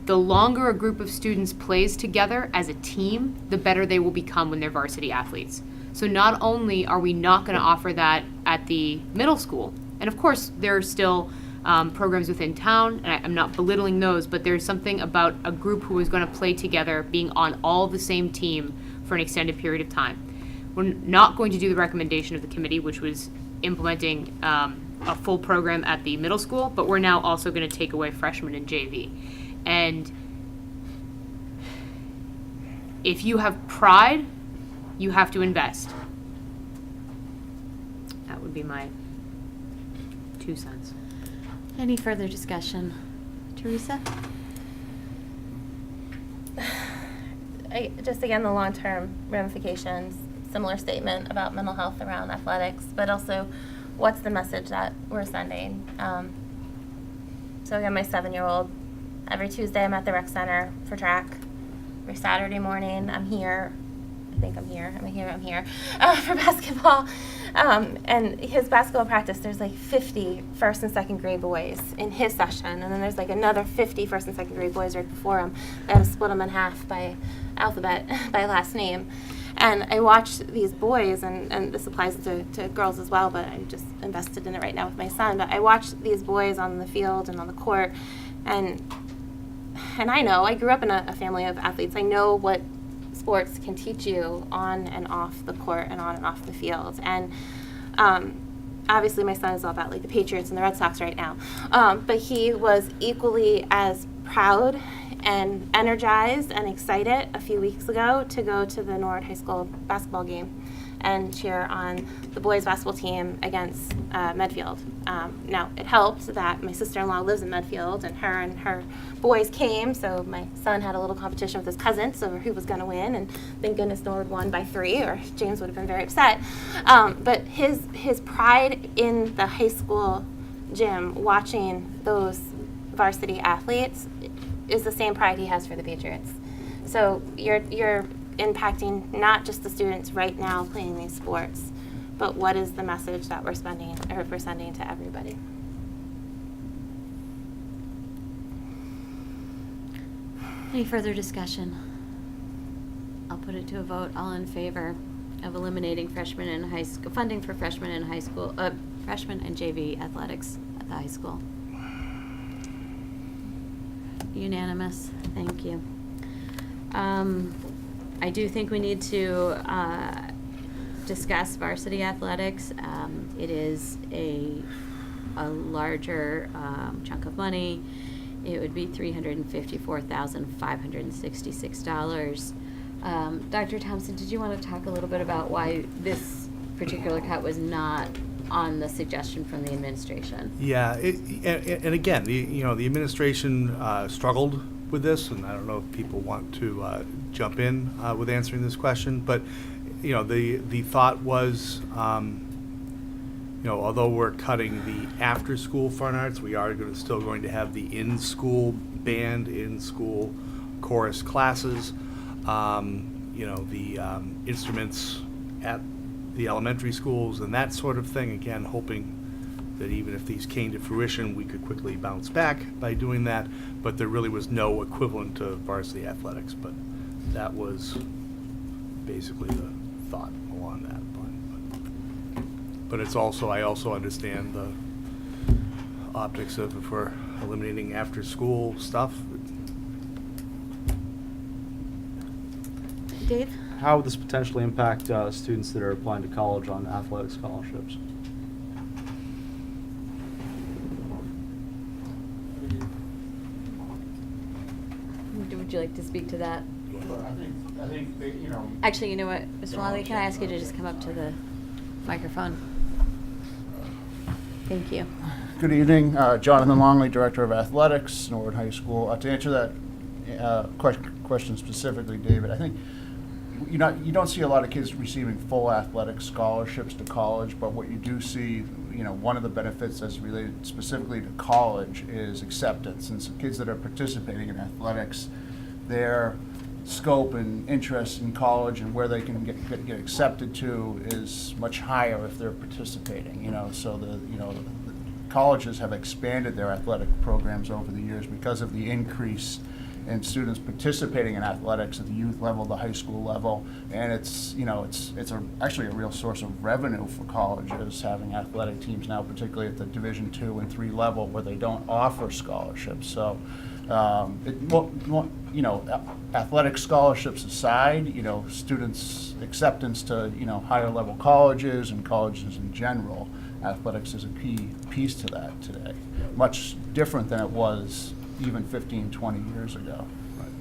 The longer a group of students plays together as a team, the better they will become when they're varsity athletes. So not only are we not going to offer that at the middle school, and of course there are still programs within town, and I'm not belittling those, but there's something about a group who is going to play together, being on all the same team for an extended period of time. We're not going to do the recommendation of the committee, which was implementing a full program at the middle school, but we're now also going to take away freshmen and JV. And if you have pride, you have to invest. That would be my 2 cents. Any further discussion? Teresa? Just again, the long-term ramifications, similar statement about mental health around athletics, but also what's the message that we're sending. So again, my 7-year-old, every Tuesday I'm at the rec center for track. Every Saturday morning I'm here. I think I'm here for basketball. And his basketball practice, there's like 50 first and second grade boys in his session, and then there's like another 50 first and second grade boys right before him. They had to split them in half by alphabet, by last name. And I watch these boys, and this applies to girls as well, but I'm just invested in it right now with my son. But I watch these boys on the field and on the court, and and I know, I grew up in a family of athletes. I know what sports can teach you on and off the court and on and off the field. And obviously my son is all about like the Patriots and the Red Sox right now. But he was equally as proud and energized and excited a few weeks ago to go to the Norwood High School basketball game and cheer on the boys basketball team against Medfield. Now, it helped that my sister-in-law lives in Medfield, and her boys came, so my son had a little competition with his cousins over who was going to win, and thank goodness Norwood won by 3, or James would have been very upset. But his pride in the high school gym, watching those varsity athletes, is the same pride he has for the Patriots. So you're impacting not just the students right now playing these sports, but what is the message that we're sending to everybody. Any further discussion? I'll put it to a vote. All in favor of eliminating freshman and high school funding for freshmen and high school, freshman and JV athletics at the high school. Unanimous. Thank you. I do think we need to discuss varsity athletics. It is a larger chunk of money. It would be $354,566. Dr. Thompson, did you want to talk a little bit about why this particular cut was not on the suggestion from the administration? Yeah, and again, the administration struggled with this, and I don't know if people want to jump in with answering this question, but the thought was, although we're cutting the after-school fine arts, we are still going to have the in-school band, in-school chorus classes, the instruments at the elementary schools and that sort of thing. Again, hoping that even if these came to fruition, we could quickly bounce back by doing that. But there really was no equivalent to varsity athletics. But that was basically the thought along that line. But it's also, I also understand the optics of if we're eliminating after-school stuff. Dave? How would this potentially impact students that are applying to college on athletic scholarships? Would you like to speak to that? I think that, Actually, you know what, Mr. Longley, can I ask you to just come up to the microphone? Thank you. Good evening, Jonathan Longley, Director of Athletics, Norwood High School. To answer that question specifically, David, I think you don't see a lot of kids receiving full athletic scholarships to college, but what you do see, one of the benefits that's related specifically to college is acceptance. And so kids that are participating in athletics, their scope and interest in college and where they can get accepted to is much higher if they're participating. So the colleges have expanded their athletic programs over the years because of the increase in students participating in athletics at the youth level, the high school level, and it's actually a real source of revenue for colleges having athletic teams now, particularly at the Division II and III level where they don't offer scholarships. So, athletic scholarships aside, students' acceptance to higher level colleges and colleges in general, athletics is a key piece to that today. Much different than it was even 15, 20 years ago.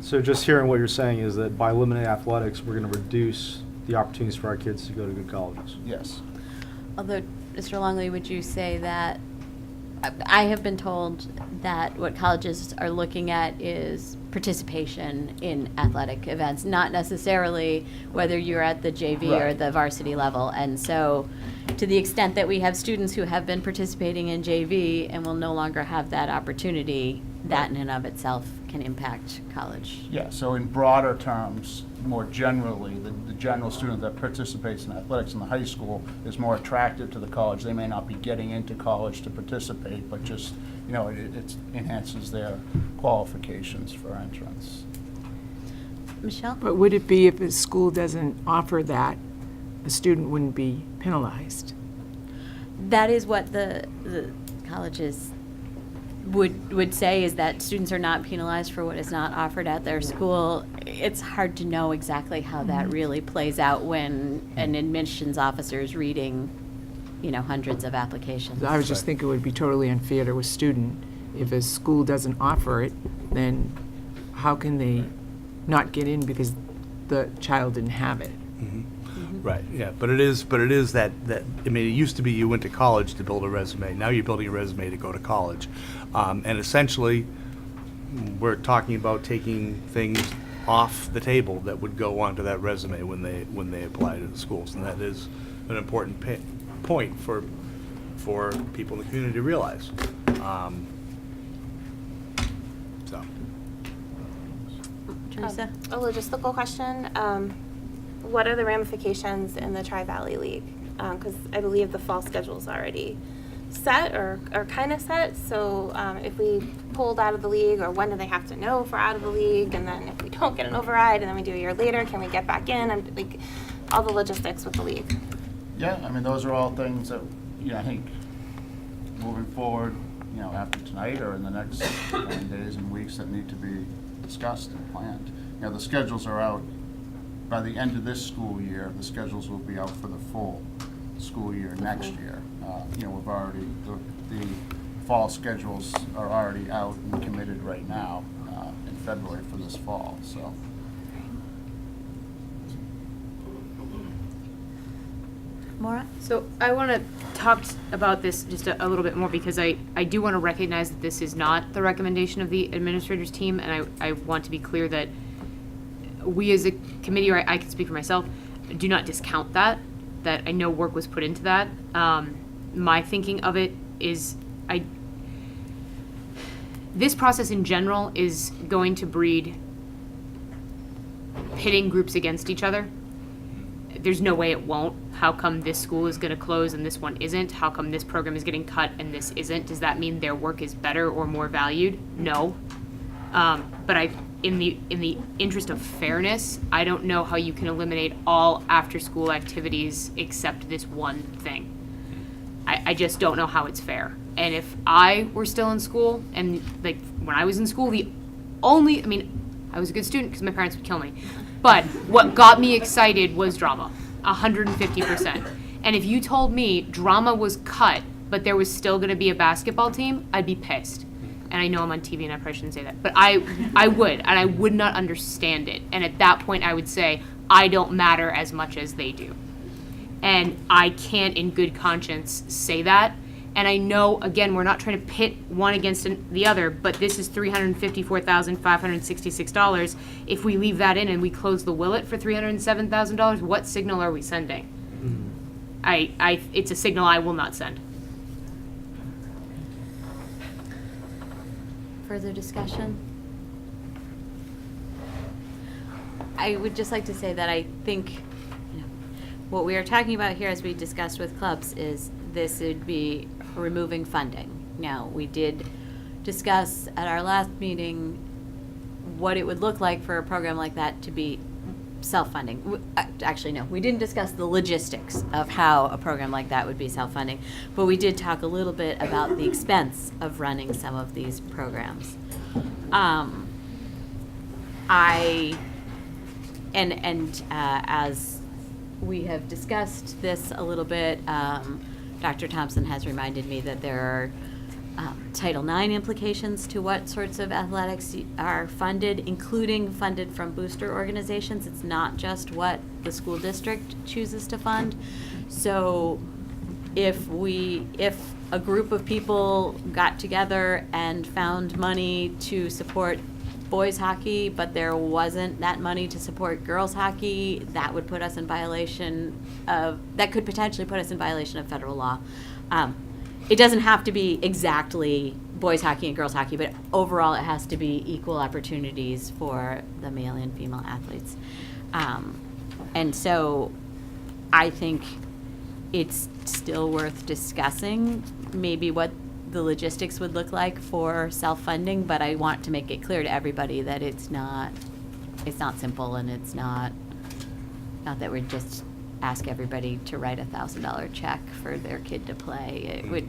So just hearing what you're saying is that by eliminating athletics, we're going to reduce the opportunities for our kids to go to good colleges. Yes. Although, Mr. Longley, would you say that, I have been told that what colleges are looking at is participation in athletic events, not necessarily whether you're at the JV or Right. the varsity level. And so to the extent that we have students who have been participating in JV and will no longer have that opportunity, that in and of itself can impact college. Yeah, so in broader terms, more generally, the general student that participates in athletics in the high school is more attractive to the college. They may not be getting into college to participate, but just, it enhances their qualifications for entrance. Michelle? But would it be if a school doesn't offer that, a student wouldn't be penalized? That is what the colleges would say is that students are not penalized for what is not offered at their school. It's hard to know exactly how that really plays out when an admissions officer is reading, hundreds of applications. I was just thinking it would be totally unfair to a student. If a school doesn't offer it, then how can they not get in because the child didn't have it? Right, yeah, but it is that, I mean, it used to be you went to college to build a resume. Now you're building a resume to go to college. And essentially, we're talking about taking things off the table that would go onto that resume when they apply to the schools. And that is an important point for people in the community to realize. So. Teresa? A logistical question. What are the ramifications in the Tri-Valley League? Because I believe the fall schedule is already set or kind of set. So if we pulled out of the league, or when do they have to know if we're out of the league? And then if we don't get an override and then we do a year later, can we get back in? I'm like all the logistics with the league. Yeah, I mean, those are all things that, I think moving forward, after tonight or in the next days and weeks that need to be discussed and planned. The schedules are out. By the end of this school year, the schedules will be out for the full school year next year. We've already, the fall schedules are already out and committed right now in February for this fall, so. Maura? So I want to talk about this just a little bit more because I do want to recognize that this is not the recommendation of the administrators team, and I want to be clear that we as a committee, or I can speak for myself, do not discount that I know work was put into that. My thinking of it is this process in general is going to breed pitting groups against each other. There's no way it won't. How come this school is going to close and this one isn't? How come this program is getting cut and this isn't? Does that mean their work is better or more valued? No. But in the interest of fairness, I don't know how you can eliminate all after-school activities except this one thing. I just don't know how it's fair. And if I were still in school, and like when I was in school, I was a good student because my parents would kill me. But what got me excited was drama, 150%. And if you told me drama was cut, but there was still going to be a basketball team, I'd be pissed. And I know I'm on TV and I probably shouldn't say that, but I would, and I would not understand it. And at that point, I would say, I don't matter as much as they do. And I can't in good conscience say that. And I know, again, we're not trying to pit one against the other, but this is $354,566. If we leave that in and we close the Willet for $307,000, what signal are we sending? It's a signal I will not send. Further discussion? I would just like to say that I think what we are talking about here, as we discussed with clubs, is this would be removing funding. Now, we did discuss at our last meeting what it would look like for a program like that to be self-funding. Actually, no, we didn't discuss the logistics of how a program like that would be self-funding, but we did talk a little bit about the expense of running some of these programs. As we have discussed this a little bit, Dr. Thompson has reminded me that there are Title IX implications to what sorts of athletics are funded, including funded from booster organizations. It's not just what the school district chooses to fund. So if a group of people got together and found money to support boys hockey, but there wasn't that money to support girls hockey, that would put us in violation of, that could potentially put us in violation of federal law. It doesn't have to be exactly boys hockey and girls hockey, but overall it has to be equal opportunities for the male and female athletes. And so I think it's still worth discussing maybe what the logistics would look like for self-funding, but I want to make it clear to everybody that it's not simple, and it's not that we just ask everybody to write $1,000 check for their kid to play. It would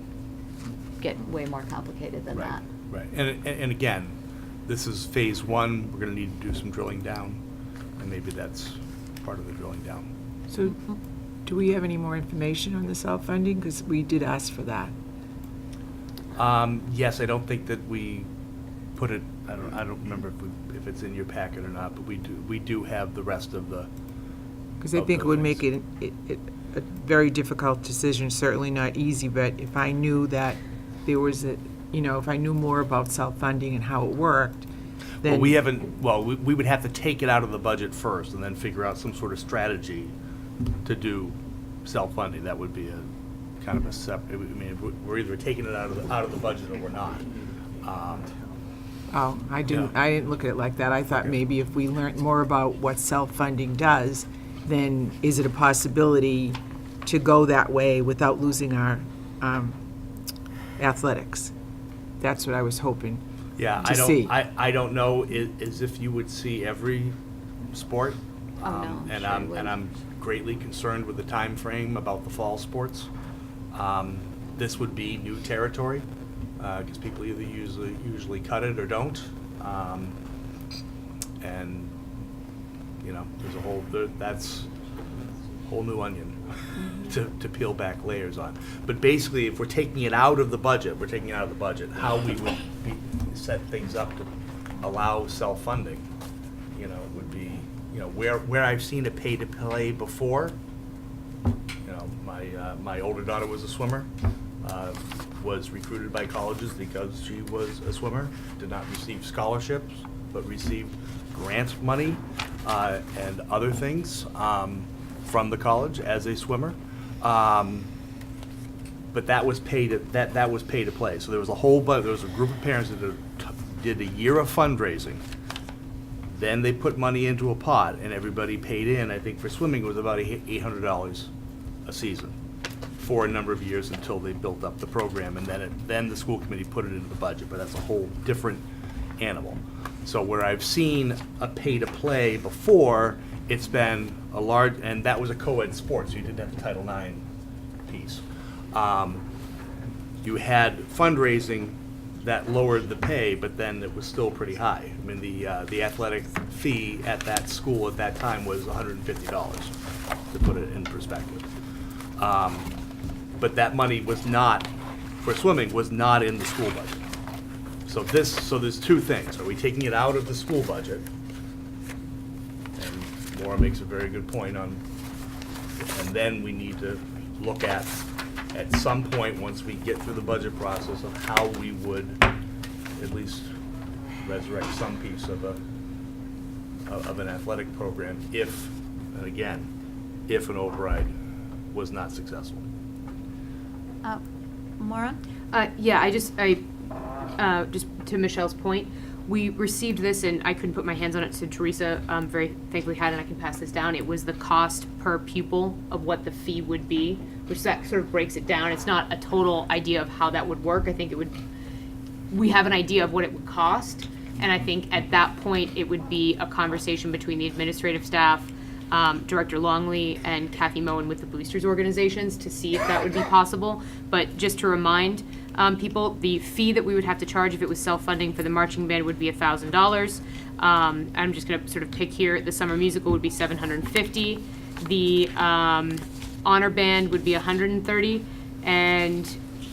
get way more complicated than that. Right, and again, this is phase one, we're gonna need to do some drilling down, and maybe that's part of the drilling down. So, do we have any more information on the self-funding? Because we did ask for that. Yes, I don't think that we put it, I don't remember if it's in your packet or not, but we do have the rest of the. Because I of think the it would make things. it a very difficult decision, certainly not easy, but if I knew that there was a, if I knew more about self-funding and how it worked, then. Well, we haven't, we would have to take it out of the budget first and then figure out some sort of strategy to do self-funding. That would be a kind of a separate, I mean, we're either taking it out of the budget or we're not. Oh, I didn't look at it like that. I thought Okay. maybe if we learned more about what self-funding does, then is it a possibility to go that way without losing our athletics? That's what I was hoping. Yeah, To see. I don't know as if you would see every sport. Oh, no, And sure you I'm greatly concerned with the time frame about the fall sports. This would be new territory, because people either usually cut it or don't. And, there's a whole, that's a whole new onion to peel back layers on. But basically, if we're taking it out of the budget, how we would set things up to allow self-funding, would be, where I've seen it pay to play before. My older daughter was a swimmer, was recruited by colleges because she was a swimmer, did not receive scholarships, but received grant money and other things from the college as a swimmer. But that was pay to play. So there was there was a group of parents that did a year of fundraising. Then they put money into a pot and everybody paid in. I think for swimming it was about $800 a season for a number of years until they built up the program, and then the school committee put it into the budget. But that's a whole different animal. So where I've seen a pay to play before, it's been a large, and that was a co-ed sport, so you didn't have the Title IX piece. You had fundraising that lowered the pay, but then it was still pretty high. I mean, the athletic fee at that school at that time was $150, to put it in perspective. But that money was not, for swimming, was not in the school budget. So there's two things. Are we taking it out of the school budget? And Laura makes a very good point on, and then we need to look at some point, once we get through the budget process, of how we would at least resurrect some piece of an athletic program if an override was not successful. Maura? Just to Michelle's point, we received this, and I couldn't put my hands on it, so Teresa very thankfully had, and I can pass this down. It was the cost per pupil of what the fee would be, which that sort of breaks it down. It's not a total idea of how that would work. I think we have an idea of what it would cost, and I think at that point, it would be a conversation between the administrative staff, Director Longley, and Kathy Moen with the boosters organizations to see if that would be possible. But just to remind people, the fee that we would have to charge if it was self-funding for the marching band would be $1,000. I'm just going to sort of pick here. The summer musical would be $750. The honor band would be $130, and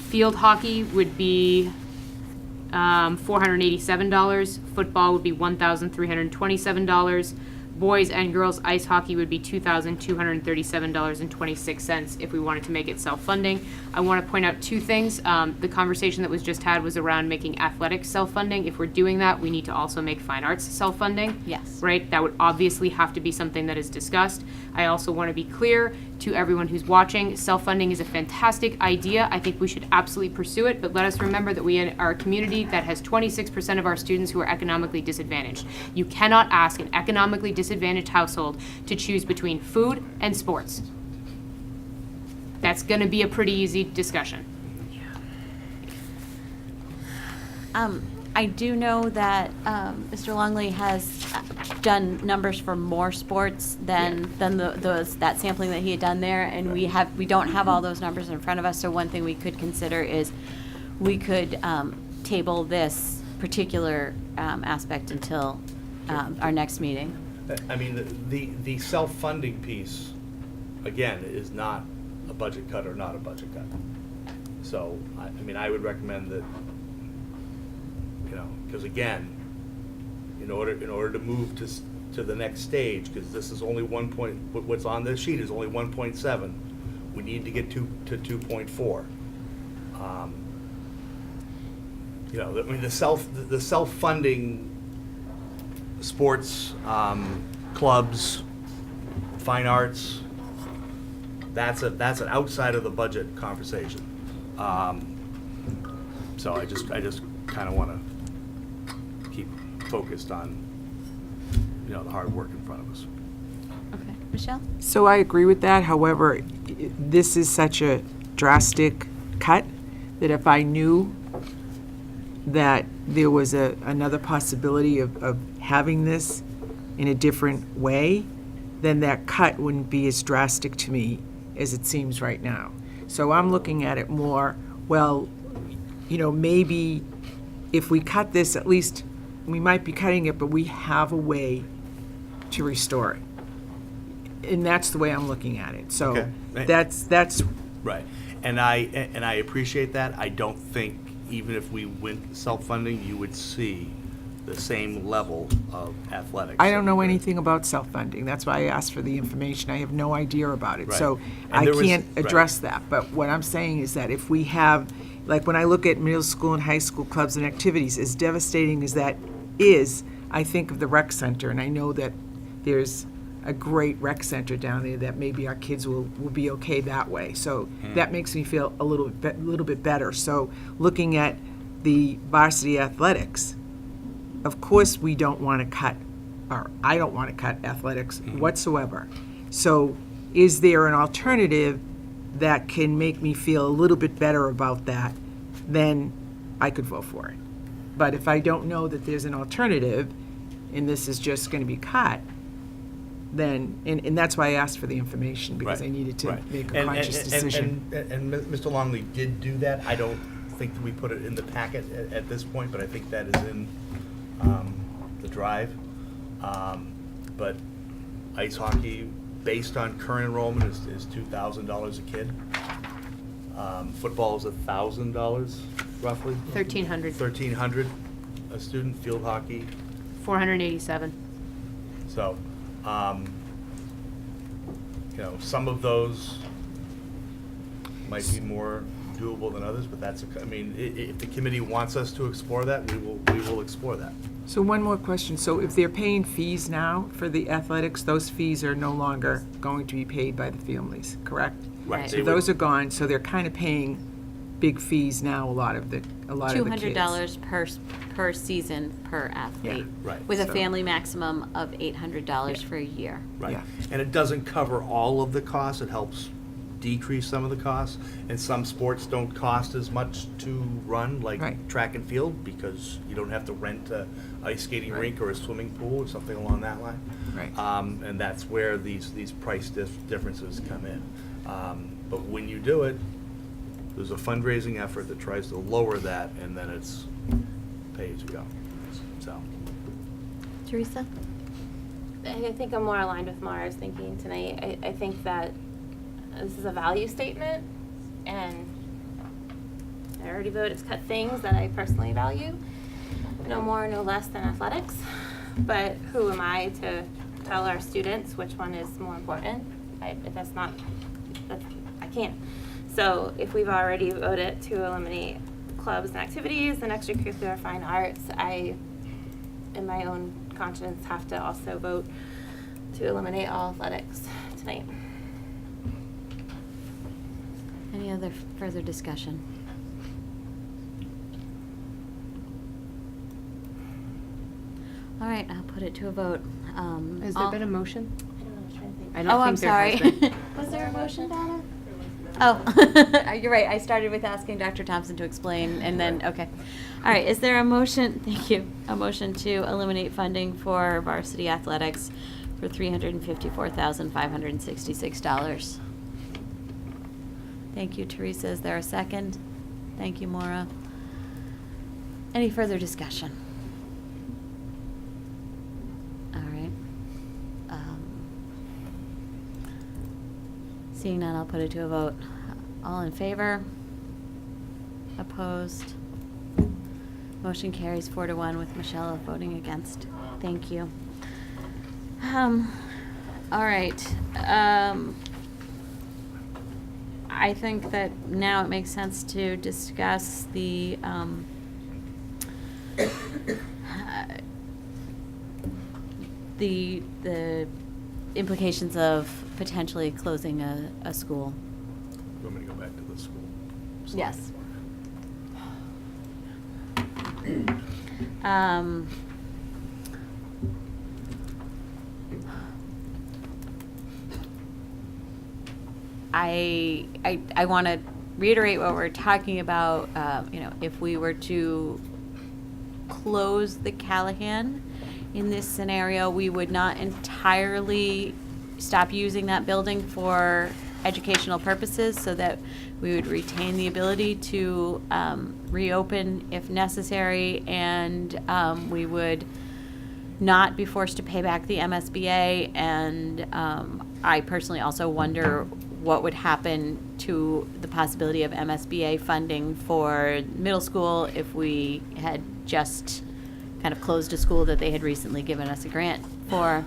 field hockey would be $487. Football would be $1,327. Boys and girls ice hockey would be $2,237.26 if we wanted to make it self-funding. I want to point out two things. The conversation that was just had was around making athletics self-funding. If we're doing that, we need to also make fine arts self-funding. Yes. Right? That would obviously have to be something that is discussed. I also want to be clear to everyone who's watching, self-funding is a fantastic idea. I think we should absolutely pursue it, but let us remember that we are a community that has 26% of our students who are economically disadvantaged. You cannot ask an economically disadvantaged household to choose between food and sports. That's going to be a pretty easy discussion. I do know that Mr. Longley has done numbers for more sports than that sampling that he had done there, and we don't have all those numbers in front of us. So one thing we could consider is we could table this particular aspect until our next meeting. I mean, the self-funding piece, again, is not a budget cut or not a budget cut. So, I mean, I would recommend that, because again, in order to move to the next stage, because this is only what's on this sheet is only 1.7, we need to get to 2.4. I mean, the self-funding sports, clubs, fine arts, that's an outside of the budget conversation. So I just kind of want to keep focused on, the hard work in front of us. Okay, Michelle? So I agree with that. However, this is such a drastic cut that if I knew that there was another possibility of having this in a different way, then that cut wouldn't be as drastic to me as it seems right now. So I'm looking at it more, well, maybe if we cut this, at least we might be cutting it, but we have a way to restore it. And that's the way I'm looking at it. So Okay. that's Right, and I appreciate that. I don't think even if we went self-funding, you would see the same level of athletics. I don't know anything about self-funding. That's why I asked for the information. I have no idea about it. Right. So And I there was- can't right. address that. But what I'm saying is that if we have, like when I look at middle school and high school clubs and activities, as devastating as that is, I think of the rec center, and I know that there's a great rec center down there that maybe our kids will be okay that way. So that makes me feel a little bit better. So looking at the varsity athletics, of course we don't want to cut, or I don't want to cut athletics whatsoever. So is there an alternative that can make me feel a little bit better about that? Then I could vote for it. But if I don't know that there's an alternative, and this is just going to be cut, then, and that's why I asked for the information, because I needed to Right. make a conscious decision. And Mr. Longley did do that. I don't think that we put it in the packet at this point, but I think that is in the drive. But ice hockey, based on current enrollment, is $2,000 a kid. Football is $1,000 roughly. 1,300. 1,300 a student. Field hockey. 487. So, some of those might be more doable than others, but that's, if the committee wants us to explore that, we will explore that. So one more question. So if they're paying fees now for the athletics, those fees are no longer going to be paid by the families, correct? Right. So those are gone, so they're kind of paying big fees now, a lot of the kids. $200 per season per athlete. Right. With a So- family maximum of $800 for a year. Right. Yeah. And it doesn't cover all of the costs. It helps decrease some of the costs. And some sports don't cost as much to run, like Right. track and field, because you don't have to rent a ice skating Right. rink or a swimming pool or something along that line. Right. And that's where these price differences come in. But when you do it, there's a fundraising effort that tries to lower that, and then it's pay as you go. So, Teresa? I think I'm more aligned with Mara's thinking tonight. I think that this is a value statement, and I already voted to cut things that I personally value, no more, no less than athletics. But who am I to tell our students which one is more important? I can't. So if we've already voted to eliminate clubs and activities and extracurricular fine arts, I, in my own conscience, have to also vote to eliminate all athletics tonight. Any other further discussion? All right, I'll put it to a vote. Has there been a motion? I don't know, I was trying to think. I don't Oh, I'm think there has sorry. been. Was there a motion, Donna? Oh, you're right. I started with asking Dr. Thompson to explain, and then, okay. All right, is there a motion, thank you, a motion to eliminate funding for varsity athletics for $354,566? Thank you, Teresa. Is there a second? Thank you, Maura. Any further discussion? All right. Seeing none, I'll put it to a vote. All in favor? Opposed? Motion carries 4-1 with Michelle voting against. Thank you. All right. I think that now it makes sense to discuss the the implications of potentially closing a school. You want me to go back to the school? Yes. I want to reiterate what we're talking about. If we were to close the Callahan in this scenario, we would not entirely stop using that building for educational purposes, so that we would retain the ability to reopen if necessary, and we would not be forced to pay back the MSBA. And I personally also wonder what would happen to the possibility of MSBA funding for middle school if we had just kind of closed a school that they had recently given us a grant for.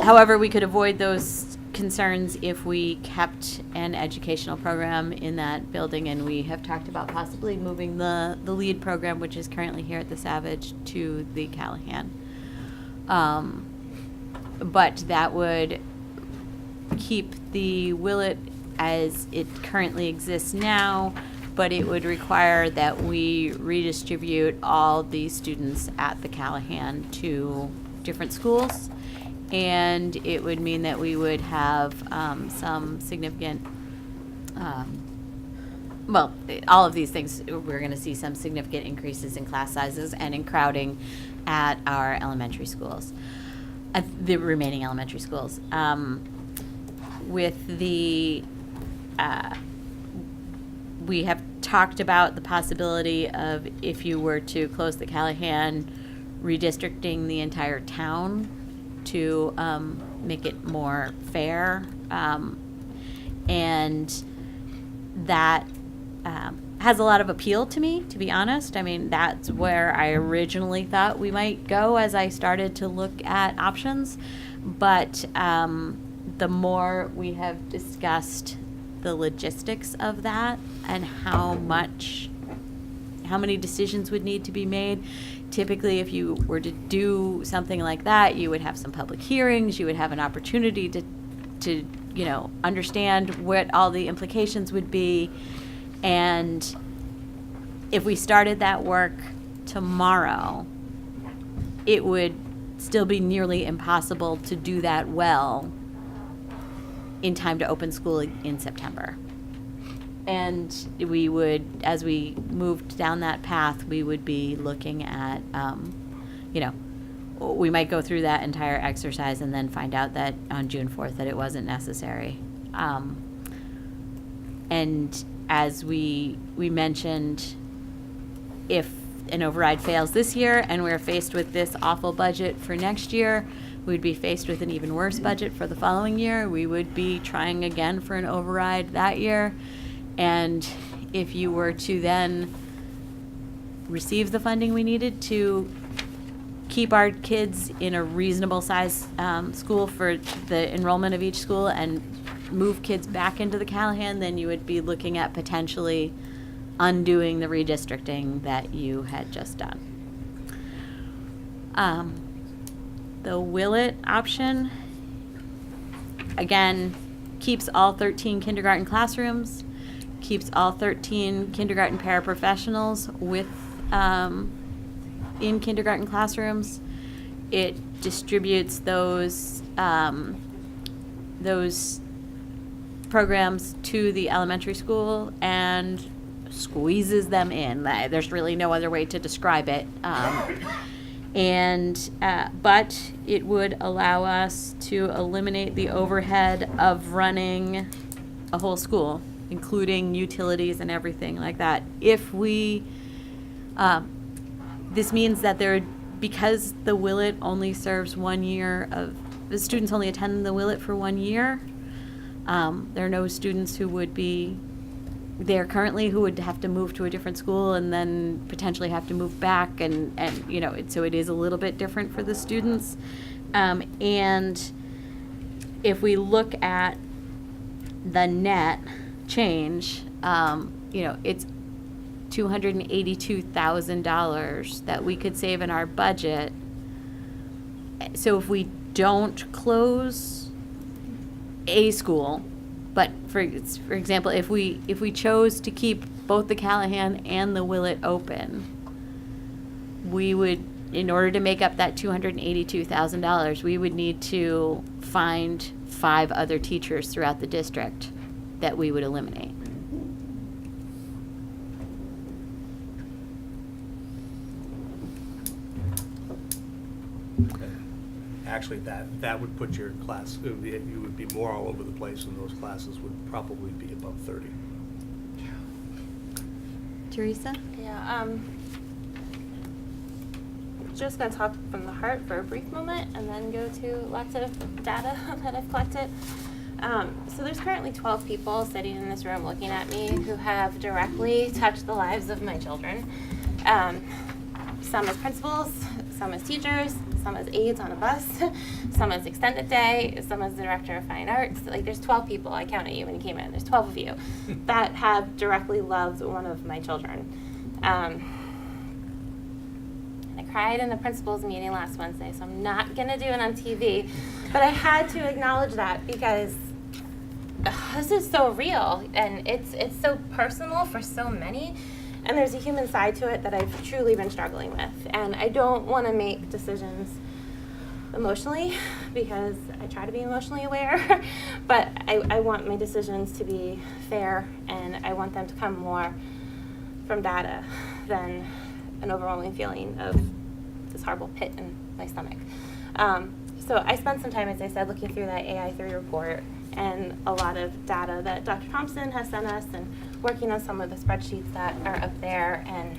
However, we could avoid those concerns if we kept an educational program in that building, and we have talked about possibly moving the LEAD program, which is currently here at the Savage, to the Callahan. But that would keep the Willett as it currently exists now, but it would require that we redistribute all the students at the Callahan to different schools. And it would mean that we would have some significant, all of these things, we're going to see some significant increases in class sizes and in crowding at our elementary schools, at the remaining elementary schools. We have talked about the possibility of, if you were to close the Callahan, redistricting the entire town to make it more fair. And that has a lot of appeal to me, to be honest. I mean, that's where I originally thought we might go as I started to look at options. But the more we have discussed the logistics of that and how many decisions would need to be made. Typically, if you were to do something like that, you would have some public hearings, you would have an opportunity to understand what all the implications would be. And if we started that work tomorrow, it would still be nearly impossible to do that well in time to open school in September. And we would, as we moved down that path, we would be looking at, we might go through that entire exercise and then find out that on June 4th that it wasn't necessary. And as we mentioned, if an override fails this year and we're faced with this awful budget for next year, we'd be faced with an even worse budget for the following year. We would be trying again for an override that year. And if you were to then receive the funding we needed to keep our kids in a reasonable size school for the enrollment of each school and move kids back into the Callahan, then you would be looking at potentially undoing the redistricting that you had just done. The Willett option, again, keeps all 13 kindergarten classrooms, keeps all 13 kindergarten paraprofessionals in kindergarten classrooms. It distributes those programs to the elementary school and squeezes them in. There's really no other way to describe it. But it would allow us to eliminate the overhead of running a whole school including utilities and everything like that. If we, this means that because the Willett only serves 1 year of, the students only attend the Willett for 1 year, there are no students who would be there currently who would have to move to a different school and then potentially have to move back, and so it is a little bit different for the students. And if we look at the net change, it's $282,000 that we could save in our budget. So if we don't close a school, but for example, if we chose to keep both the Callahan and the Willett open, we would, in order to make up that $282,000, we would need to find 5 other teachers throughout the district that we would eliminate. Actually, that would put your class, you would be more all over the place, and those classes would probably be above 30. Teresa? Yeah, just gonna talk from the heart for a brief moment and then go to lots of data that I've collected. So there's currently 12 people sitting in this room looking at me who have directly touched the lives of my children. Some as principals, some as teachers, some as aides on a bus, some as extended day, some as the director of fine arts. Like, there's 12 people, I counted you when you came in, there's 12 of you that have directly loved one of my children. I cried in the principal's meeting last Wednesday, so I'm not gonna do it on TV, but I had to acknowledge that because this is so real, and it's so personal for so many. And there's a human side to it that I've truly been struggling with. And I don't want to make decisions emotionally, because I try to be emotionally aware, but I want my decisions to be fair, and I want them to come more from data than an overwhelming feeling of this horrible pit in my stomach. So I spent some time, as I said, looking through that AI3 report and a lot of data that Dr. Thompson has sent us, and working on some of the spreadsheets that are up there, and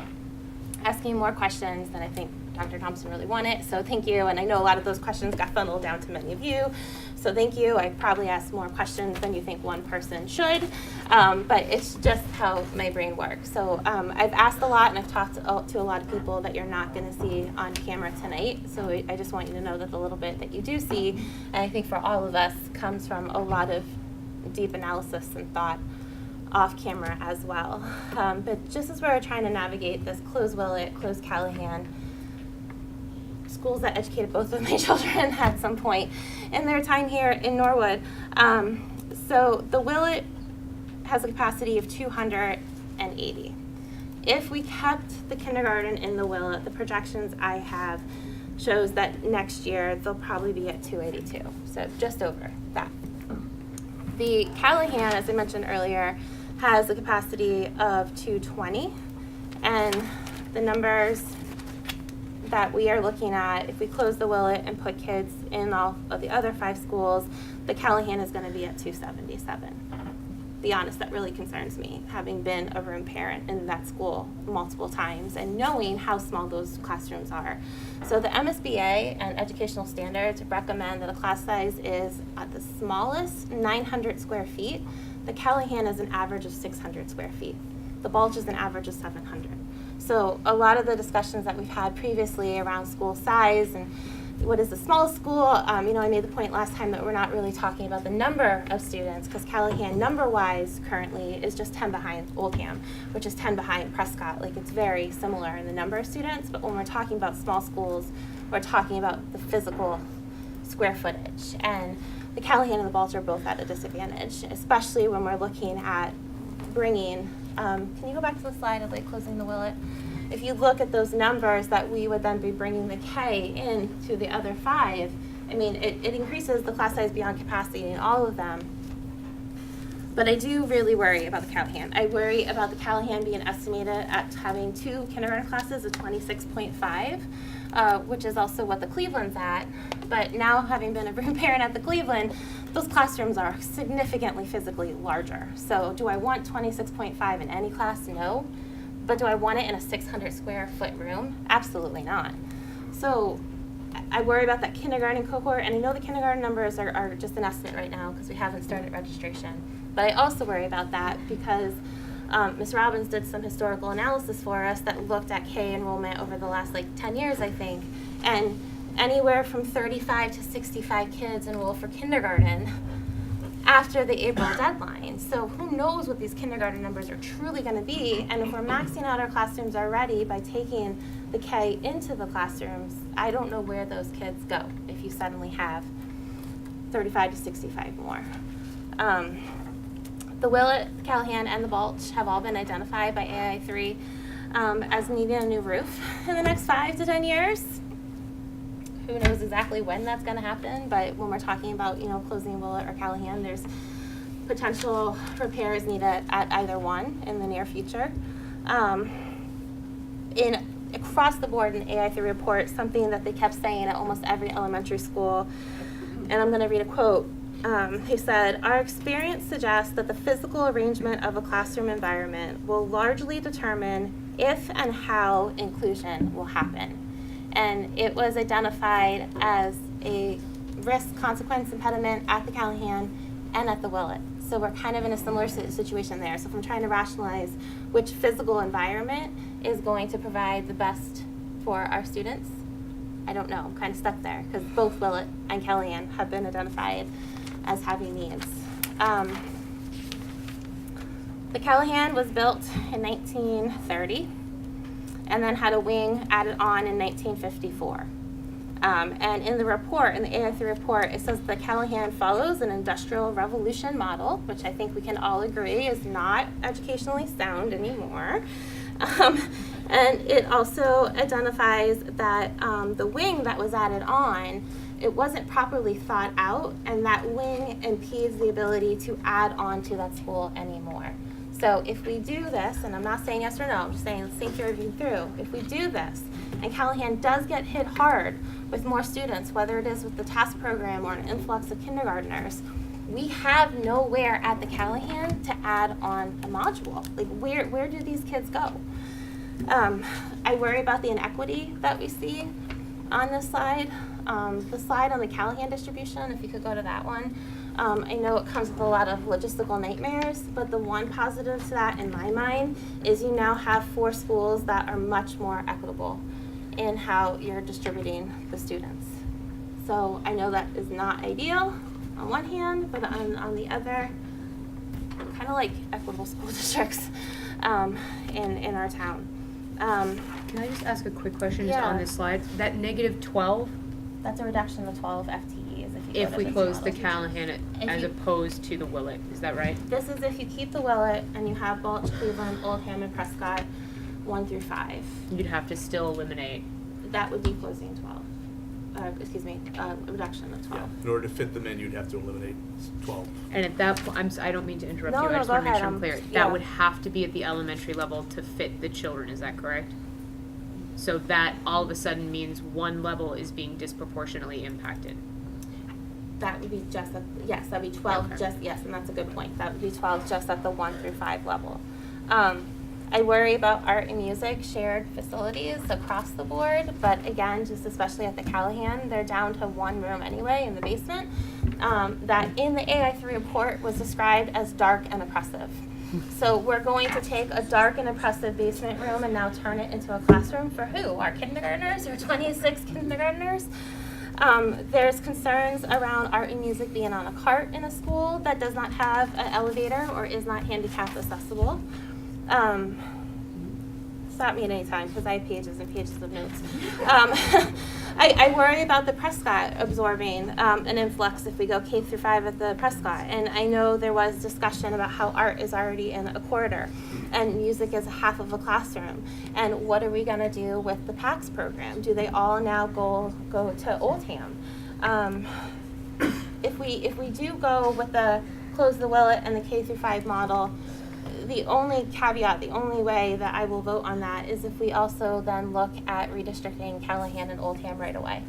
asking more questions than I think Dr. Thompson really wanted. So thank you, and I know a lot of those questions got funneled down to many of you. So thank you. I probably asked more questions than you think one person should, but it's just how my brain works. So I've asked a lot, and I've talked to a lot of people that you're not going to see on camera tonight. So I just want you to know that the little bit that you do see, and I think for all of us, comes from a lot of deep analysis and thought off camera as well. But just as we're trying to navigate this close Willett, close Callahan, schools that educated both of my children at some point in their time here in Norwood. So the Willett has a capacity of 280. If we kept the kindergarten in the Willett, the projections I have shows that next year they'll probably be at 282, so just over that. The Callahan, as I mentioned earlier, has a capacity of 220, and the numbers that we are looking at, if we close the Willett and put kids in all of the other 5 schools, the Callahan is going to be at 277. Be honest, that really concerns me, having been a room parent in that school multiple times and knowing how small those classrooms are. So the MSBA and educational standards recommend that a class size is at the smallest 900 square feet. The Callahan is an average of 600 square feet. The Balch is an average of 700. So a lot of the discussions that we've had previously around school size and what is the smallest school, I made the point last time that we're not really talking about the number of students, because Callahan number-wise currently is just 10 behind Oldham, which is 10 behind Prescott. Like, it's very similar in the number of students, but when we're talking about small schools, we're talking about the physical square footage. And the Callahan and the Balch are both at a disadvantage, especially when we're looking at bringing, can you go back to the slide of like closing the Willett? If you look at those numbers that we would then be bringing the K into the other 5, I mean, it increases the class size beyond capacity in all of them. But I do really worry about the Callahan. I worry about the Callahan being estimated at having 2 kindergarten classes of 26.5. which is also what the Cleveland's at. But now, having been a parent at the Cleveland, those classrooms are significantly physically larger. So do I want 26.5 in any class? No. But do I want it in a 600 square foot room? Absolutely not. So I worry about that kindergarten cohort, and I know the kindergarten numbers are just an estimate right now because we haven't started registration. But I also worry about that because Ms. Robbins did some historical analysis for us that looked at K enrollment over the last 10 years, I think, and anywhere from 35 to 65 kids enroll for kindergarten after the April deadline. So who knows what these kindergarten numbers are truly going to be, and if we're maxing out our classrooms already by taking the K into the classrooms, I don't know where those kids go if you suddenly have 35 to 65 more. The Willett, Callahan, and the Balch have all been identified by AI3 as needing a new roof in the next 5 to 10 years. Who knows exactly when that's going to happen, but when we're talking about, closing Willett or Callahan, there's potential repairs needed at either one in the near future. Across the board in the AI3 report, something that they kept saying at almost every elementary school, and I'm going to read a quote. They said, "Our experience suggests that the physical arrangement of a classroom environment will largely determine if and how inclusion will happen." And it was identified as a risk consequence impediment at the Callahan and at the Willett. So we're kind of in a similar situation there. So if I'm trying to rationalize which physical environment is going to provide the best for our students, I don't know. I'm kind of stuck there because both Willett and Callahan have been identified as having needs. The Callahan was built in 1930 and then had a wing added on in 1954. And in the report, in the AI3 report, it says the Callahan follows an Industrial Revolution model, which I think we can all agree is not educationally sound anymore. And it also identifies that the wing that was added on, it wasn't properly thought out, and that wing impedes the ability to add on to that school anymore. So if we do this, and I'm not saying yes or no, I'm just saying let's think your review through. If we do this, and Callahan does get hit hard with more students, whether it is with the TASK program or an influx of kindergartners, we have nowhere at the Callahan to add on a module. Like where do these kids go? I worry about the inequity that we see on this slide. The slide on the Callahan distribution, if you could go to that one. I know it comes with a lot of logistical nightmares, but the one positive to that in my mind is you now have 4 schools that are much more equitable in how you're distributing the students. So I know that is not ideal on one hand, but on the other, kind of like equitable school districts in our town. Can I just ask a quick question just Yeah. on this slide? That -12, That's a reduction of 12 FTEs if you if go to we this close the model. Callahan If as you- opposed to the Willett, is that right? This is if you keep the Willett and you have Balch, Cleveland, Oldham, and Prescott 1 through 5. You'd have to still eliminate. That would be closing 12. A reduction of 12. In order to fit them in, you'd have to eliminate 12. And at that point, I don't mean to interrupt No, you, I no, just go want to make ahead, sure I'm clear. yeah. That would have to be at the elementary level to fit the children, is that correct? So that all of a sudden means one level is being disproportionately impacted. That would be just at, yes, that'd be 12 Okay. just, yes, and that's a good point. That would be 12 just at the 1 through 5 level. I worry about art and music shared facilities across the board, but again, just especially at the Callahan, they're down to 1 room anyway in the basement. That in the AI3 report was described as dark and oppressive. So we're going to take a dark and oppressive basement room and now turn it into a classroom for who? Our kindergartners or 26 kindergartners? There's concerns around art and music being on a cart in a school that does not have an elevator or is not handicap accessible. Stop me at any time because I have pages and pages of notes. I worry about the Prescott absorbing an influx if we go K through 5 at the Prescott. And I know there was discussion about how art is already in a quarter and music is half of a classroom. And what are we going to do with the PACS program? Do they all now go to Oldham? If we do go with the close the Willett and the K through 5 model, the only caveat, the only way that I will vote on that is if we also then look at redistricting Callahan and Oldham right away.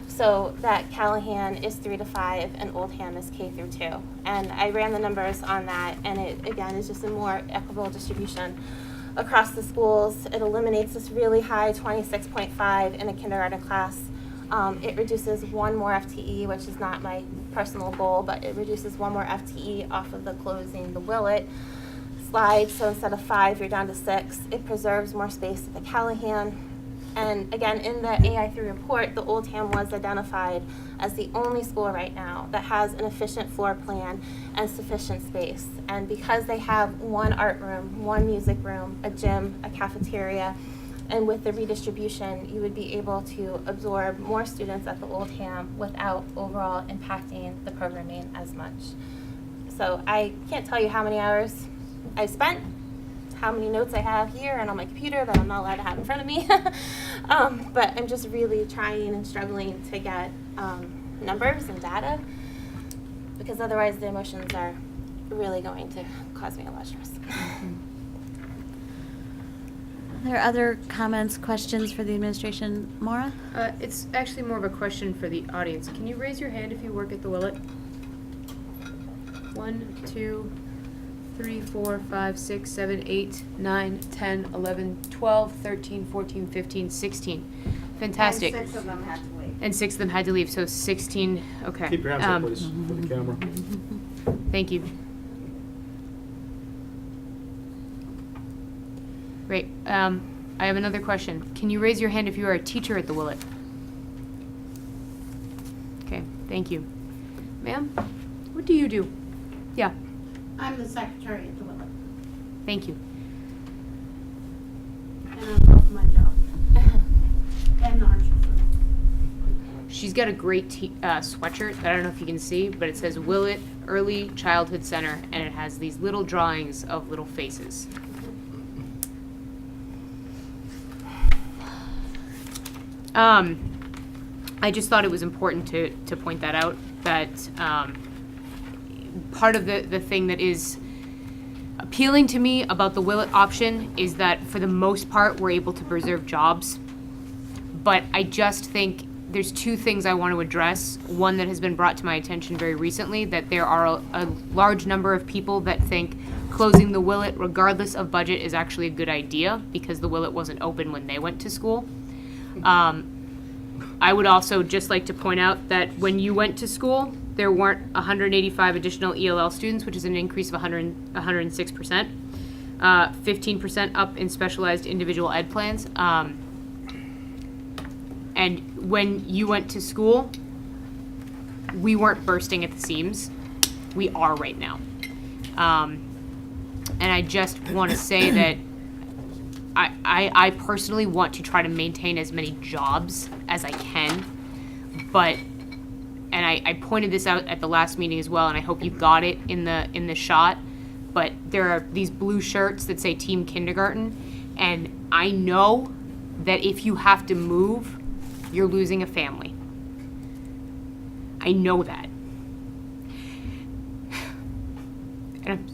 So that Callahan is 3 to 5 and Oldham is K through 2. And I ran the numbers on that, and it, again, is just a more equitable distribution across the schools. It eliminates this really high 26.5 in a kindergarten class. It reduces 1 more FTE, which is not my personal goal, but it reduces 1 more FTE off of the closing the Willett slide. So instead of 5, you're down to 6. It preserves more space at the Callahan. And again, in the AI3 report, the Oldham was identified as the only school right now that has an efficient floor plan and sufficient space. And because they have 1 art room, 1 music room, a gym, a cafeteria, and with the redistribution, you would be able to absorb more students at the Oldham without overall impacting the programming as much. So I can't tell you how many hours I spent, how many notes I have here and on my computer that I'm not allowed to have in front of me. But I'm just really trying and struggling to get numbers and data, because otherwise the emotions are really going to cause me a lot of stress. Are there other comments, questions for the administration? Maura? It's actually more of a question for the audience. Can you raise your hand if you work at the Willett? 1, 2, 3, 4, 5, 6, 7, 8, 9, 10, 11, 12, 13, 14, 15, 16. Fantastic. And 6 of them had to leave. And 6 of them had to leave, so 16, okay. Keep your hands up, please, for the camera. Thank you. Great. I have another question. Can you raise your hand if you are a teacher at the Willett? Okay, thank you. Ma'am, what do you do? Yeah, I'm the secretary at the Willett, thank you. and I love my job. And our chauffeur. She's got a great sweatshirt that I don't know if you can see, but it says Willett Early Childhood Center, and it has these little drawings of little faces. I just thought it was important to point that out, that part of the thing that is appealing to me about the Willett option is that for the most part we're able to preserve jobs. But I just think there's 2 things I want to address. One that has been brought to my attention very recently, that there are a large number of people that think closing the Willett regardless of budget is actually a good idea because the Willett wasn't open when they went to school. I would also just like to point out that when you went to school, there weren't 185 additional ELL students, which is an increase of 106%, 15% up in specialized individual ed plans. And when you went to school, we weren't bursting at the seams. We are right now. And I just want to say that I personally want to try to maintain as many jobs as I can, but, and I pointed this out at the last meeting as well, and I hope you got it in the shot, but there are these blue shirts that say Team Kindergarten, and I know that if you have to move, you're losing a family. I know that. And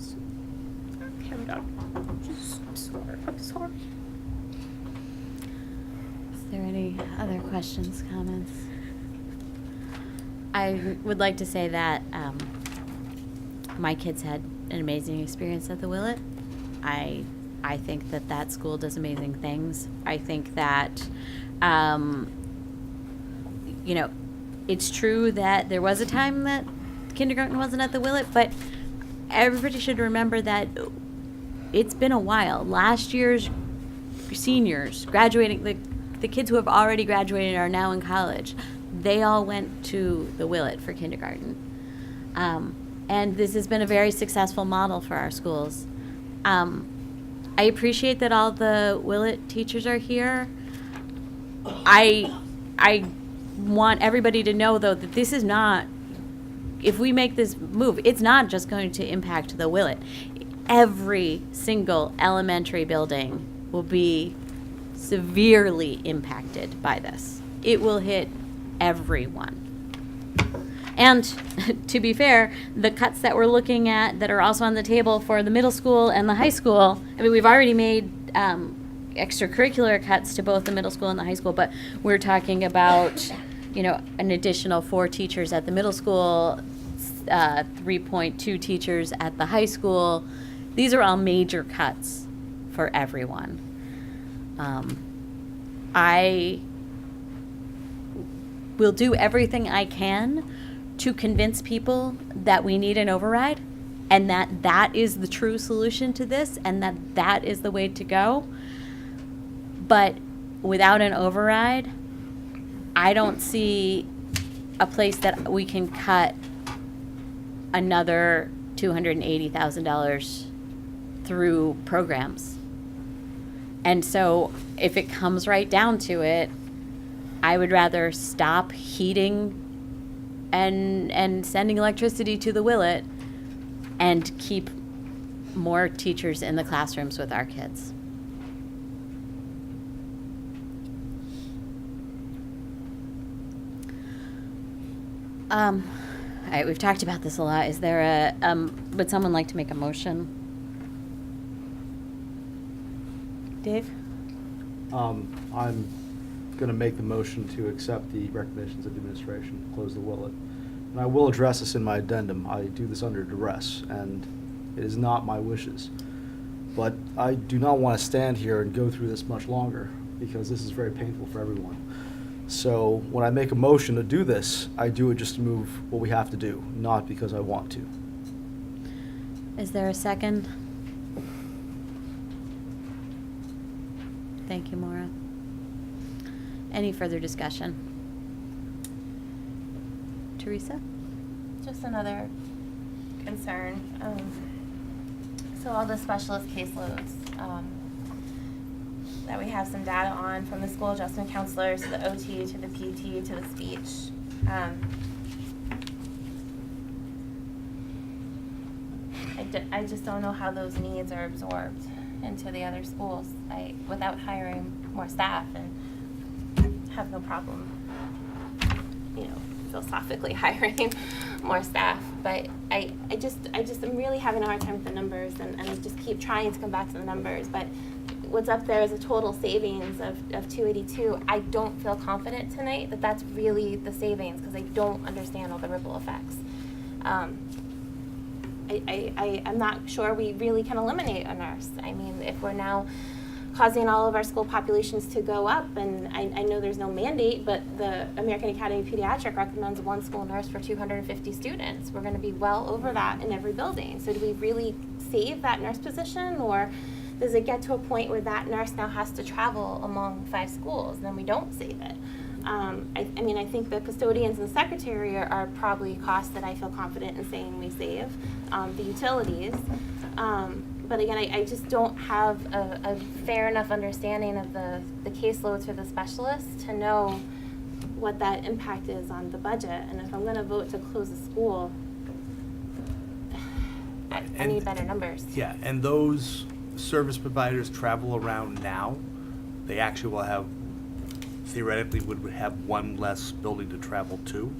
I'm sorry. Is there any other questions, comments? I would like to say that my kids had an amazing experience at the Willett. I think that school does amazing things. I think that, it's true that there was a time that kindergarten wasn't at the Willett, but everybody should remember that it's been a while. Last year's seniors graduating, the kids who have already graduated are now in college. They all went to the Willett for kindergarten. And this has been a very successful model for our schools. I appreciate that all the Willett teachers are here. I want everybody to know, though, that this is not, if we make this move, it's not just going to impact the Willett. Every single elementary building will be severely impacted by this. It will hit everyone. And to be fair, the cuts that we're looking at that are also on the table for the middle school and the high school, I mean, we've already made extracurricular cuts to both the middle school and the high school, but we're talking about, you know, an additional 4 teachers at the middle school, 3.2 teachers at the high school. These are all major cuts for everyone. I will do everything I can to convince people that we need an override and that that is the true solution to this and that that is the way to go. But without an override, I don't see a place that we can cut another $280,000 through programs. And so if it comes right down to it, I would rather stop heating and sending electricity to the Willet and keep more teachers in the classrooms with our kids. All right, we've talked about this a lot. Is there a, would someone like to make a motion? Dave? I'm going to make the motion to accept the recommendations of the administration, close the Willet. And I will address this in my addendum. I do this under duress, and it is not my wishes. But I do not want to stand here and go through this much longer, because this is very painful for everyone. So when I make a motion to do this, I do it just to move what we have to do, not because I want to. Is there a second? Thank you, Maura. Any further discussion? Teresa? Just another concern. So all the specialist caseloads that we have some data on, from the school adjustment counselors to the OT to the PT to the speech. I just don't know how those needs are absorbed into the other schools without hiring more staff, and have no problem, you know, philosophically hiring more staff. But I just am really having a hard time with the numbers, and I just keep trying to come back to the numbers. But what's up there is a total savings of 282. I don't feel confident tonight that that's really the savings, because I don't understand all the ripple effects. I'm not sure we really can eliminate a nurse. I mean, if we're now causing all of our school populations to go up, and I know there's no mandate, but the American Academy of Pediatrics recommends 1 school nurse for 250 students. We're going to be well over that in every building. So do we really save that nurse position, or does it get to a point where that nurse now has to travel among 5 schools, and then we don't save it? I mean, I think the custodians and the secretary are probably costs that I feel confident in saying we save, the utilities. But again, I just don't have a fair enough understanding of the caseloads for the specialists to know what that impact is on the budget. And if I'm going to vote to close the school, I need better numbers. Yeah, and those service providers travel around now. They actually will have, theoretically, would have 1 less building to travel to.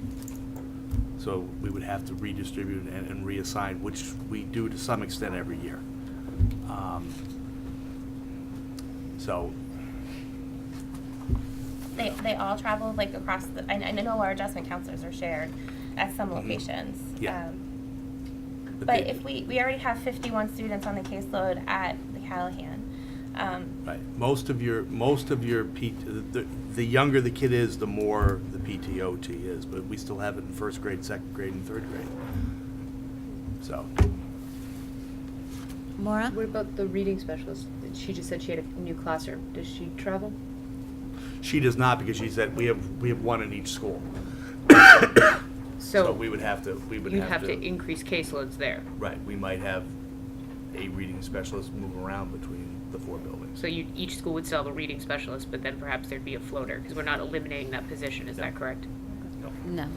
So we would have to redistribute and reassign, which we do to some extent every year. So They all travel like across the, I know our adjustment counselors are shared at some locations. Yeah. But if we already have 51 students on the caseload at the Callahan. Right. Most of your the younger the kid is, the more the PTOT is, but we still have it in 1st grade, 2nd grade, and 3rd grade. So. Maura? What about the reading specialist? She just said she had a new classroom. Does she travel? She does not, because she said we have 1 in each school. So we would have to. You'd have to increase caseloads there. Right. We might have a reading specialist move around between the 4 buildings. So each school would still have a reading specialist, but then perhaps there'd be a floater, because we're not eliminating that position. Is that correct? No.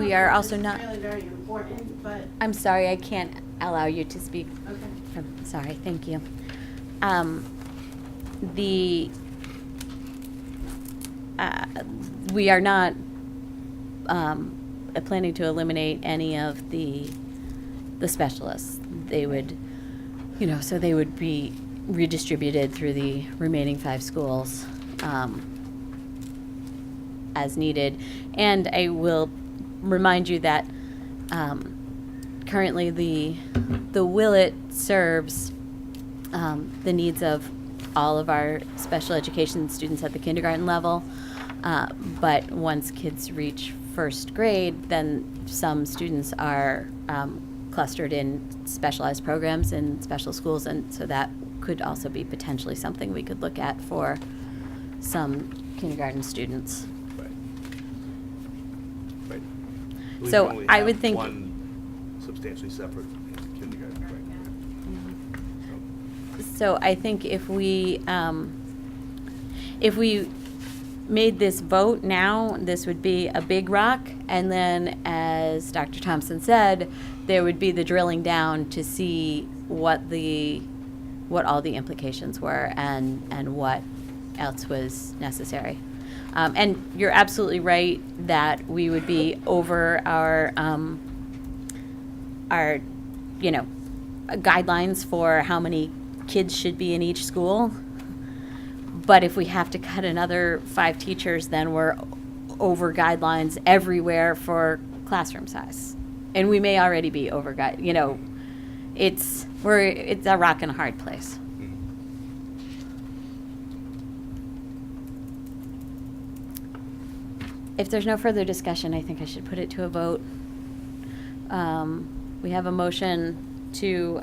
we are also not, It's really very important, but, I'm sorry, I can't allow you to speak. okay. Sorry, thank you. The, we are not planning to eliminate any of the specialists. They would, so they would be redistributed through the remaining 5 schools as needed. And I will remind you that currently the Willett serves the needs of all of our special education students at the kindergarten level. But once kids reach first grade, then some students are clustered in specialized programs in special schools, and so that could also be potentially something we could look at for some kindergarten students. Right. Right. We So only I have would think- one substantially separate kindergarten, right? So I think if we made this vote now, this would be a big rock, and then, as Dr. Thompson said, there would be the drilling down to see what all the implications were and what else was necessary. And you're absolutely right that we would be over our guidelines for how many kids should be in each school. But if we have to cut another 5 teachers, then we're over guidelines everywhere for classroom size. And we may already be over it's a rock and a hard place. If there's no further discussion, I think I should put it to a vote. We have a motion to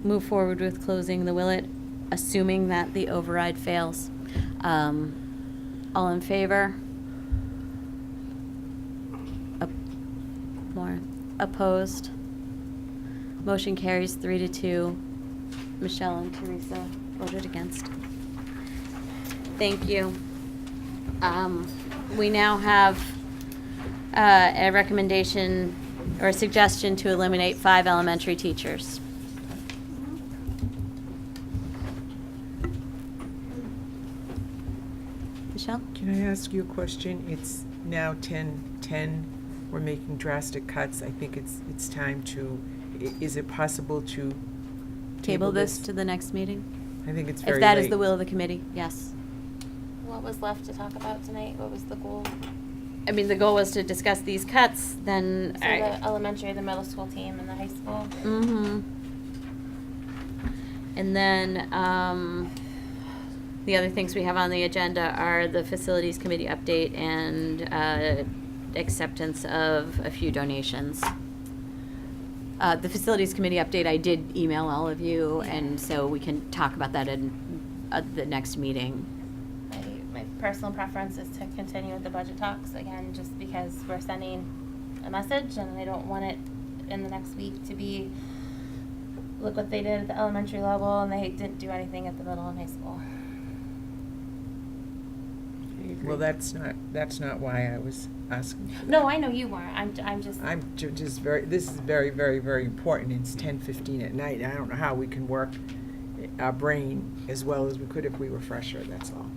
move forward with closing the Willett, assuming that the override fails. All in favor? More opposed? Motion carries 3-2. Michelle and Teresa voted against. Thank you. We now have a recommendation or a suggestion to eliminate 5 elementary teachers. Michelle? Can I ask you a question? It's now 10:10. We're making drastic cuts. I think it's time to, is it possible to Table this to the next meeting? I think it's very If that is late. the will of the committee, yes. What was left to talk about tonight? What was the goal? I mean, the goal was to discuss these cuts, then. So the elementary, the middle school team, and the high school? Mm-hmm. And then, the other things we have on the agenda are the facilities committee update and, acceptance of a few donations. The facilities committee update, I did email all of you, and so we can talk about that in, the next meeting. My personal preference is to continue with the budget talks, again, just because we're sending a message, and I don't want it in the next week to be, look what they did at the elementary level, and they didn't do anything at the middle and high school. Well, that's not why I was asking. No, I know you weren't. I'm just. Just this is very, very, very important. It's 10:15 at night. I don't know how we can work our brain as well as we could if we were fresher, that's all.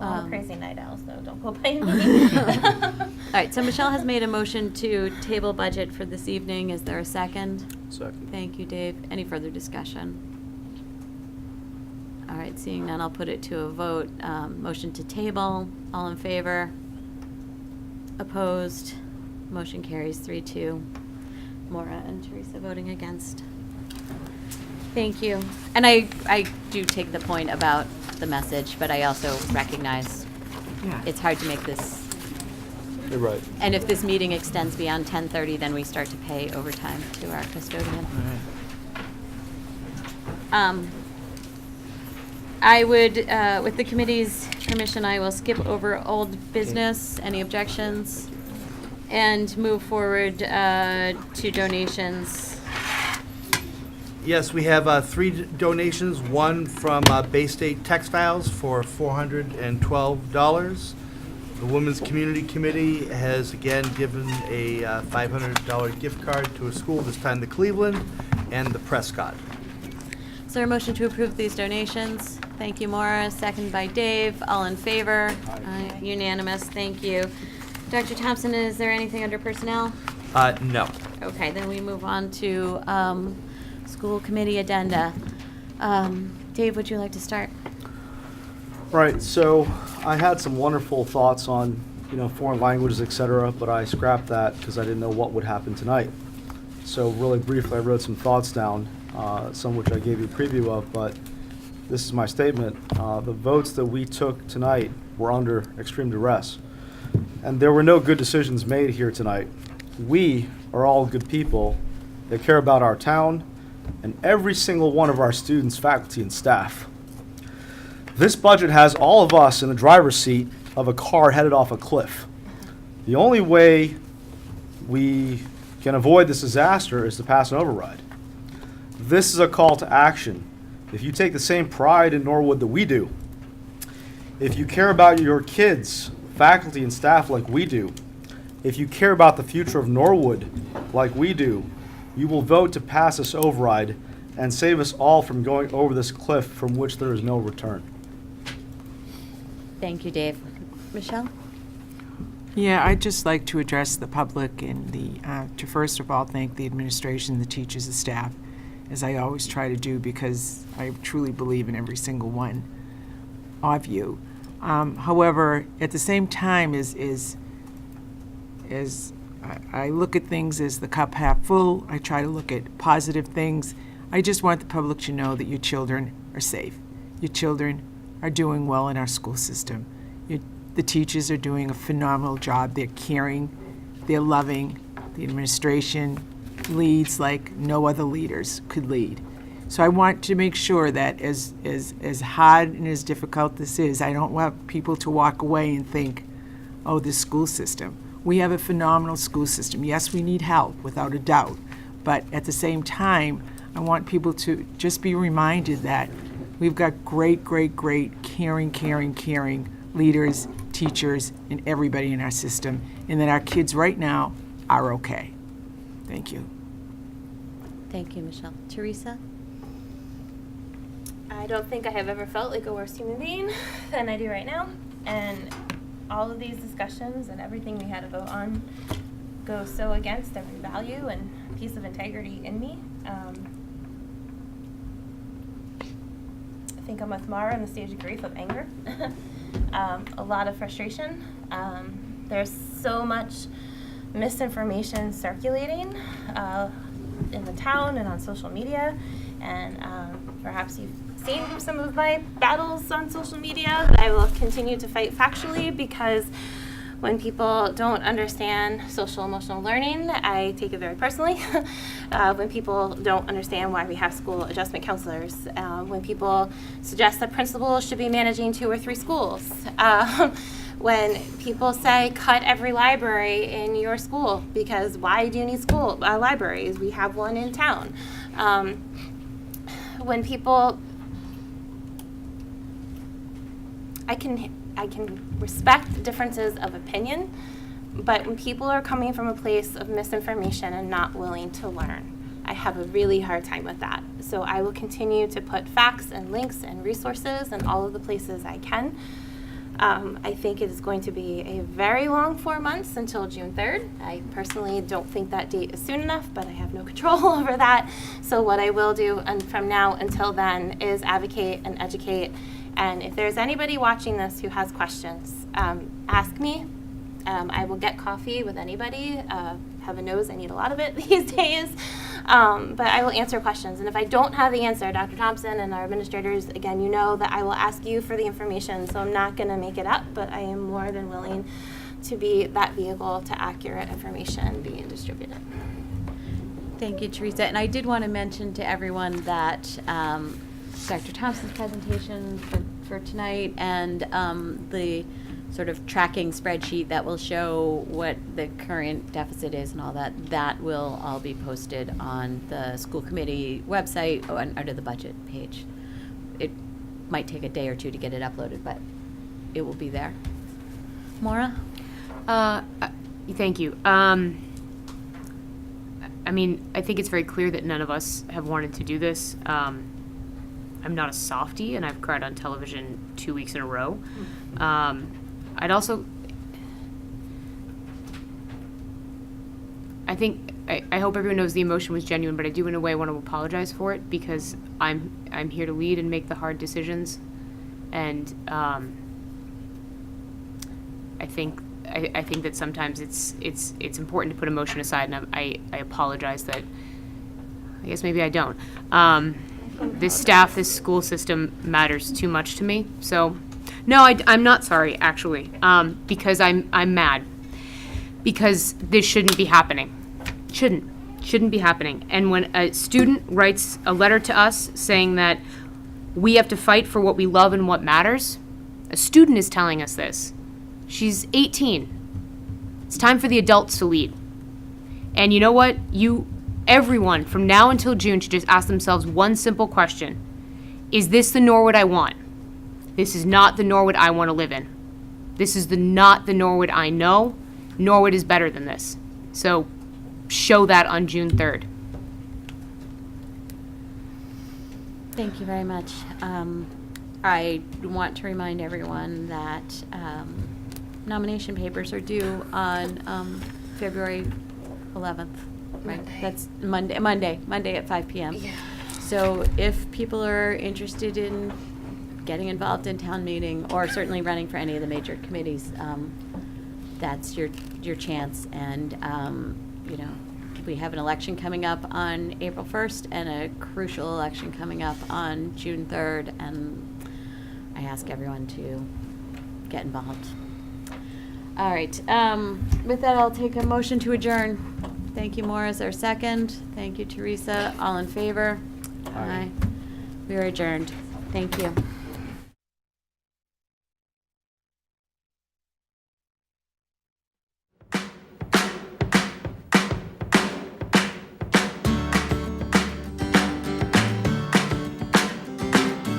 I'm a crazy night owl, so don't go by me. All right, so Michelle has made a motion to table budget for this evening. Is there a second? Second. Thank you, Dave. Any further discussion? All right, seeing none, I'll put it to a vote. Motion to table. All in favor? Opposed? Motion carries 3-2. Maura and Teresa voting against. Thank you. And I do take the point about the message, but I also recognize Yeah. it's hard to make this. You're right. And if this meeting extends beyond 10:30, then we start to pay overtime to our custodian. I would, with the committee's permission, I will skip over old business, any objections, and move forward to donations. Yes, we have 3 donations, one from Bay State Textiles for $412, The Women's Community Committee has again given a $500 gift card to a school, this time the Cleveland and the Prescott. Is there a motion to approve these donations? Thank you, Maura. Second by Dave. All in favor? Aye. Unanimous. Thank you. Dr. Thompson, is there anything under personnel? No. Okay, then we move on to school committee addenda. Dave, would you like to start? Right, so I had some wonderful thoughts on, foreign languages, et cetera, but I scrapped that because I didn't know what would happen tonight. So really briefly, I wrote some thoughts down, some which I gave you a preview of, but this is my statement. The votes that we took tonight were under extreme duress, and there were no good decisions made here tonight. We are all good people that care about our town and every single one of our students, faculty, and staff. This budget has all of us in the driver's seat of a car headed off a cliff. The only way we can avoid this disaster is to pass an override. This is a call to action. If you take the same pride in Norwood that we do, if you care about your kids, faculty, and staff like we do, if you care about the future of Norwood like we do, you will vote to pass this override and save us all from going over this cliff from which there is no return. Thank you, Dave. Michelle? Yeah, I'd just like to address the public and to first of all thank the administration, the teachers, the staff, as I always try to do because I truly believe in every single one of you. However, at the same time, as I look at things as the cup half full, I try to look at positive things. I just want the public to know that your children are safe. Your children are doing well in our school system. The teachers are doing a phenomenal job. They're caring, they're loving. The administration leads like no other leaders could lead. So I want to make sure that as hard and as difficult this is, I don't want people to walk away and think, oh, this school system. We have a phenomenal school system. Yes, we need help, without a doubt. But at the same time, I want people to just be reminded that we've got great, great, great caring leaders, teachers, and everybody in our system, and that our kids right now are okay. Thank you. Thank you, Michelle. Teresa? I don't think I have ever felt like a worse human being than I do right now. And all of these discussions and everything we had to vote on go so against every value and piece of integrity in me. I think I'm with Mara in the stage of grief of anger. A lot of frustration. There's so much misinformation circulating in the town and on social media, and perhaps you've seen some of my battles on social media that I will continue to fight factually, because when people don't understand social emotional learning, I take it very personally. When people don't understand why we have school adjustment counselors, when people suggest that principals should be managing 2 or 3 schools, when people say cut every library in your school, because why do you need school libraries? We have one in town. When people, I can respect differences of opinion, but when people are coming from a place of misinformation and not willing to learn, I have a really hard time with that. So I will continue to put facts and links and resources in all of the places I can. I think it is going to be a very long 4 months until June 3rd. I personally don't think that date is soon enough, but I have no control over that. So what I will do from now until then is advocate and educate. And if there's anybody watching this who has questions, ask me. I will get coffee with anybody. Heaven knows I need a lot of it these days. But I will answer questions. And if I don't have the answer, Dr. Thompson and our administrators, again, you know that I will ask you for the information. So I'm not going to make it up, but I am more than willing to be that vehicle to accurate information being distributed. Thank you, Teresa. And I did want to mention to everyone that Dr. Thompson's presentation for tonight and the sort of tracking spreadsheet that will show what the current deficit is and all that, that will all be posted on the school committee website under the budget page. It might take a day or two to get it uploaded, but it will be there. Maura? Thank you. I mean, I think it's very clear that none of us have wanted to do this. I'm not a softie, and I've cried on television 2 weeks in a row. I'd also, I think, I hope everyone knows the emotion was genuine, but I do in a way want to apologize for it, because I'm here to lead and make the hard decisions, and I think that sometimes it's important to put emotion aside, and I apologize that, I guess maybe I don't. This staff, this school system matters too much to me. So, no, I'm not sorry, actually, because I'm mad. Because this shouldn't be happening. Shouldn't be happening. And when a student writes a letter to us saying that we have to fight for what we love and what matters, a student is telling us this. She's 18. It's time for the adults to lead. And you know what? Everyone from now until June should just ask themselves one simple question. Is this the Norwood I want? This is not the Norwood I want to live in. This is not the Norwood I know. Norwood is better than this. So show that on June 3rd. Thank you very much. I want to remind everyone that nomination papers are due on February 11th. Right, that's Monday at 5 p.m. Yeah. So if people are interested in getting involved in town meeting, or certainly running for any of the major committees, that's your chance. And we have an election coming up on April 1st and a crucial election coming up on June 3rd, and I ask everyone to get involved. All right, with that, I'll take a motion to adjourn. Thank you, Maura, as our second. Thank you, Teresa. All in favor? Aye. We are adjourned. Thank you.